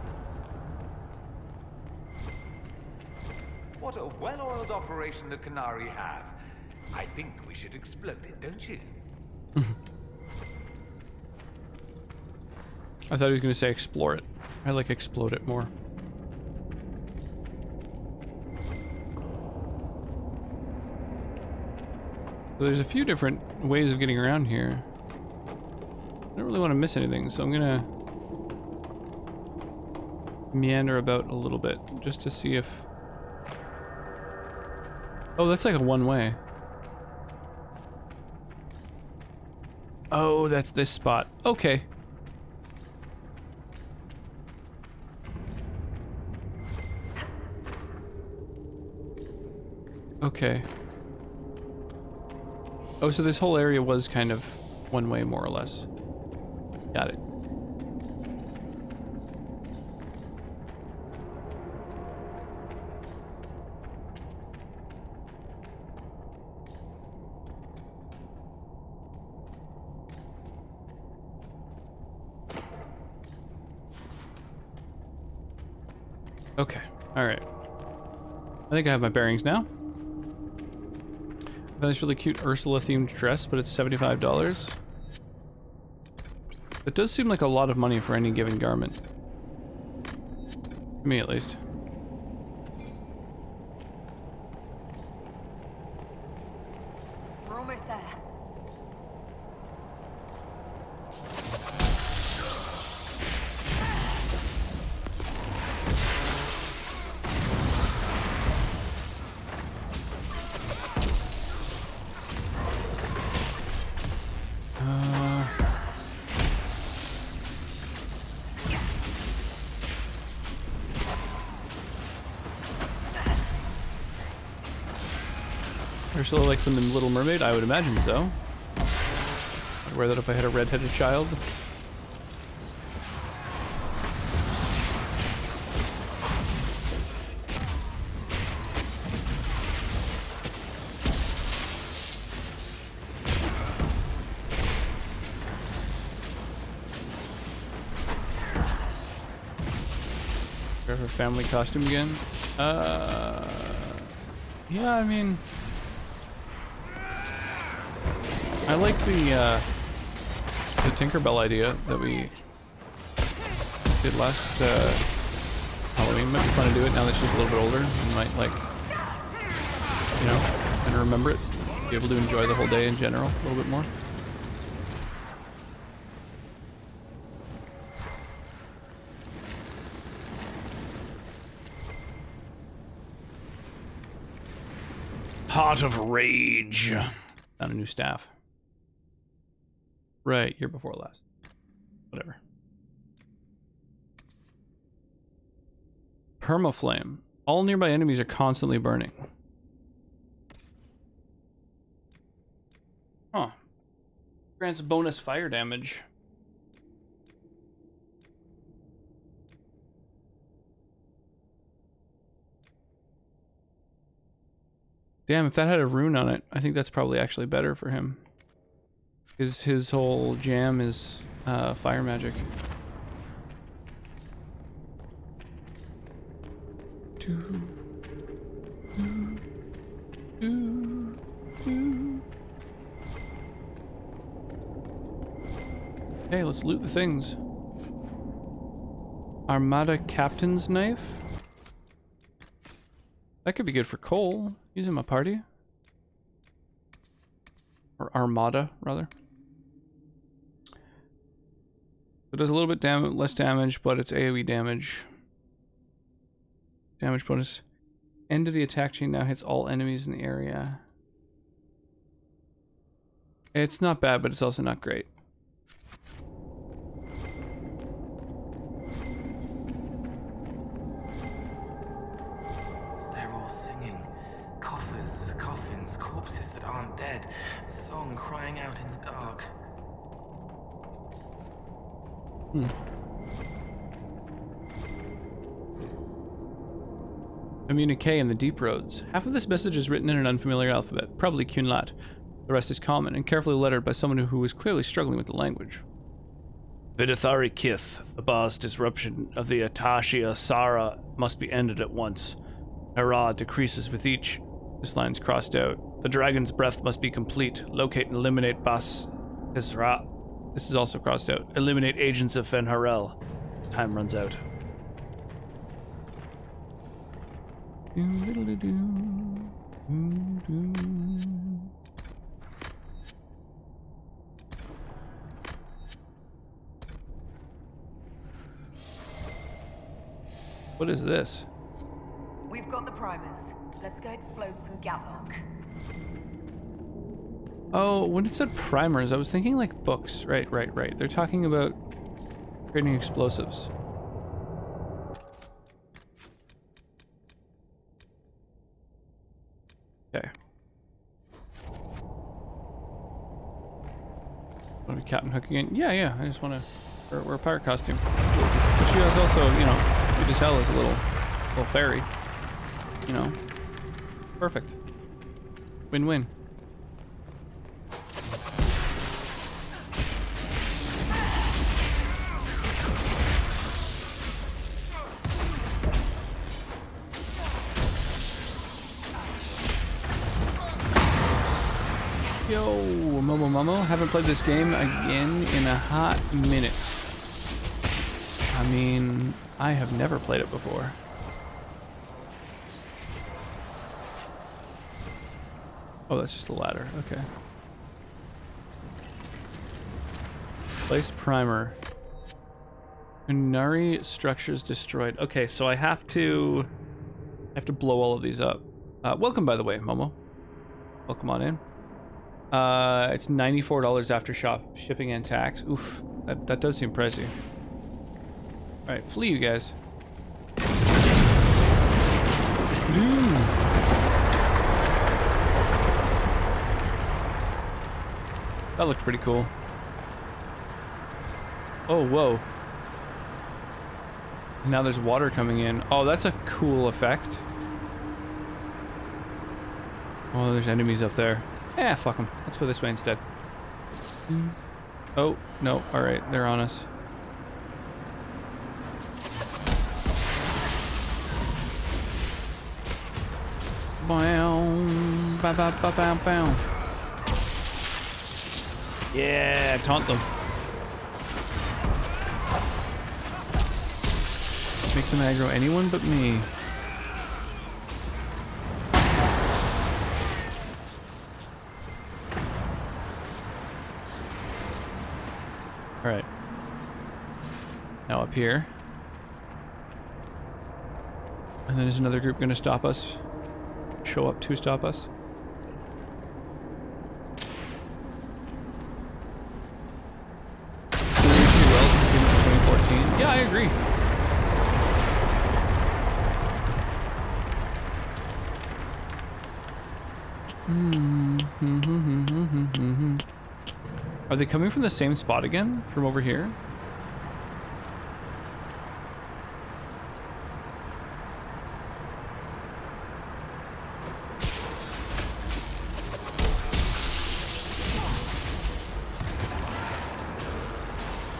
What a well-oiled operation the Canary have. I think we should explode it, don't you? I thought he was going to say explore it. I like explode it more. So there's a few different ways of getting around here. I don't really want to miss anything, so I'm going to meander about a little bit just to see if... Oh, that's like a one-way. Oh, that's this spot. Okay. Okay. Oh, so this whole area was kind of one way, more or less. Got it. Okay. All right. I think I have my bearings now. This really cute Ursula-themed dress, but it's $75. It does seem like a lot of money for any given garment. To me, at least. We're almost there. Ursula like from the Little Mermaid? I would imagine so. I'd wear that if I had a red-headed child. Grab her family costume again. Yeah, I mean, I like the Tinkerbell idea that we did last Halloween. Might be fun to do it now that she's a little bit older. You might, like, you know, and remember it. Be able to enjoy the whole day in general a little bit more. Heart of Rage. Found a new staff. Right, year before last. Whatever. Permaflame. All nearby enemies are constantly burning. Huh. Grants bonus fire damage. Damn, if that had a rune on it, I think that's probably actually better for him. Because his whole jam is fire magic. Okay, let's loot the things. Armada Captain's Knife. That could be good for Cole. Use him a party. Or Armada, rather. It does a little bit less damage, but it's AoE damage. Damage bonus. End of the attack chain now hits all enemies in the area. It's not bad, but it's also not great. They're all singing. Coffers, coffins, corpses that aren't dead. A song crying out in the dark. Communique in the deep roads. Half of this message is written in an unfamiliar alphabet, probably Kunlat. The rest is common and carefully lettered by someone who was clearly struggling with the language. Vidithari Kith, the boss disruption of the Atashia Sara must be ended at once. Hera decreases with each. This line's crossed out. The dragon's breath must be complete. Locate and eliminate Bas Isra. This is also crossed out. Eliminate agents of Fenharel. Time runs out. What is this? We've got the primers. Let's go explode some Gallock. Oh, when it said primers, I was thinking like books. Right. They're talking about creating explosives. Okay. Want to be Captain Hook again? Yeah. I just want to wear a pirate costume. But she has also, you know, cute as hell as a little fairy. You know, perfect. Win-win. Momo. Haven't played this game again in a hot minute. I mean, I have never played it before. Oh, that's just a ladder. Okay. Place primer. Inari structures destroyed. Okay, so I have to blow all of these up. Welcome, by the way, Momo. Welcome on in. It's $94 after shipping and tax. Oof, that does seem pricey. All right, flee, you guys. That looked pretty cool. Oh, whoa. Now there's water coming in. Oh, that's a cool effect. Oh, there's enemies up there. Eh, fuck them. Let's go this way instead. Oh, no. Alright, they're on us. Bow. Yeah, taunt them. Make them aggro anyone but me. Alright. Now up here. And then is another group going to stop us? Show up to stop us? Yeah, I agree. Are they coming from the same spot again? From over here?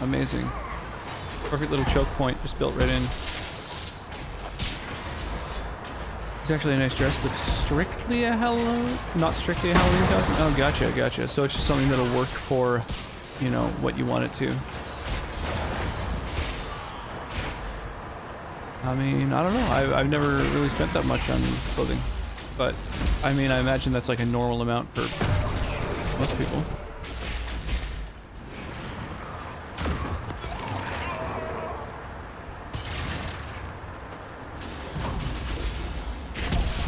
Amazing. Perfect little choke point just built right in. It's actually a nice dress, but strictly a Halloween... Not strictly a Halloween costume? Oh, gotcha. So it's just something that'll work for, you know, what you want it to. I mean, I don't know. I've never really spent that much on clothing. But, I mean, I imagine that's like a normal amount for most people.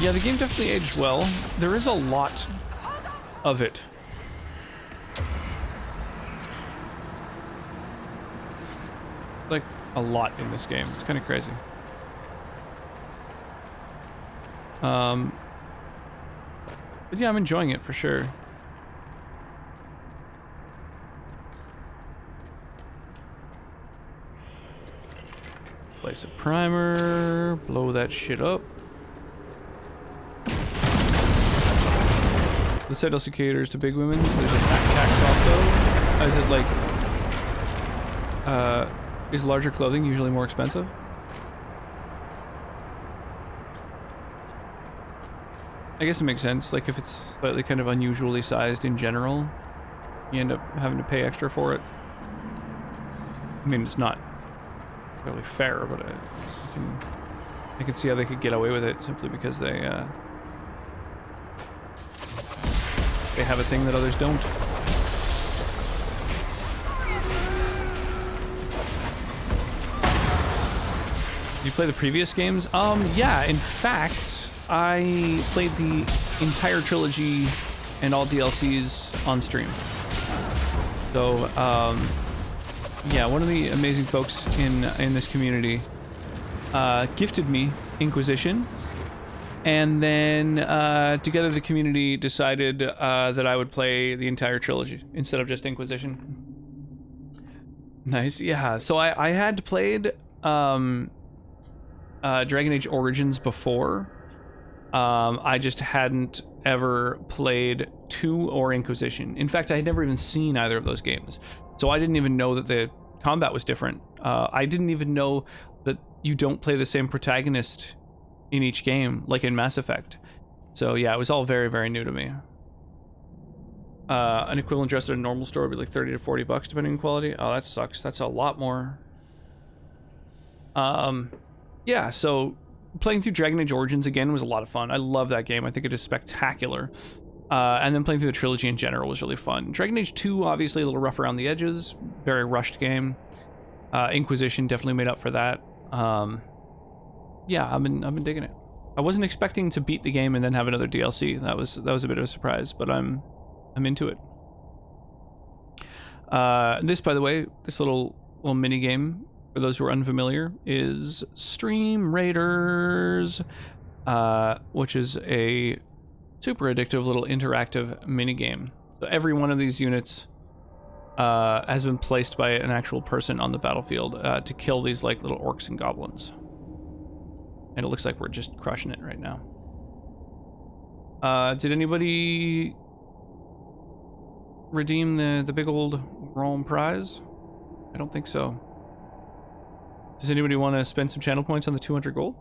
Yeah, the game definitely aged well. There is a lot of it. Like, a lot in this game. It's kind of crazy. But yeah, I'm enjoying it for sure. Place a primer, blow that shit up. The Citadel Cicadas to Big Women's. There's a fat tax also. Is it like, is larger clothing usually more expensive? I guess it makes sense. Like if it's slightly kind of unusually sized in general, you end up having to pay extra for it. I mean, it's not really fair, but I can see how they could get away with it simply because they have a thing that others don't. You play the previous games? Yeah, in fact, I played the entire trilogy and all DLCs on stream. So, yeah, one of the amazing folks in this community gifted me Inquisition. And then together the community decided that I would play the entire trilogy instead of just Inquisition. Nice, yeah. So I had played Dragon Age Origins before. I just hadn't ever played 2 or Inquisition. In fact, I had never even seen either of those games. So I didn't even know that the combat was different. I didn't even know that you don't play the same protagonist in each game, like in Mass Effect. So yeah, it was all very, very new to me. An equivalent dress at a normal store would be like 30 to 40 bucks depending on quality. Oh, that sucks. That's a lot more. Yeah, so playing through Dragon Age Origins again was a lot of fun. I love that game. I think it is spectacular. And then playing through the trilogy in general was really fun. Dragon Age 2, obviously a little rough around the edges. Very rushed game. Inquisition definitely made up for that. Yeah, I've been digging it. I wasn't expecting to beat the game and then have another DLC. That was a bit of a surprise, but I'm into it. This, by the way, this little mini game, for those who are unfamiliar, is Stream Raiders, which is a super addictive little interactive mini game. So every one of these units has been placed by an actual person on the battlefield to kill these like little orcs and goblins. And it looks like we're just crushing it right now. Did anybody redeem the big old Rome prize? I don't think so. Does anybody want to spend some channel points on the 200 gold?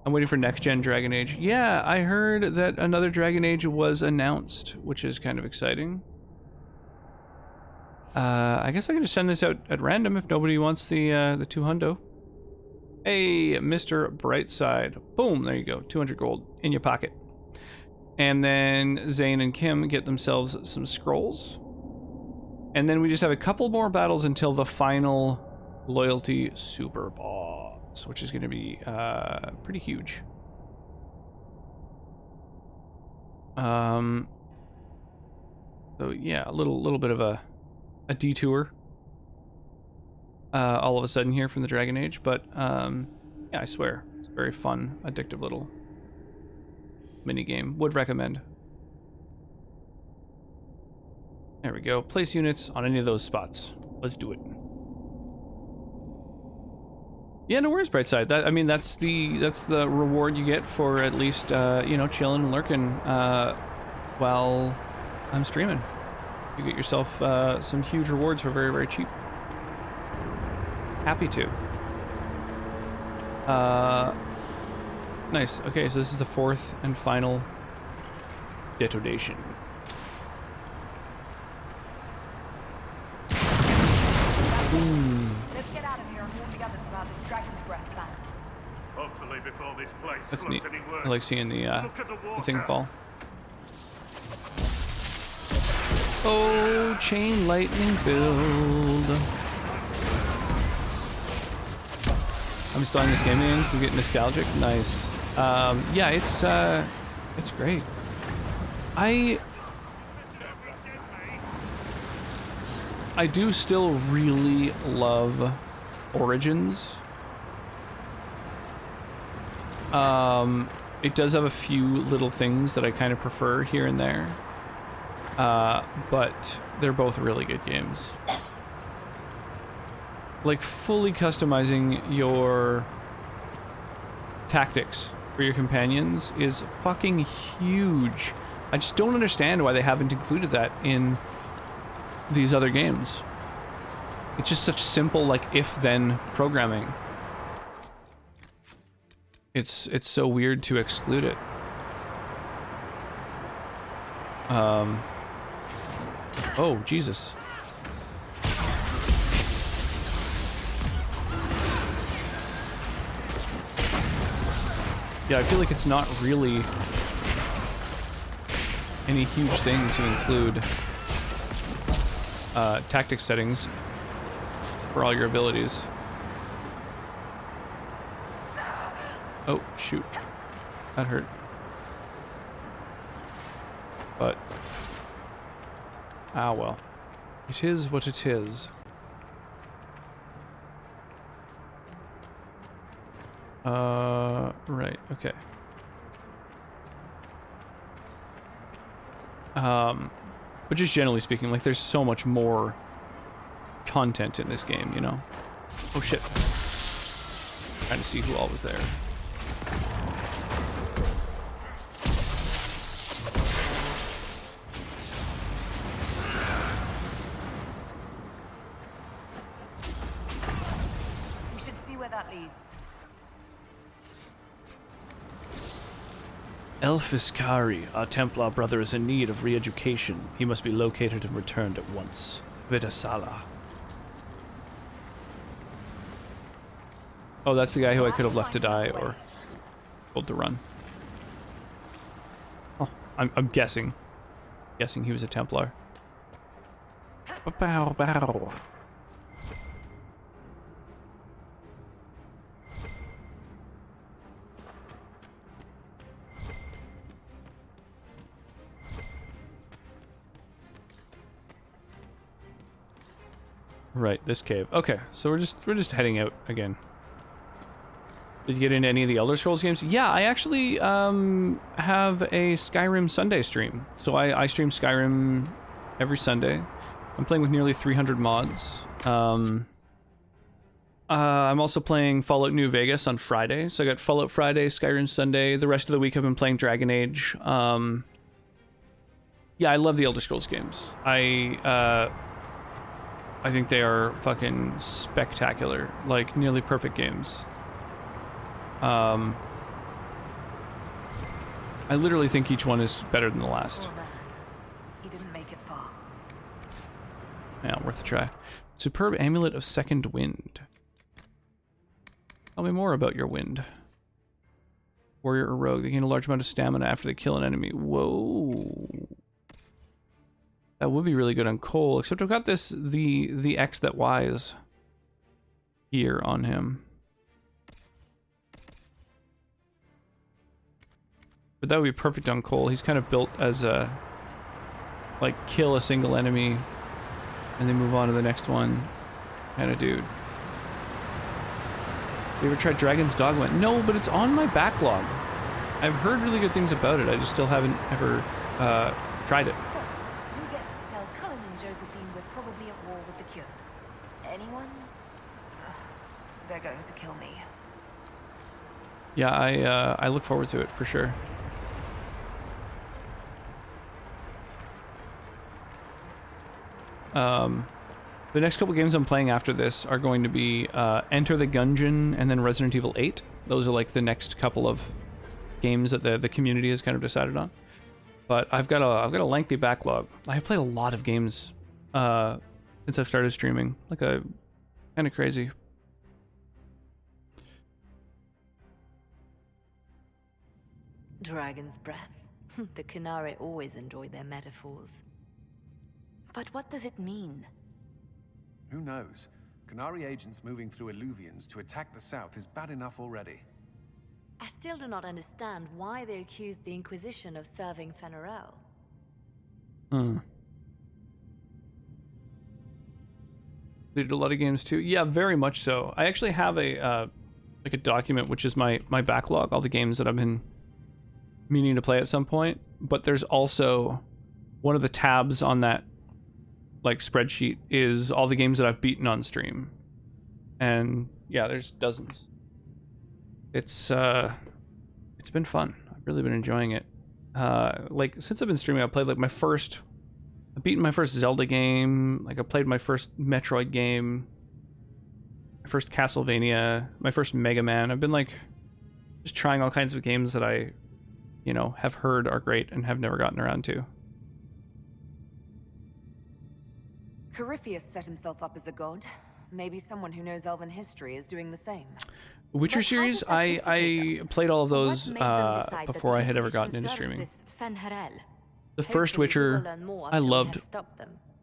I'm waiting for next gen Dragon Age. Yeah, I heard that another Dragon Age was announced, which is kind of exciting. I guess I can just send this out at random if nobody wants the 200. Hey, Mr. Brightside. Boom, there you go. 200 gold in your pocket. And then Zane and Kim get themselves some scrolls. And then we just have a couple more battles until the final loyalty super boss, which is going to be pretty huge. So yeah, a little bit of a detour all of a sudden here from the Dragon Age, but yeah, I swear it's a very fun, addictive little mini game. Would recommend. There we go. Place units on any of those spots. Let's do it. Yeah, no worries, Brightside. I mean, that's the reward you get for at least you know, chilling and lurking while I'm streaming. You get yourself some huge rewards for very, very cheap. Happy to. Nice. Okay, so this is the fourth and final detonation. Let's get out of here and warn the others about this Dragon's Breath plan. Hopefully before this place That's floats neat. any worse. I like seeing the thing fall. Oh, chain lightning build. I'm installing this game in to get nostalgic. Nice. Yeah, it's great. I do still really love Origins. It does have a few little things that I kind of prefer here and there. But they're both really good games. Like, fully customizing your tactics for your companions is fucking huge. I just don't understand why they haven't included that in these other games. It's just such simple, like, if-then programming. It's so weird to exclude it. Oh, Jesus. Yeah, I feel like it's not really any huge thing to include tactics settings for all your abilities. Oh, shoot. That hurt. But, ah well. It is what it is. Right, okay. But just generally speaking, like, there's so much more content in this game, you know? Oh shit. Trying to see who all was there. We should see where that leads. Elfiskari, our Templar brother is in need of re-education. He must be located and returned at once. Vidasala. Oh, that's the guy who I could have left to die or told to run. Oh, I'm guessing. Guessing he was a Templar. Bow, bow. Right, this cave. Okay, so we're just heading out again. Did you get into any of the Elder Scrolls games? Yeah, I actually have a Skyrim Sunday stream. So I stream Skyrim every Sunday. I'm playing with nearly 300 mods. I'm also playing Fallout New Vegas on Friday. So I got Fallout Friday, Skyrim Sunday. The rest of the week I've been playing Dragon Age. Yeah, I love the Elder Scrolls games. I think they are fucking spectacular. Like, nearly perfect games. I literally think each one is better than the last. He didn't make it far. Yeah, worth a try. Superb Amulet of Second Wind. Tell me more about your wind. Warrior or rogue. They gain a large amount of stamina after they kill an enemy. Whoa. That would be really good on Cole, except I've got this, the X that Y's here on him. But that would be perfect on Cole. He's kind of built as a, like, kill a single enemy and then move on to the next one kind of dude. You ever tried Dragon's Dogma? No, but it's on my backlog. I've heard really good things about it. I just still haven't ever tried it. They're going to kill me. Yeah, I look forward to it for sure. The next couple games I'm playing after this are going to be Enter the Gungeon and then Resident Evil 8. Those are like the next couple of games that the community has kind of decided on. But I've got a lengthy backlog. I have played a lot of games since I've started streaming. Like a kind of crazy. Dragon's breath. The Qunari always enjoy their metaphors. But what does it mean? Who knows? Qunari agents moving through Illuvians to attack the south is bad enough already. I still do not understand why they accused the Inquisition of serving Fen'Harel. They did a lot of games too. Yeah, very much so. I actually have a like a document which is my backlog, all the games that I've been meaning to play at some point. But there's also one of the tabs on that like spreadsheet is all the games that I've beaten on stream. And yeah, there's dozens. It's been fun. I've really been enjoying it. Like since I've been streaming, I've played like I've beaten my first Zelda game, like I played my first Metroid game, my first Castlevania, my first Mega Man. I've been like just trying all kinds of games that I, you know, have heard are great and have never gotten around to. Corypheus set himself up as a god. Maybe someone who knows Elven history is doing the same. Witcher series, I played all of those before I had ever gotten into streaming. The first Witcher, I loved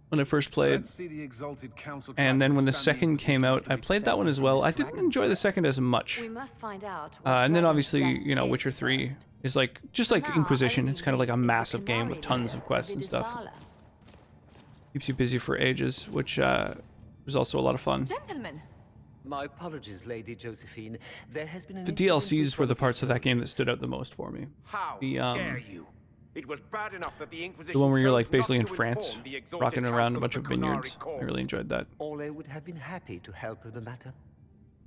when I first played. The Exalted Council And then when the second came out, I played that one as well. I didn't enjoy the second as much. And then obviously, you know, Witcher 3 is like, just like Inquisition, it's kind of like a massive game with tons of quests and stuff. Keeps you busy for ages, which was also a lot of fun. Gentlemen. My apologies, Lady Josephine. There has been an The DLCs were the parts of that game that stood out the most for me. How dare you? It was bad enough that the Inquisition The one where you're like chose basically in not to France, inform the Exalted rocking around Council a bunch of of the Qunari vineyards. I cause. really enjoyed that. Ole would have been happy to help with the matter.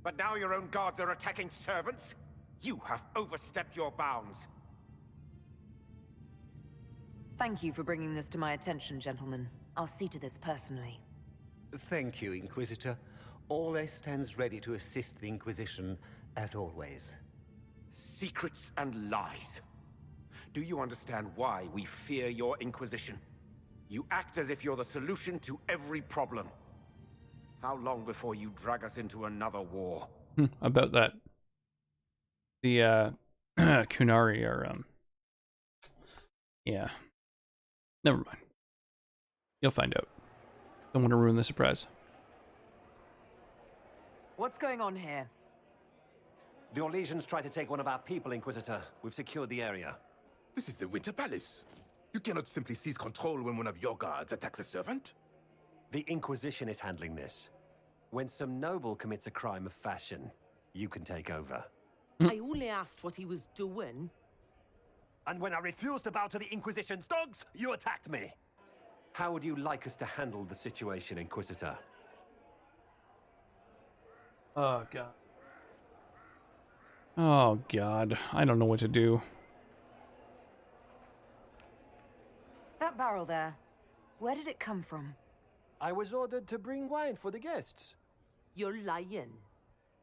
But now your own guards are attacking servants? You have overstepped your bounds. Thank you for bringing this to my attention, gentlemen. I'll see to this personally. Thank you, Inquisitor. Ole stands ready to assist the Inquisition, as always. Secrets and lies. Do you understand why we fear your Inquisition? You act as if you're the solution to every problem. How long before you drag us into another war? About that. The Kunari are yeah. Never mind. You'll find out. Don't want to ruin the surprise. What's going on here? The Orlesians tried to take one of our people, Inquisitor. We've secured the area. This is the Winter Palace. You cannot simply seize control when one of your guards attacks a servant. The Inquisition is handling this. When some noble commits a crime of fashion, you can take over. I only asked what he was doing. And when I refused to bow to the Inquisition's dogs, you attacked me. How would you like us to handle the situation, Inquisitor? Oh, God. Oh, God. I don't know what to do. That barrel there, where did it come from? I was ordered to bring wine for the guests. You're lying.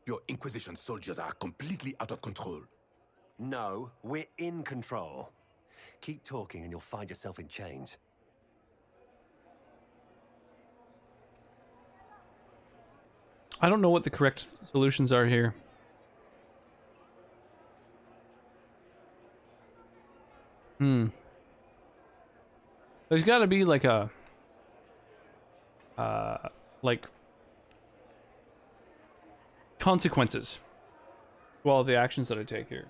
Your Inquisition soldiers are completely out of control. No, we're in control. Keep talking and you'll find yourself in chains. I don't know what the correct solutions are here. There's got to be like a like consequences to all the actions that I take here.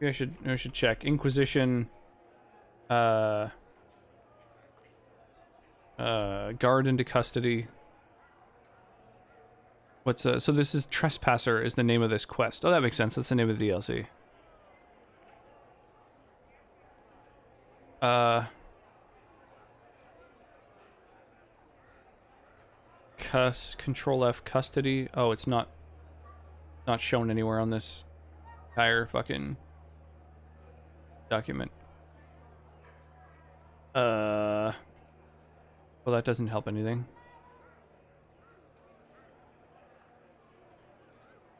Maybe I should check Inquisition. Guard into custody. What's so this is Trespasser is the name of this quest. Oh, that makes sense. That's the name of the DLC. Control F custody. Oh, it's not shown anywhere on this entire fucking document. Well, that doesn't help anything.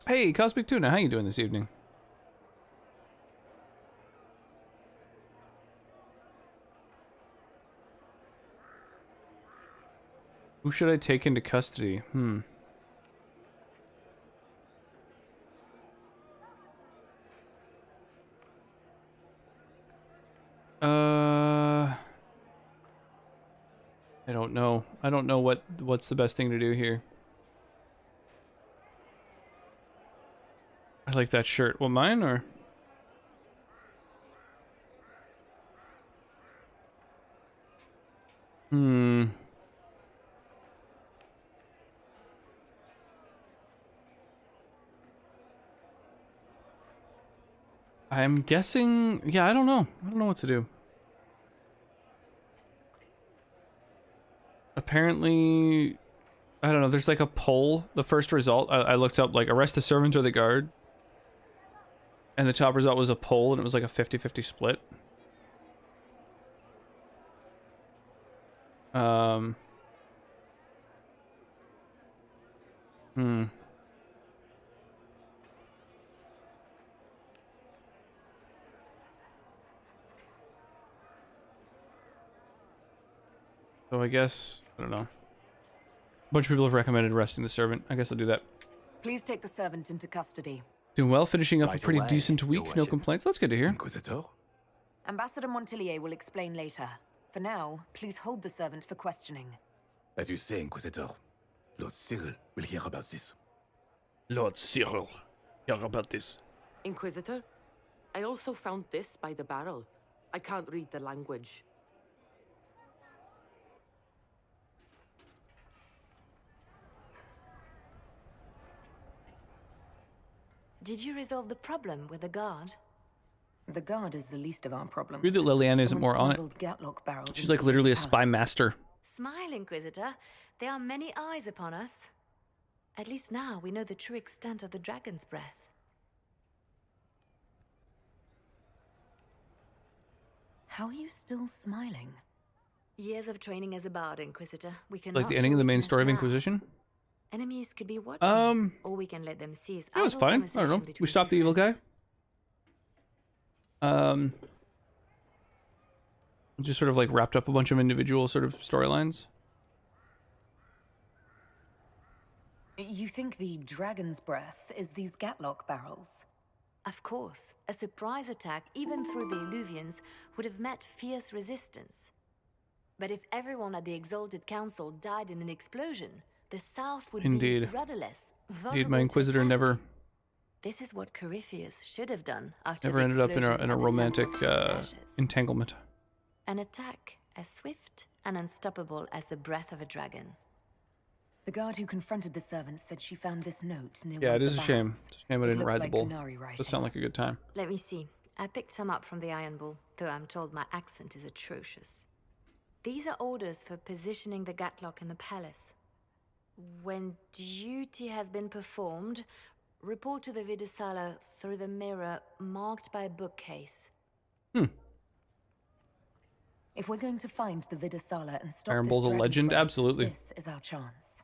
Hey, Cosmic Tuna, how you doing this evening? Who should I take into custody? I don't know. I don't know what's the best thing to do here. I like that shirt. Well, mine or? I'm guessing, yeah, I don't know. I don't know what to do. Apparently, I don't know, there's like a poll. The first result, I looked up like arrest the servant or the guard. And the top result was a poll and it was like a 50-50 split. So I guess, I don't know. A bunch of people have recommended arresting the servant. I guess I'll do that. Please take the servant into custody. Doing well, finishing up a pretty decent week. No complaints. That's good to hear. Inquisitor? Ambassador Montillier will explain later. For now, please hold the servant for questioning. As you say, Inquisitor, Lord Cyril will hear about this. Lord Cyril, hear about this. Inquisitor, I also found this by the barrel. I can't read the language. Did you resolve the problem with the guard? The guard is the least of our problems. Weird that Liliana isn't more on it. She's like literally a spy master. Smile, Inquisitor. There are many eyes upon us. At least now we know the true extent of the dragon's breath. How are you still smiling? Years of training as a bard, Inquisitor. We can Like the ending of the main story of Inquisition? Enemies could be watching, or we can let them seize. That was fine. I don't know. We stopped the evil guy. Just sort of like wrapped up a bunch of individual sort of storylines. You think the dragon's breath is these Gatlock barrels? Of course, a surprise attack, even through the Illuvians, would have met fierce resistance. But if everyone at the Exalted Council died in an explosion, the South would Indeed. be rudderless, Indeed, vulnerable my to Inquisitor attack. never This is what Corypheus should have done after never the ended up in explosion a at the romantic Temple of Ashes. entanglement. An attack as swift and unstoppable as the breath of a dragon. The guard who confronted the servants said she found this note near Yeah, one it of is the a shame. barrels. It's a shame I It didn't looks ride the like bull. Qunari writing. Does sound like a good time. Let me see. I picked some up from the Iron Bull, though I'm told my accent is atrocious. These are orders for positioning the Gatlock in the palace. When duty has been performed, report to the Vidisala through the mirror marked by a bookcase. If we're going to find the Vidisala and stop Iron this Bull's a dragon's legend? breath, Absolutely. This is our chance.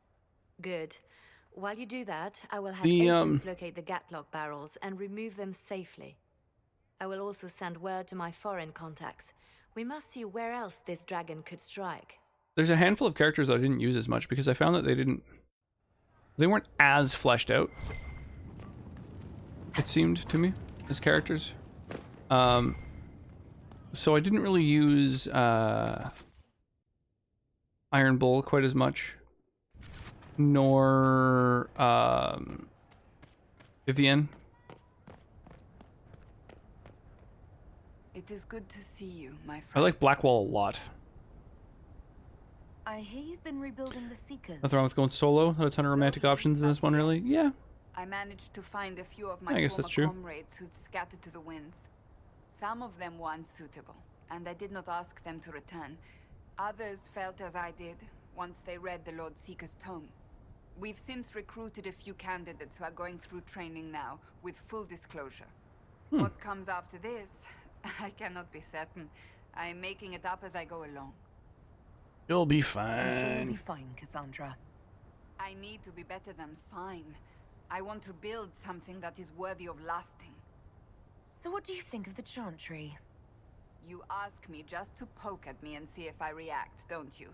Good. While you do that, I will have The, agents locate the Gatlock barrels and remove them safely. I will also send word to my foreign contacts. We must see where else this dragon could strike. There's a handful of characters that I didn't use as much because I found that they weren't as fleshed out, it seemed to me, as characters. So I didn't really use Iron Bull quite as much, nor Vivian. It is good to see you, my friend. I like Blackwall a lot. I hear you've been rebuilding the Seekers. Nothing wrong with going solo. Not a ton of romantic options in this one, really. Yeah. I managed to find a few of my I guess former that's true. comrades who'd scattered to the winds. Some of them were unsuitable, and I did not ask them to return. Others felt as I did once they read the Lord Seeker's tome. We've since recruited a few candidates who are going through training now, with full disclosure. What comes after this, I cannot be certain. I am making it up as I go along. You'll be I'm sure fine. you'll be fine, Cassandra. I need to be better than fine. I want to build something that is worthy of lasting. So what do you think of the Chantry? You ask me just to poke at me and see if I react, don't you?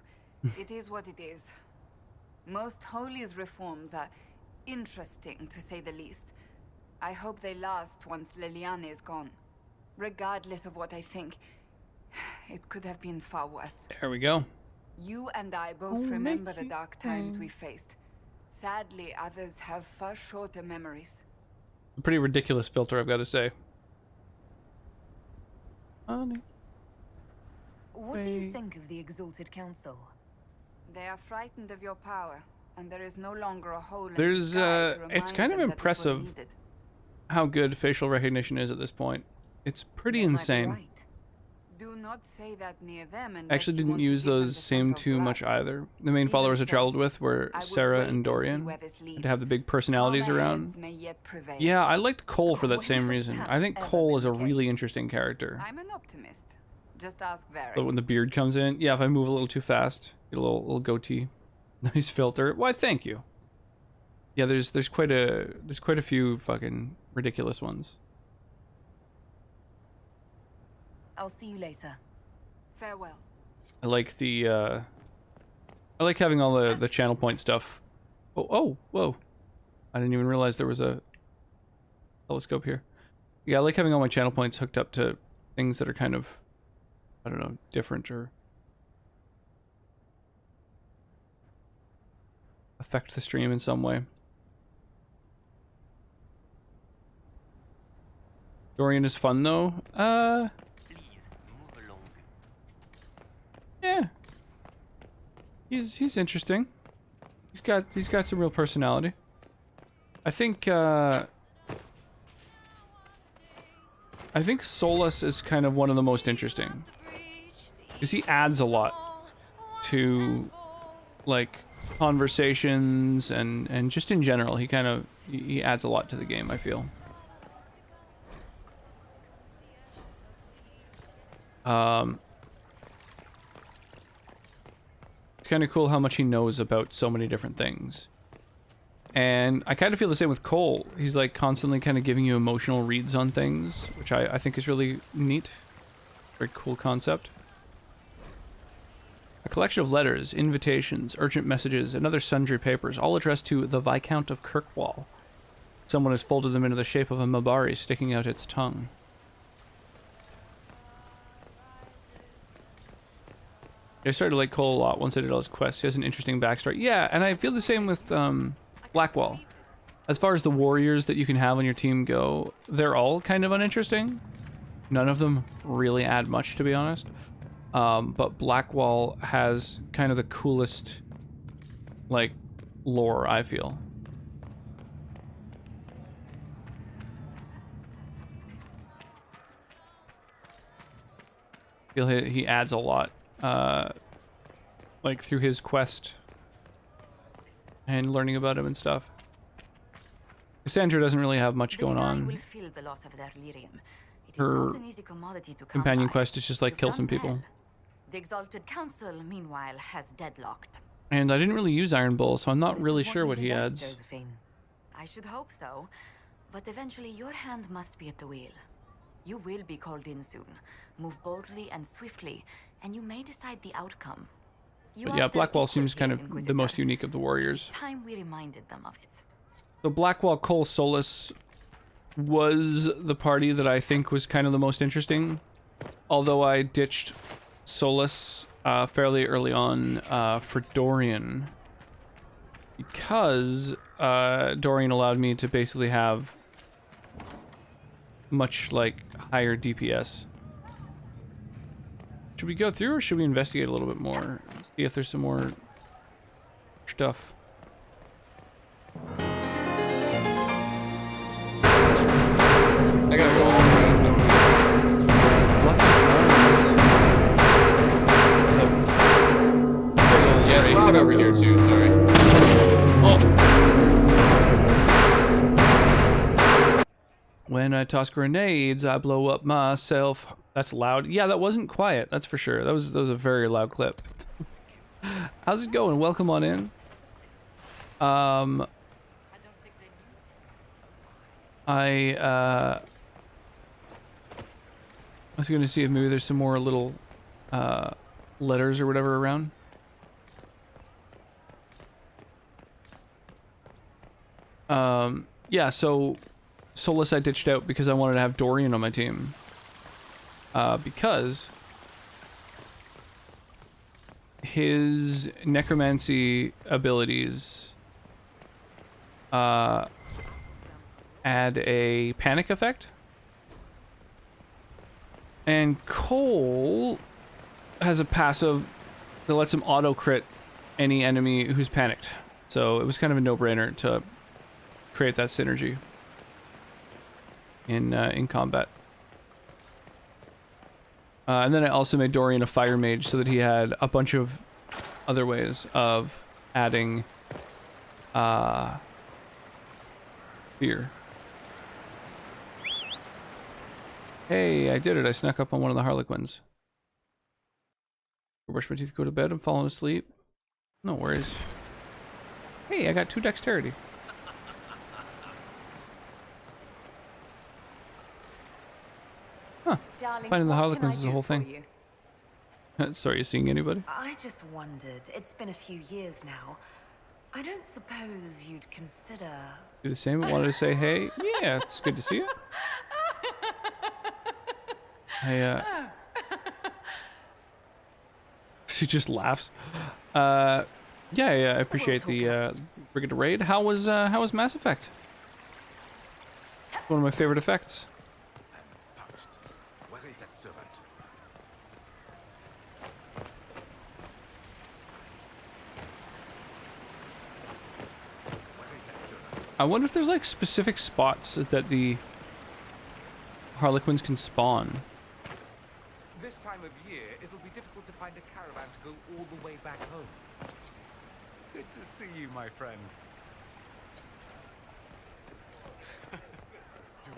It is what it is. Most Holy's reforms are interesting, to say the least. I hope they last once Liliana is gone. Regardless of what I think, it could have been far worse. There we go. You and I both remember the dark times we faced. Sadly, others have far shorter memories. A pretty ridiculous filter, I've got to say. Honey. What do you think of the Exalted Council? They are frightened of your power, and there is no longer a hole in the There's, sky to it's remind kind of them that it was impressive needed. how good facial recognition is at this point. It's pretty insane. Do not say that near them. I actually didn't use those same two much either. The main followers I traveled with were Sarah and Dorian. And to have the big personalities around. Yeah, I liked Cole for that same reason. I think Cole is a really interesting character. I'm an optimist. Just ask Varric. But when the beard comes in, yeah, if I move a little too fast, get a little goatee. Nice filter. Why, thank you. Yeah, there's quite a few fucking ridiculous ones. I'll see you later. Farewell. I like the I like having all the channel point stuff. Oh, whoa. I didn't even realize there was a telescope here. Yeah, I like having all my channel points hooked up to things that are kind of, I don't know, different or affect the stream in some way. Dorian is fun though. Yeah. He's interesting. He's got some real personality. I think Solus is kind of one of the most interesting. Because he adds a lot to like conversations and just in general, he adds a lot to the game, I feel. It's kind of cool how much he knows about so many different things. And I kind of feel the same with Cole. He's like constantly kind of giving you emotional reads on things, which I think is really neat. Very cool concept. A collection of letters, invitations, urgent messages, and other sundry papers, all addressed to the Viscount of Kirkwall. Someone has folded them into the shape of a Mabari sticking out its tongue. I started to like Cole a lot once I did all his quests. He has an interesting backstory. Yeah, and I feel the same with Blackwall. As far as the warriors that you can have on your team go, they're all kind of uninteresting. None of them really add much, to be honest. But Blackwall has kind of the coolest, like, lore, I feel. I feel he adds a lot, like, through his quest and learning about him and stuff. Cassandra doesn't really have much going on. Her companion quest is just like kill some people. The Exalted Council, meanwhile, has deadlocked. And I didn't really use Iron Bull, so I'm not really sure what he adds. Josephine. I should hope so, but eventually your hand must be at the wheel. You will be called in soon. Move boldly and swiftly, and you may decide the outcome. But yeah, Blackwall seems kind of the most unique of the warriors. It's time we reminded them of it. So Blackwall, Cole, Solus was the party that I think was kind of the most interesting. Although I ditched Solus fairly early on for Dorian. Because Dorian allowed me to basically have much like higher DPS. Should we go through or should we investigate a little bit more? See if there's some more stuff. I gotta go all around. Yeah, it's loud over here too, sorry. Oh. When I toss grenades, I blow up myself. That's loud. Yeah, that wasn't quiet, that's for sure. That was a very loud clip. How's it going? Welcome on in. I was gonna see if maybe there's some more little letters or whatever around. Yeah, so Solus I ditched out because I wanted to have Dorian on my team. Because his necromancy abilities add a panic effect. And Cole has a passive that lets him auto crit any enemy who's panicked. So it was kind of a no-brainer to create that synergy in combat. And then I also made Dorian a fire mage so that he had a bunch of other ways of adding fear. Hey, I did it. I snuck up on one of the Harlequins. Brush my teeth, go to bed. I'm falling asleep. No worries. Hey, I got 2 dexterity. Huh. Darling, Finding the what Harlequins can I is a do whole for thing. you? Sorry, you seeing anybody? I just wondered. It's been a few years now. I don't suppose you'd consider... Do the same. I wanted to say, hey, yeah, it's good to see you. She just laughs. Yeah, I appreciate the Brigade raid. How was Mass Effect? One of my favorite effects. Where is that servant? I wonder if there's like specific spots that the Harlequins can spawn. This time of year, it'll be difficult to find a caravan to go all the way back home. Good to see you, my friend. Do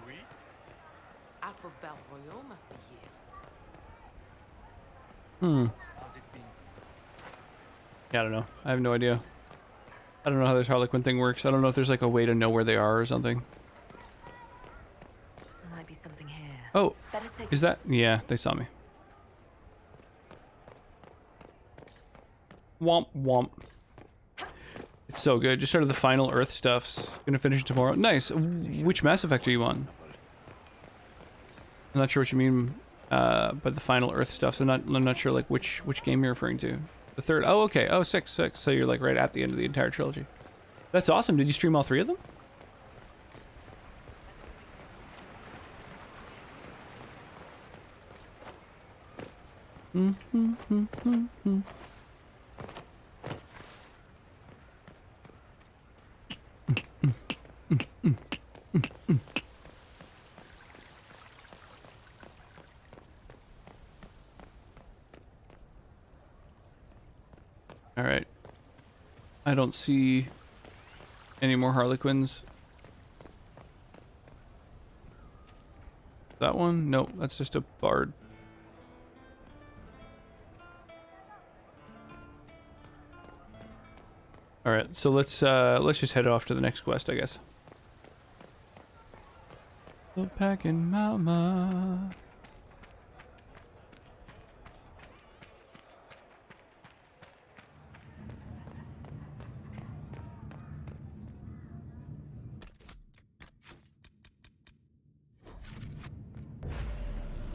we? Alpha Val Royal must be here. Yeah, I don't know. I have no idea. I don't know how this Harlequin thing works. I don't know if there's like a way to know where they are or something. There might be something here. Oh, is that? Yeah, they saw me. Womp womp. It's so good. Just started the final Earth stuffs. Gonna finish it tomorrow. Nice. Which Mass Effect are you on? I'm not sure what you mean by the final Earth stuff. So I'm not sure like which game you're referring to. The third. Oh, okay. Oh, six. So you're like right at the end of the entire trilogy. That's awesome. Did you stream all 3 of them? All right. I don't see any more Harlequins. That one? Nope, that's just a bard. All right, so let's just head off to the next quest, I guess. The packing mama.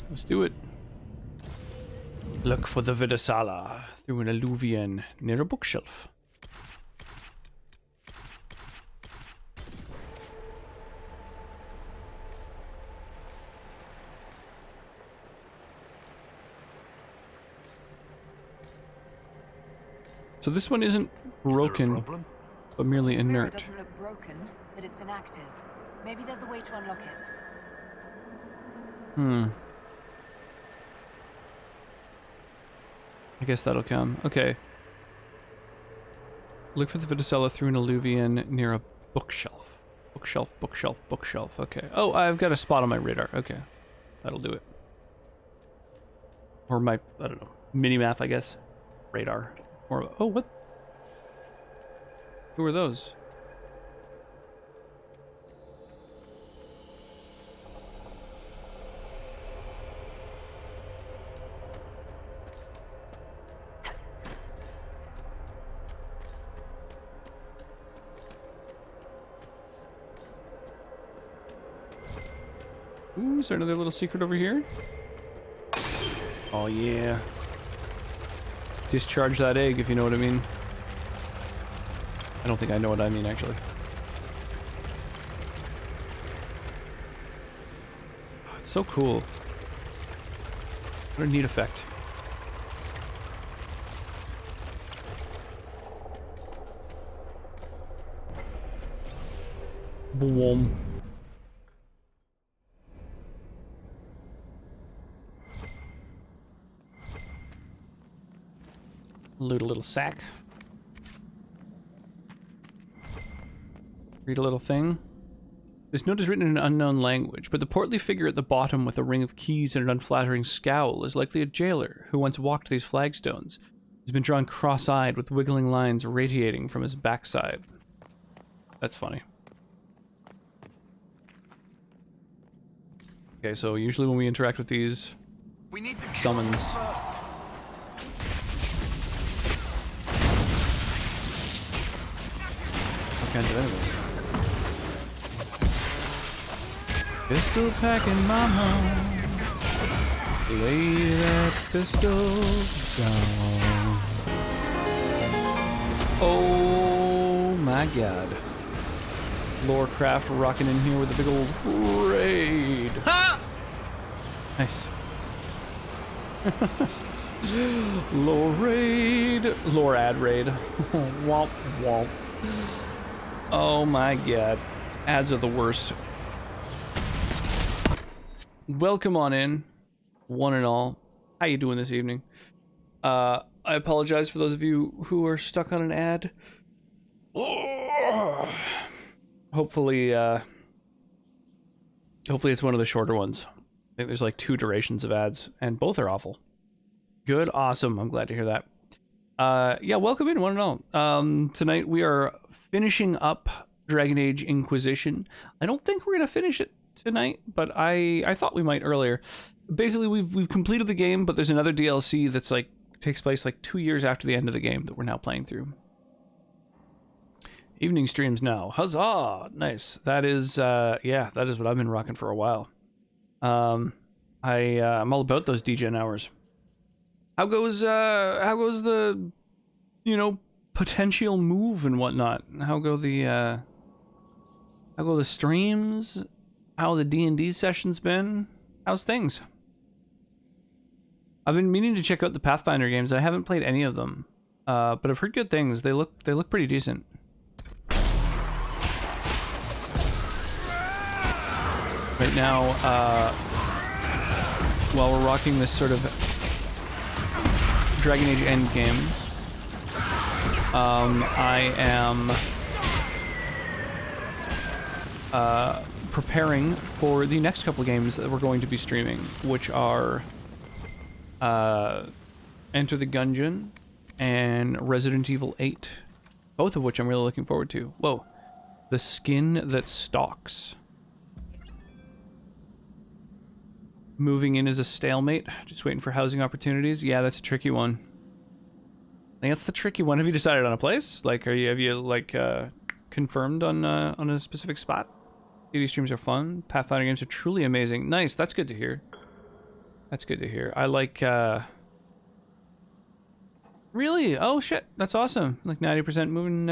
Let's do it. Look for the Vidasala through an alluvion near a bookshelf. So this one isn't broken, but merely inert. It doesn't look broken, but it's inactive. Maybe there's a way to unlock it. I guess that'll come. Okay. Look for the Vidasala through an alluvion near a bookshelf. Bookshelf. Okay. Oh, I've got a spot on my radar. Okay. That'll do it. Or my, I don't know, mini-math, I guess. Radar. Or, oh, what? Who are those? Ooh, is there another little secret over here? Oh yeah. Discharge that egg, if you know what I mean. I don't think I know what I mean, actually. Oh, it's so cool. What a neat effect. Boom. Loot a little sack. Read a little thing. This note is written in an unknown language, but the portly figure at the bottom with a ring of keys and an unflattering scowl is likely a jailer who once walked these flagstones. He's been drawn cross-eyed with wiggling lines radiating from his backside. That's funny. Okay, so usually when we interact with these summons... kinds of enemies. Pistol packing mama, lay that pistol down. Oh my god. Lorecraft rocking in here with a big old raid. Ha! Nice. Lore raid. Lore ad raid. Womp womp. Oh my god. Ads are the worst. Welcome on in, one and all. How you doing this evening? I apologize for those of you who are stuck on an ad. Hopefully it's one of the shorter ones. I think there's like 2 durations of ads, and both are awful. Good, awesome. I'm glad to hear that. Yeah, welcome in, one and all. Tonight we are finishing up Dragon Age Inquisition. I don't think we're gonna finish it tonight, but I thought we might earlier. Basically, we've completed the game, but there's another DLC that's like takes place like 2 years after the end of the game that we're now playing through. Evening streams now. Huzzah! Nice. That is yeah, that is what I've been rocking for a while. I'm all about those DGen hours. How goes the, you know, potential move and whatnot? How go the streams? How the D&D sessions been? How's things? I've been meaning to check out the Pathfinder games. I haven't played any of them, but I've heard good things. They look pretty decent. Right now, while we're rocking this sort of Dragon Age endgame, I am preparing for the next couple games that we're going to be streaming, which are Enter the Gungeon and Resident Evil 8, both of which I'm really looking forward to. Whoa, The Skin That Stalks. Moving in as a stalemate, just waiting for housing opportunities. Yeah, that's a tricky one. I think that's the tricky one. Have you decided on a place? Like, have you like confirmed on a specific spot? CD streams are fun. Pathfinder games are truly amazing. Nice, that's good to hear. That's good to hear. I like really? Oh shit, that's awesome. Like 90% moving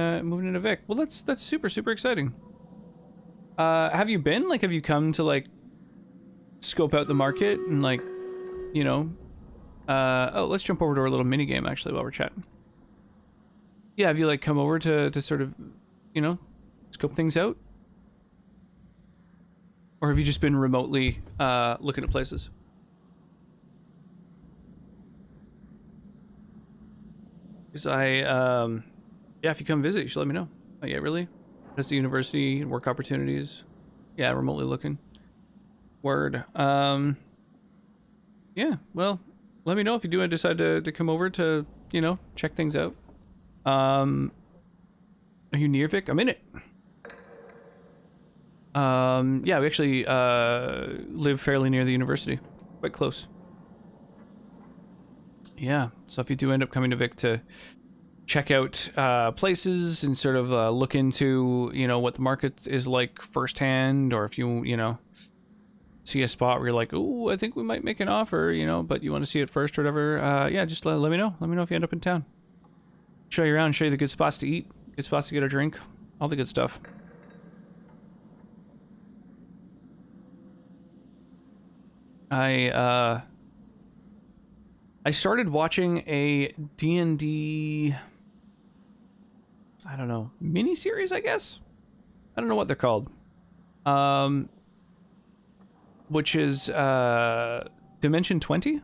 into Vic. Well, that's super exciting. Have you been? Like, have you come to like scope out the market and like, you know, oh, let's jump over to our little mini game actually while we're chatting. Yeah, have you like come over to sort of, you know, scope things out? Or have you just been remotely looking at places? Because yeah, if you come visit, you should let me know. Oh yeah, really? Just the university, work opportunities. Yeah, remotely looking. Word. Yeah, well, let me know if you do decide to come over to, you know, check things out. Are you near Vic? I'm in it. Yeah, we actually live fairly near the university. Quite close. Yeah, so if you do end up coming to Vic to check out places and sort of look into, you know, what the market is like firsthand, or if you know, see a spot where you're like, ooh, I think we might make an offer, you know, but you want to see it first or whatever, yeah, just let me know. Let me know if you end up in town. Show you around, show you the good spots to eat, good spots to get a drink, all the good stuff. I started watching a D&D, I don't know, mini-series, I guess? I don't know what they're called. Which is Dimension 20,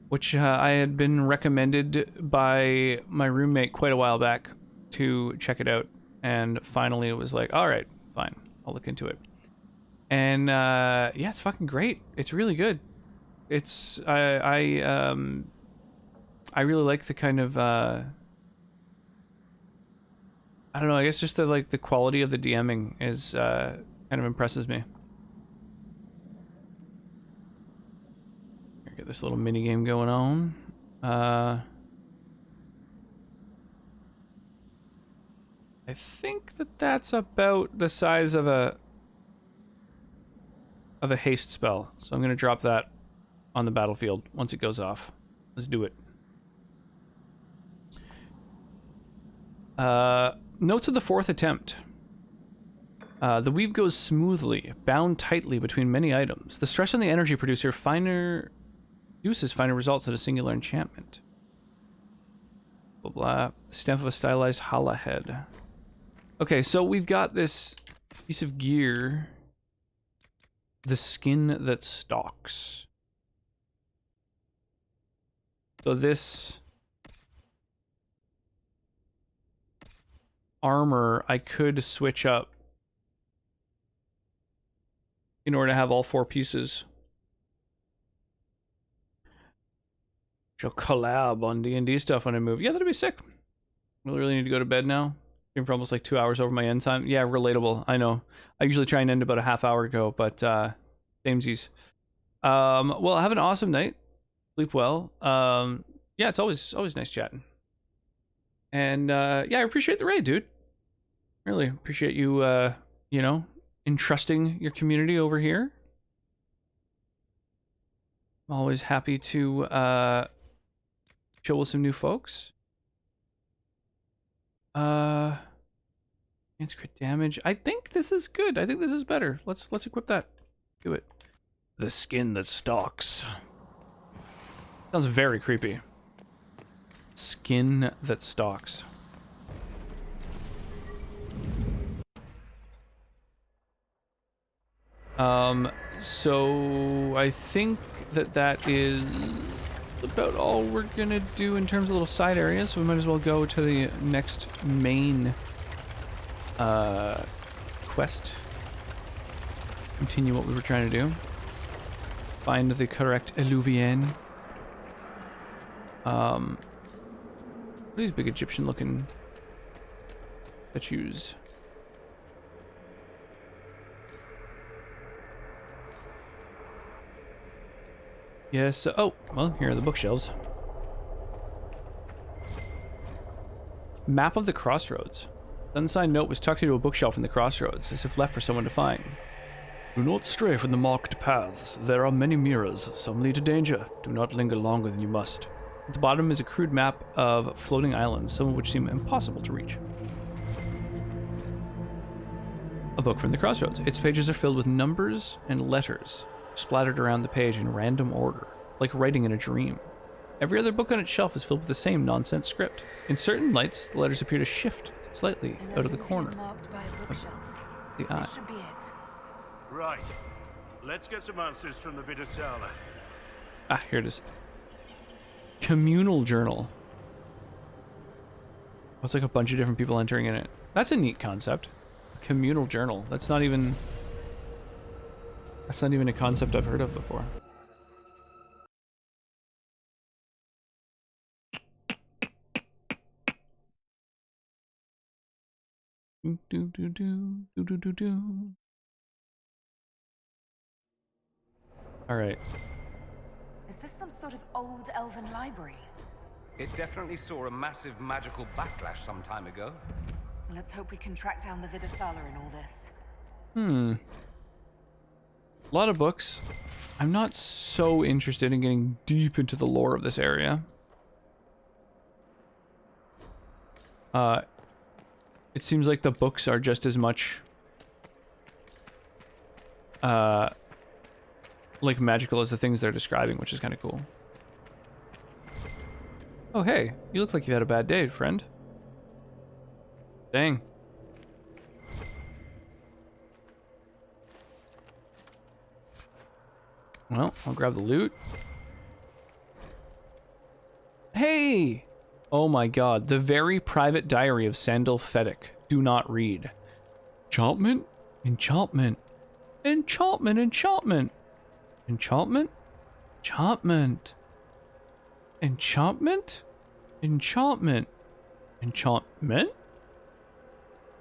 which I had been recommended by my roommate quite a while back to check it out, and finally it was like, all right, fine, I'll look into it. And yeah, it's fucking great. It's really good. It's I really like the kind of I don't know, I guess just the quality of the DMing is kind of impresses me. Get this little mini game going on. I think that's about the size of a haste spell, so I'm gonna drop that on the battlefield once it goes off. Let's do it. Notes of the fourth attempt. The weave goes smoothly, bound tightly between many items. The stress on the energy producer produces finer results than a singular enchantment. Blah blah. Stamp of a stylized Hala head. Okay, so we've got this piece of gear. The Skin That Stalks. So this armor I could switch up in order to have all four pieces. She'll collab on D&D stuff when I move. Yeah, that'd be sick. Really need to go to bed now. Been for almost like 2 hours over my end time. Yeah, relatable. I know. I usually try and end about a half hour ago, but samesies. Well, have an awesome night. Sleep well. Yeah, it's always nice chatting. And yeah, I appreciate the raid, dude. Really appreciate you you know, entrusting your community over here. I'm always happy to chill with some new folks. It's crit damage. I think this is good. I think this is better. Let's equip that. Do it. The skin that stalks. Sounds very creepy. Skin that stalks. So I think that is about all we're gonna do in terms of little side areas, so we might as well go to the next main quest. Continue what we were trying to do. Find the correct Eluvian. These big Egyptian looking statues. Yes, oh, well, here are the bookshelves. Map of the Crossroads. The unsigned note was tucked into a bookshelf in the crossroads, as if left for someone to find. Do not stray from the marked paths. There are many mirrors. Some lead to danger. Do not linger longer than you must. At the bottom is a crude map of floating islands, some of which seem impossible to reach. A book from the crossroads. Its pages are filled with numbers and letters, splattered around the page in random order, like writing in a dream. Every other book on its shelf is filled with the same nonsense script. In certain lights, the letters appear to shift slightly out of the corner of the eye. Right. Let's get some answers from the Vidasala. Ah, here it is. Communal journal. Oh, it's like a bunch of different people entering in it. That's a neat concept. Communal journal. That's not even a concept I've heard of before. All right. Is this some sort of old elven library? It definitely saw a massive magical backlash some time ago. Let's hope we can track down the Vidasala in all this. A lot of books. I'm not so interested in getting deep into the lore of this area. It seems like the books are just as much like magical as the things they're describing, which is kind of cool. Oh, hey, you look like you had a bad day, friend. Dang. Well, I'll grab the loot. Hey! Oh my god, the very private diary of Sandal Fedek. Do not read. Enchantment? Enchantment. Enchantment, enchantment. Enchantment? Enchantment. Enchantment? Enchantment. Enchantment?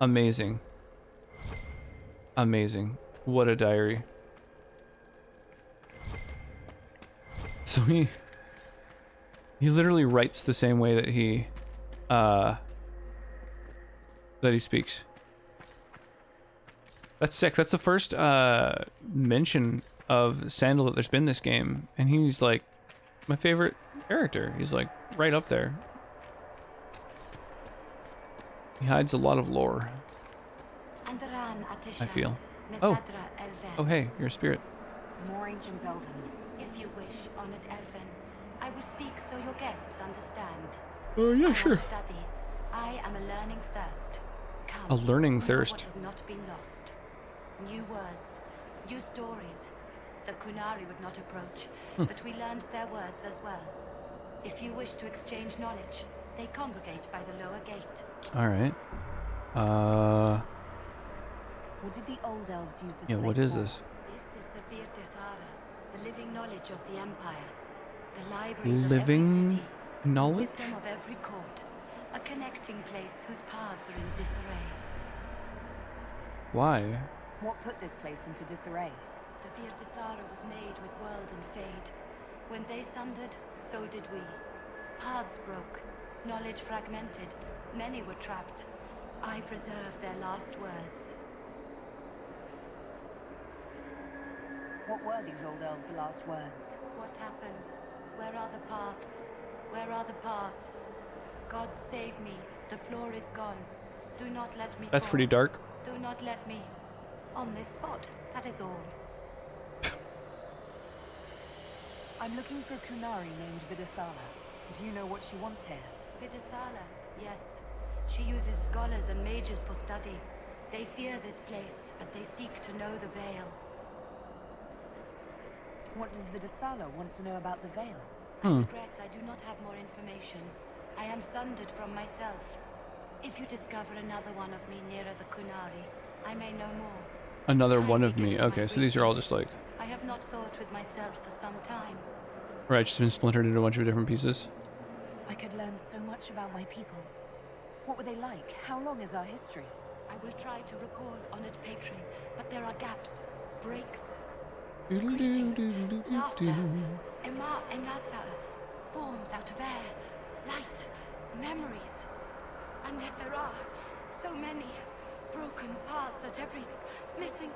Amazing. Amazing. What a diary. So he literally writes the same way that he speaks. That's sick. That's the first mention of Sandal that there's been in this game, and he's like my favorite character. He's like right up there. He hides a lot of lore, I feel. Oh, hey, you're a spirit. More ancient elven. If you wish, honored elven, I will speak so your guests understand. Oh, yeah, sure. Study. I am a learning thirst. Come, A learning know thirst. What has not been lost. New words, new stories. The Kunari would not approach, but we learned their words as well. If you wish to exchange knowledge, they congregate by the lower gate. All right. What did the old elves use this Yeah, place what is for? this? This is the Virtirthara, the living knowledge of the Empire. The libraries Living of every city, knowledge? wisdom of every court, a connecting place whose paths are in disarray. Why? What put this place into disarray? The Virtithara was made with world and fade. When they sundered, so did we. Paths broke, knowledge fragmented, many were trapped. I preserved their last words. What were these old elves' last words? What happened? Where are the paths? Where are the paths? God save me. The floor is gone. Do not let me That's fall. pretty dark. Do not let me. On this spot, that is all. I'm looking for a Kunari named Vidasala. Do you know what she wants here? Vidasala, yes. She uses scholars and mages for study. They fear this place, but they seek to know the Veil. What does Vidasala want to know about the Veil? I regret I do not have more information. I am sundered from myself. If you discover another one of me nearer the Kunari, I may know more. Another one of me. Okay, so these are all just like... I have not thought with myself for some time. Right, just been splintered into a bunch of different pieces. I could learn so much about my people. What were they like? How long is our history? I will try to recall Honored Patron, but there are gaps, breaks. Greetings, laughter, Emasa, forms out of air, light, memories. And yet there are so many broken parts at every... missing.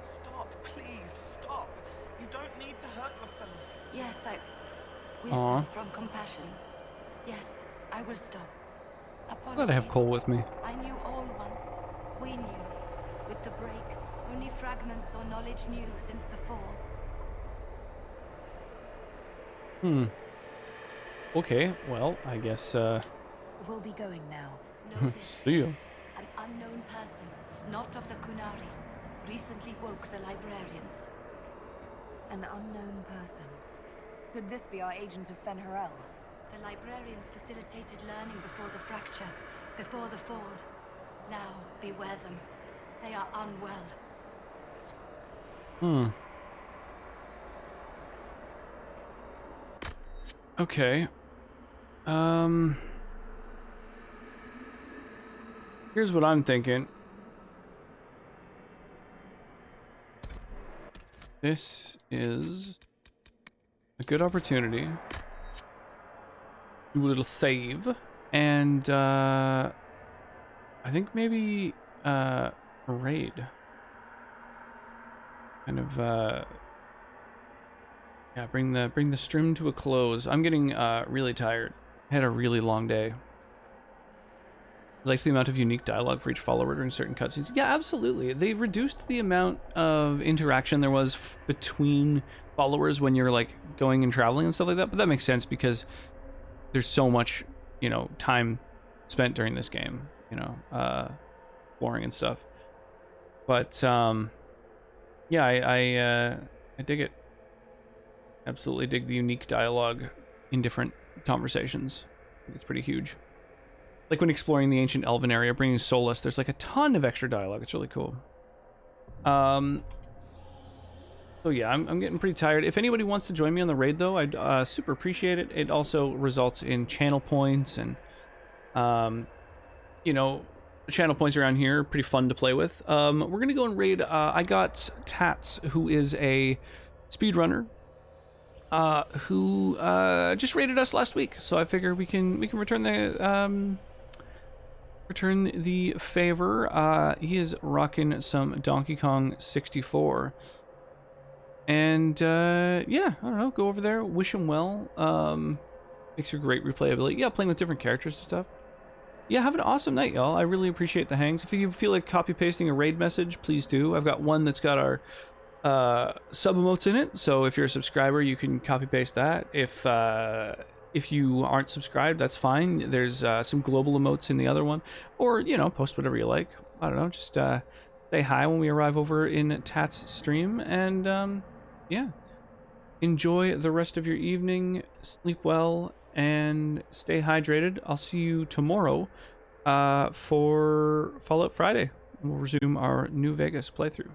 Stop, please, stop. You don't need to hurt yourself. Yes, wisdom from compassion. Yes, I will stop. Apologies. Glad I have Cole with me. I knew all once. We knew. With the break, only fragments or knowledge new since the fall. Okay, well, I guess, We'll be going now. Know this. see you. An unknown person, not of the Kunari, recently woke the librarians. An unknown person. Could this be our agent of Fen'Harel? The librarians facilitated learning before the fracture, before the fall. Now, beware them. They are unwell. Okay. Here's what I'm thinking. This is a good opportunity. Do a little save. And, I think maybe, raid. Kind of, yeah, bring the stream to a close. I'm getting, really tired. I had a really long day. Like the amount of unique dialogue for each follower during certain cutscenes. Yeah, absolutely. They reduced the amount of interaction there was between followers when you're like going and traveling and stuff like that. But that makes sense because there's so much, you know, time spent during this game, you know, exploring and stuff. But yeah, I dig it. Absolutely dig the unique dialogue in different conversations. I think it's pretty huge. Like when exploring the ancient elven area, bringing Solus, there's like a ton of extra dialogue. It's really cool. So yeah, I'm getting pretty tired. If anybody wants to join me on the raid, though, I'd super appreciate it. It also results in channel points, and you know, the channel points around here are pretty fun to play with. We're gonna go and raid. I got Tats, who is a speedrunner, who just raided us last week. So I figure we can return the favor. He is rocking some Donkey Kong 64. And yeah, I don't know, go over there, wish him well. Makes for great replayability. Yeah, playing with different characters and stuff. Yeah, have an awesome night, y'all. I really appreciate the hangs. If you feel like copy pasting a raid message, please do. I've got one that's got our sub emotes in it, so if you're a subscriber, you can copy paste that. If you aren't subscribed, that's fine. There's some global emotes in the other one, or you know, post whatever you like. I don't know, just say hi when we arrive over in Tat's stream, and yeah, enjoy the rest of your evening, sleep well, and stay hydrated. I'll see you tomorrow for Fallout Friday. We'll resume our New Vegas playthrough.